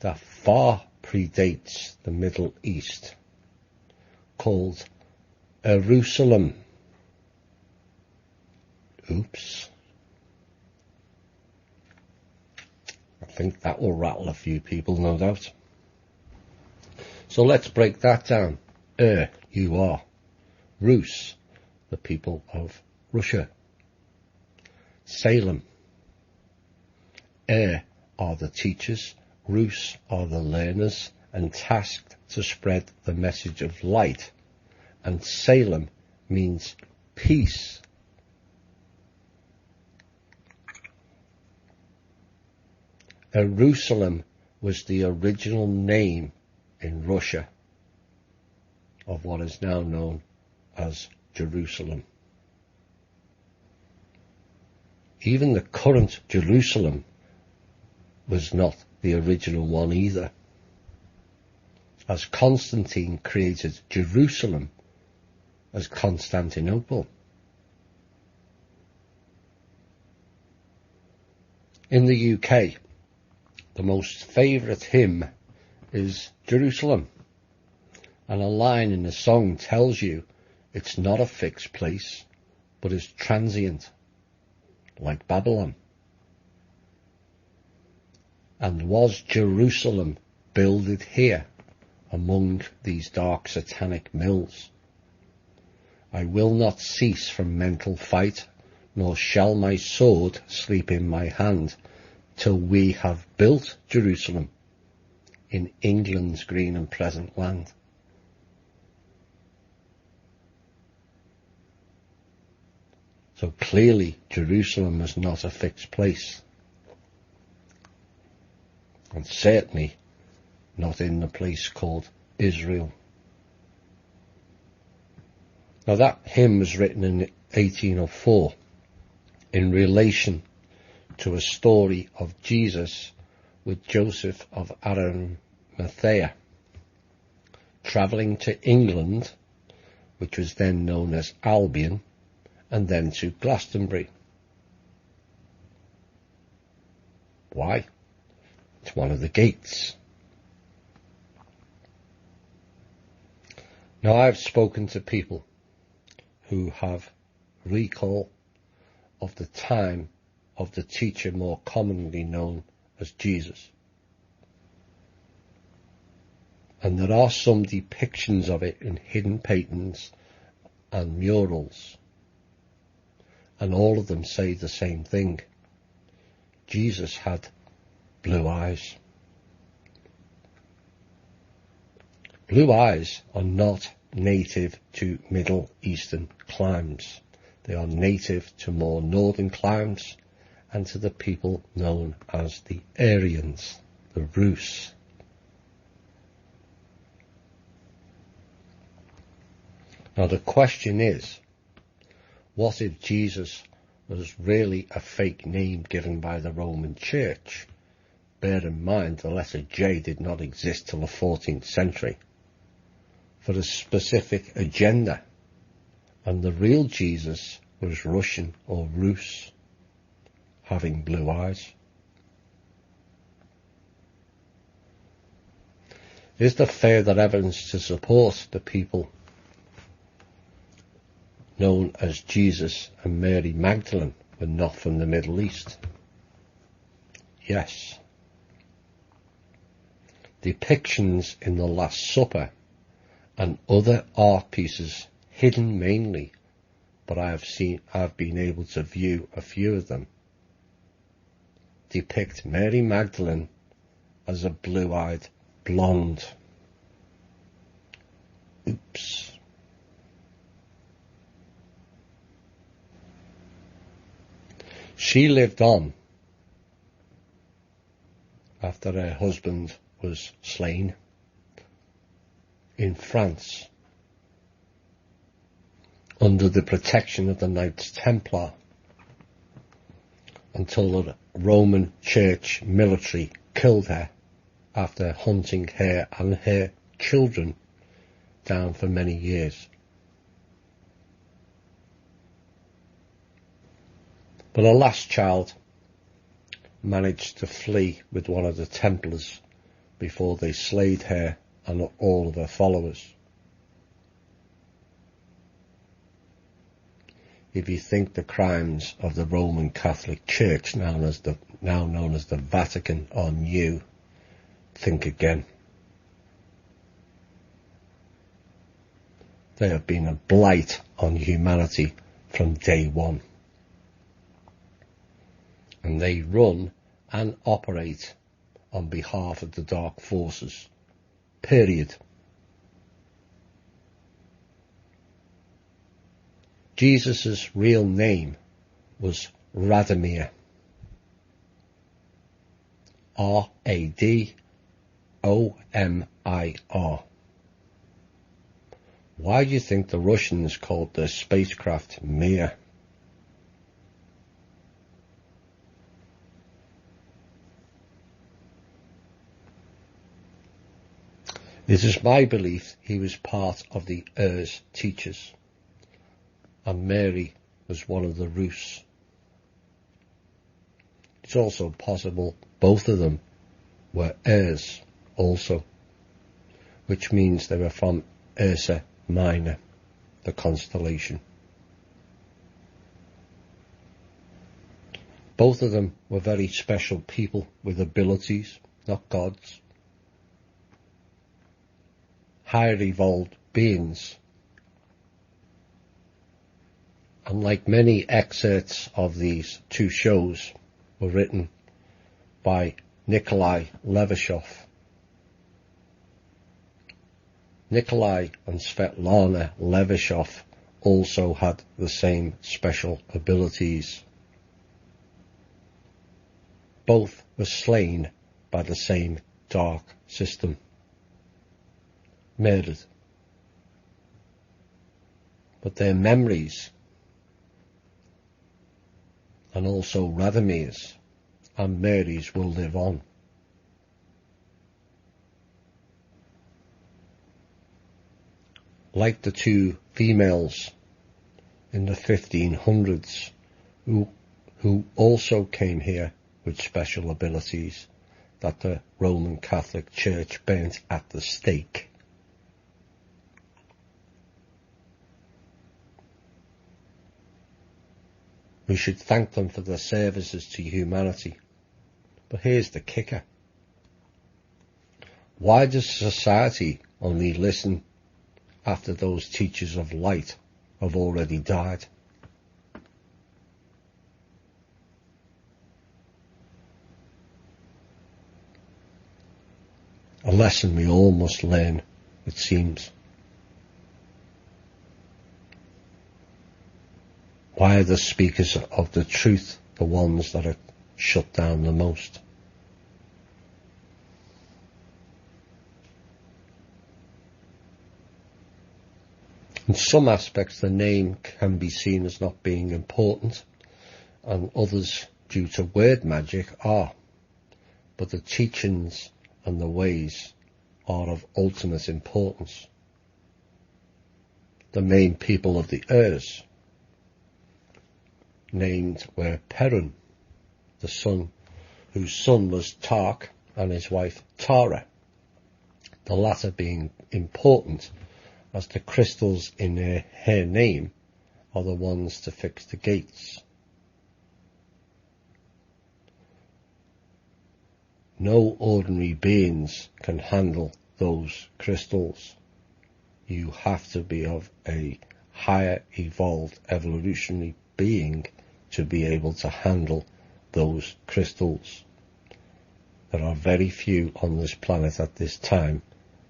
that far predates the Middle East called Jerusalem. Oops. I think that will rattle a few people, no doubt. So let's break that down. You are. Rus, the people of Russia. Salem. Are the teachers, Rus are the learners, and tasked to spread the message of light. And Salem means peace. Jerusalem was the original name in Russia of what is now known as Jerusalem. Even the current Jerusalem was not the original one either, as Constantine created Jerusalem as Constantinople, In the UK, the most favourite hymn is Jerusalem, and a line in the song tells you it's not a fixed place, but is transient, like Babylon. And was Jerusalem builded here, among these dark satanic mills? I will not cease from mental fight, nor shall my sword sleep in my hand, till we have built Jerusalem in England's green and pleasant land. So clearly Jerusalem is not a fixed place, and certainly not in the place called Israel. Now that hymn was written in 1804 in relation to a story of Jesus with Joseph of Arimathea travelling to England, which was then known as Albion, and then to Glastonbury. Why? It's one of the gates. Now I've spoken to people who have recall of the time of the teacher more commonly known as Jesus. And there are some depictions of it in hidden paintings and murals. And all of them say the same thing. Jesus had blue eyes. Blue eyes are not native to Middle Eastern climes. They are native to more northern climes and to the people known as the Aryans, the Rus. Now the question is, what if Jesus was really a fake name given by the Roman Church? Bear in mind the letter J did not exist till the 14th century for a specific agenda, and the real Jesus was Russian or Rus, having blue eyes. Is there further evidence to support the people known as Jesus and Mary Magdalene were not from the Middle East? Yes. Depictions in the Last Supper and other art pieces, hidden mainly, but I've been able to view a few of them, depict Mary Magdalene as a blue-eyed blonde. Oops. She lived on after her husband was slain in France under the protection of the Knights Templar until the Roman Church military killed her after hunting her and her children down for many years. But her last child managed to flee with one of the Templars before they slayed her and all of her followers. If you think the crimes of the Roman Catholic Church, now known as the Vatican, are new, think again. They have been a blight on humanity from day one. And they run and operate on behalf of the dark forces. Period. Jesus' real name was Radomir. R-A-D-O-M-I-R. Why do you think the Russians called their spacecraft Mir? It is my belief he was part of the Urs teachers, and Mary was one of the Rus. It's it's also possible both of them were heirs also, which means they were from Ursa Minor, the constellation. Both of them were very special people with abilities, not gods. Higher evolved beings. And like many excerpts of these two shows were written by Nikolai Levashov. Nikolai and Svetlana Levashov also had the same special abilities. Both were slain by the same dark system. Murdered. But their memories, and also Radomir's and Mary's, will live on. Like the two females in the 1500s who also came here with special abilities that the Roman Catholic Church burnt at the stake. We should thank them for their services to humanity. But here's the kicker. Why does society only listen after those teachers of light have already died? A lesson we all must learn, it seems. Why are the speakers of the truth the ones that are shut down the most? In some aspects the name can be seen as not being important, and others, due to word magic, are. But the teachings and the ways are of ultimate importance. The main people of the earth named were Perun, the son, whose son was Tark, and his wife Tara, the latter being important as the crystals in her name are the ones to fix the gates. No ordinary beings can handle those crystals. You have to be of a higher evolved evolutionary being to be able to handle those crystals. There are very few on this planet at this time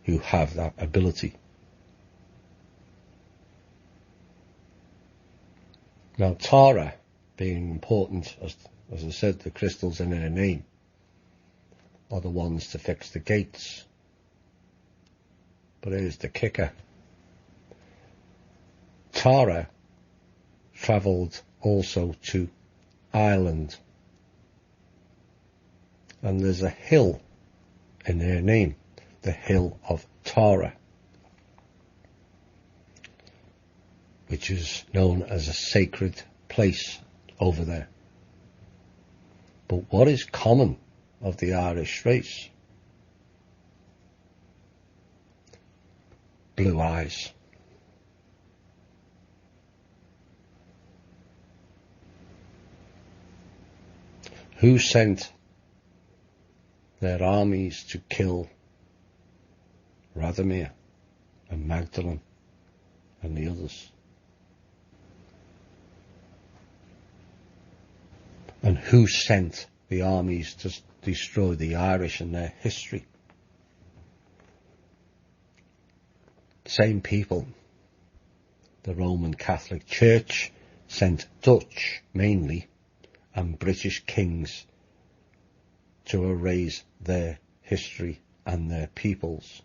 who have that ability. Now Tara, being important, as I said, the crystals in her name are the ones to fix the gates. But here's the kicker. Tara travelled also to Ireland, and there's a hill in her name, the Hill of Tara, which is known as a sacred place over there. But what is common of the Irish race? Blue eyes. Who sent their armies to kill Radomir and Magdalene and the others? And who sent the armies to destroy the Irish and their history? Same people. The Roman Catholic Church sent Dutch, mainly, and British kings to erase their history and their peoples.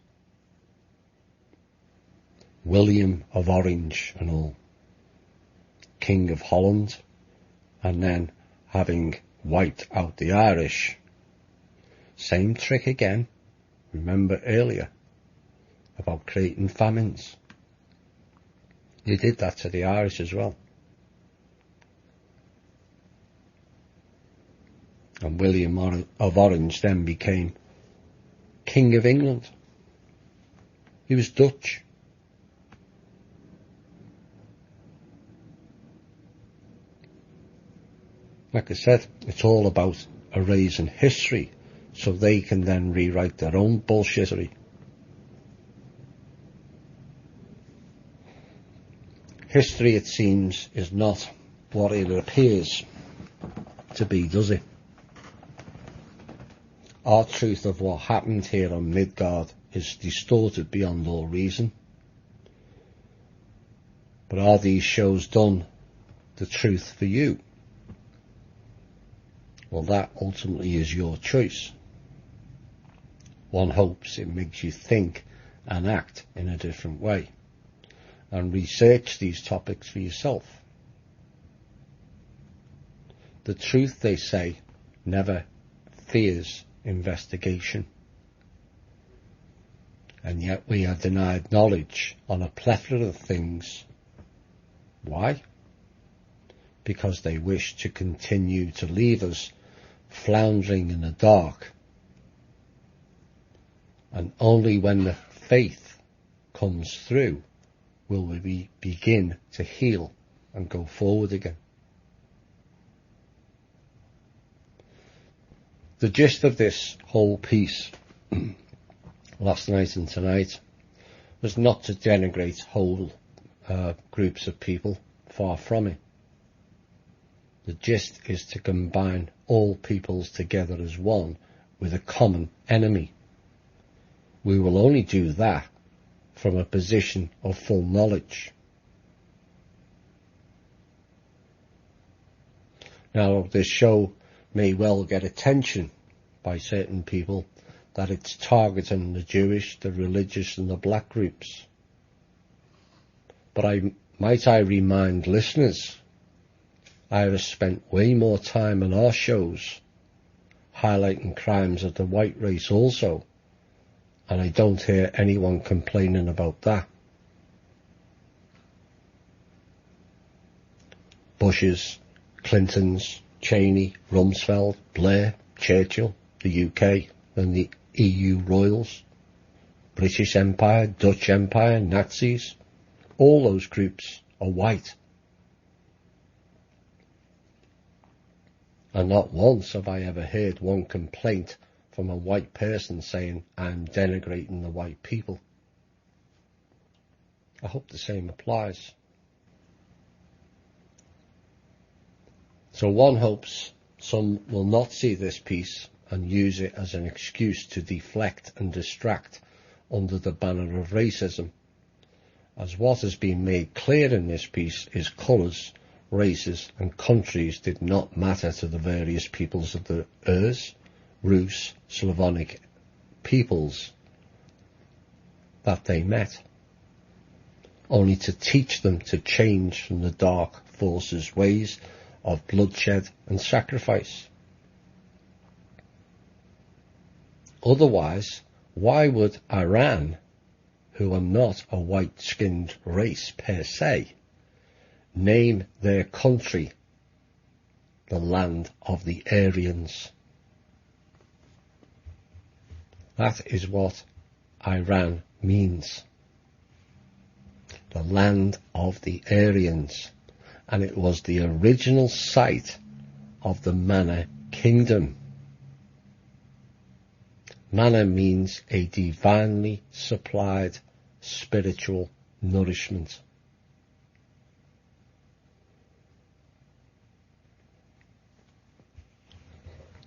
William of Orange and all, King of Holland, and then having wiped out the Irish. Same trick again. Remember earlier about creating famines. He did that to the Irish as well. And William of Orange then became King of England. He was Dutch. Like I said, it's all about erasing history so they can then rewrite their own bullshittery. History, it seems, is not what it appears to be, does it? Our truth of what happened here on Midgard is distorted beyond all reason. But are these shows done the truth for you? Well, that ultimately is your choice. One hopes it makes you think and act in a different way, and research these topics for yourself. The truth, they say, never fears investigation. And yet we are denied knowledge on a plethora of things. Why? Because they wish to continue to leave us floundering in the dark. And only when the faith comes through will we begin to heal and go forward again. The gist of this whole piece last night and tonight was not to denigrate whole groups of people, far from it. The gist is to combine all peoples together as one with a common enemy. We will only do that from a position of full knowledge. Now, this show may well get attention by certain people that it's targeting the Jewish, the religious and the black groups. But I remind listeners, I have spent way more time on our shows highlighting crimes of the white race also, and I don't hear anyone complaining about that. Bushes, Clintons, Cheney, Rumsfeld, Blair, Churchill, the UK and the EU royals, British Empire, Dutch Empire, Nazis, all those groups are white. And not once have I ever heard one complaint from a white person saying I'm denigrating the white people. I hope the same applies. So one hopes some will not see this piece and use it as an excuse to deflect and distract under the banner of racism, as what has been made clear in this piece is colours, races and countries did not matter to the various peoples of the Urs, Rus, Slavonic peoples that they met, only to teach them to change from the dark forces' ways of bloodshed and sacrifice. Otherwise, why would Iran, who are not a white-skinned race per se, name their country the land of the Aryans? That is what Iran means. The land of the Aryans. And it was the original site of the manna kingdom. Manna means a divinely supplied spiritual nourishment.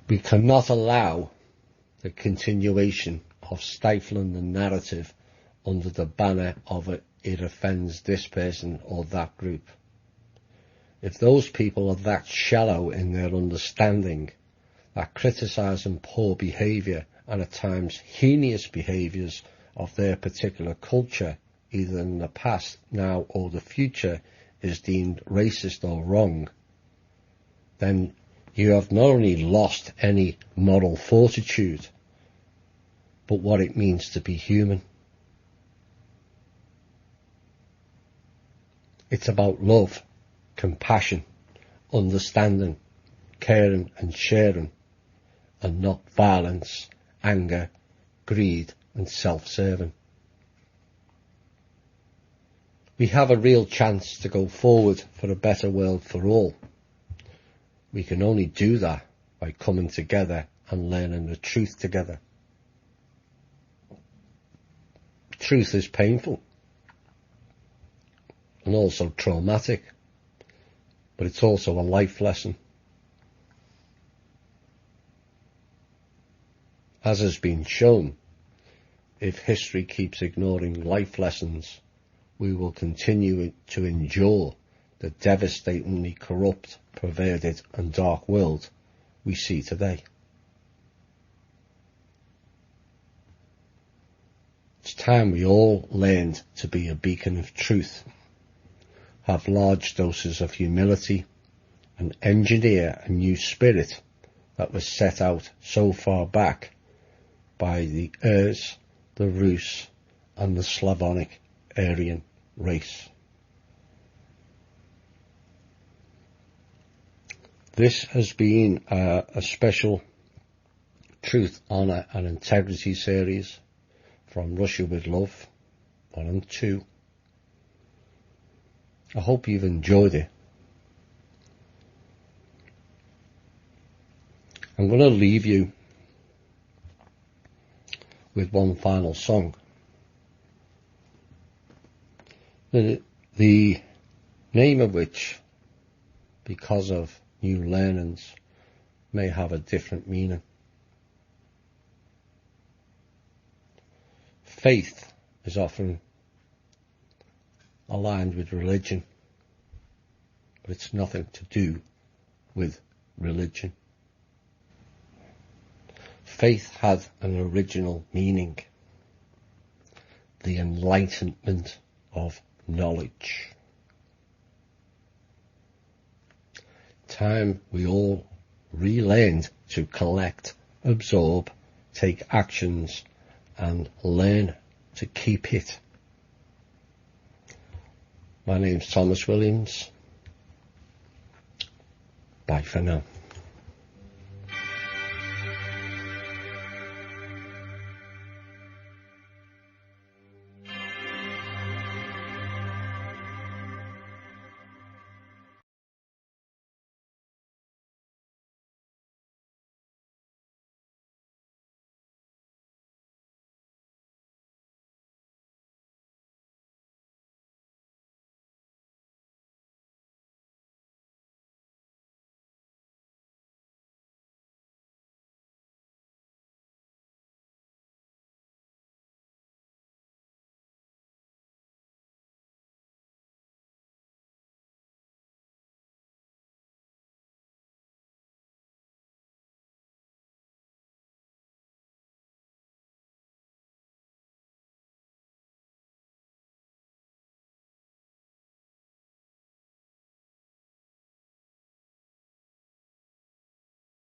We cannot allow the continuation of stifling the narrative under the banner of it offends this person or that group. If those people are that shallow in their understanding that criticising poor behaviour and at times heinous behaviours of their particular culture, either in the past, now or the future, is deemed racist or wrong, then you have not only lost any moral fortitude, but what it means to be human. It's about love, compassion, understanding, caring and sharing, and not violence, anger, greed and self-serving. We have a real chance to go forward for a better world for all. We can only do that by coming together and learning the truth together. Truth is painful and also traumatic, but it's also a life lesson. As has been shown, if history keeps ignoring life lessons, we will continue to endure the devastatingly corrupt, perverted and dark world we see today. It's time we all learned to be a beacon of truth, have large doses of humility, and engineer a new spirit that was set out so far back by the Urs, the Rus and the Slavonic Aryan race. This has been a special Truth, Honour and Integrity series from Russia with Love 1 and 2. I hope you've enjoyed it. I'm going to leave you with one final song. The name of which, because of new learnings, may have a different meaning. Faith is often aligned with religion, but it's nothing to do with religion. Faith had an original meaning, the enlightenment of knowledge. Time we all relearned to collect, absorb, take actions and learn to keep it. My name's Thomas Williams. Bye for now.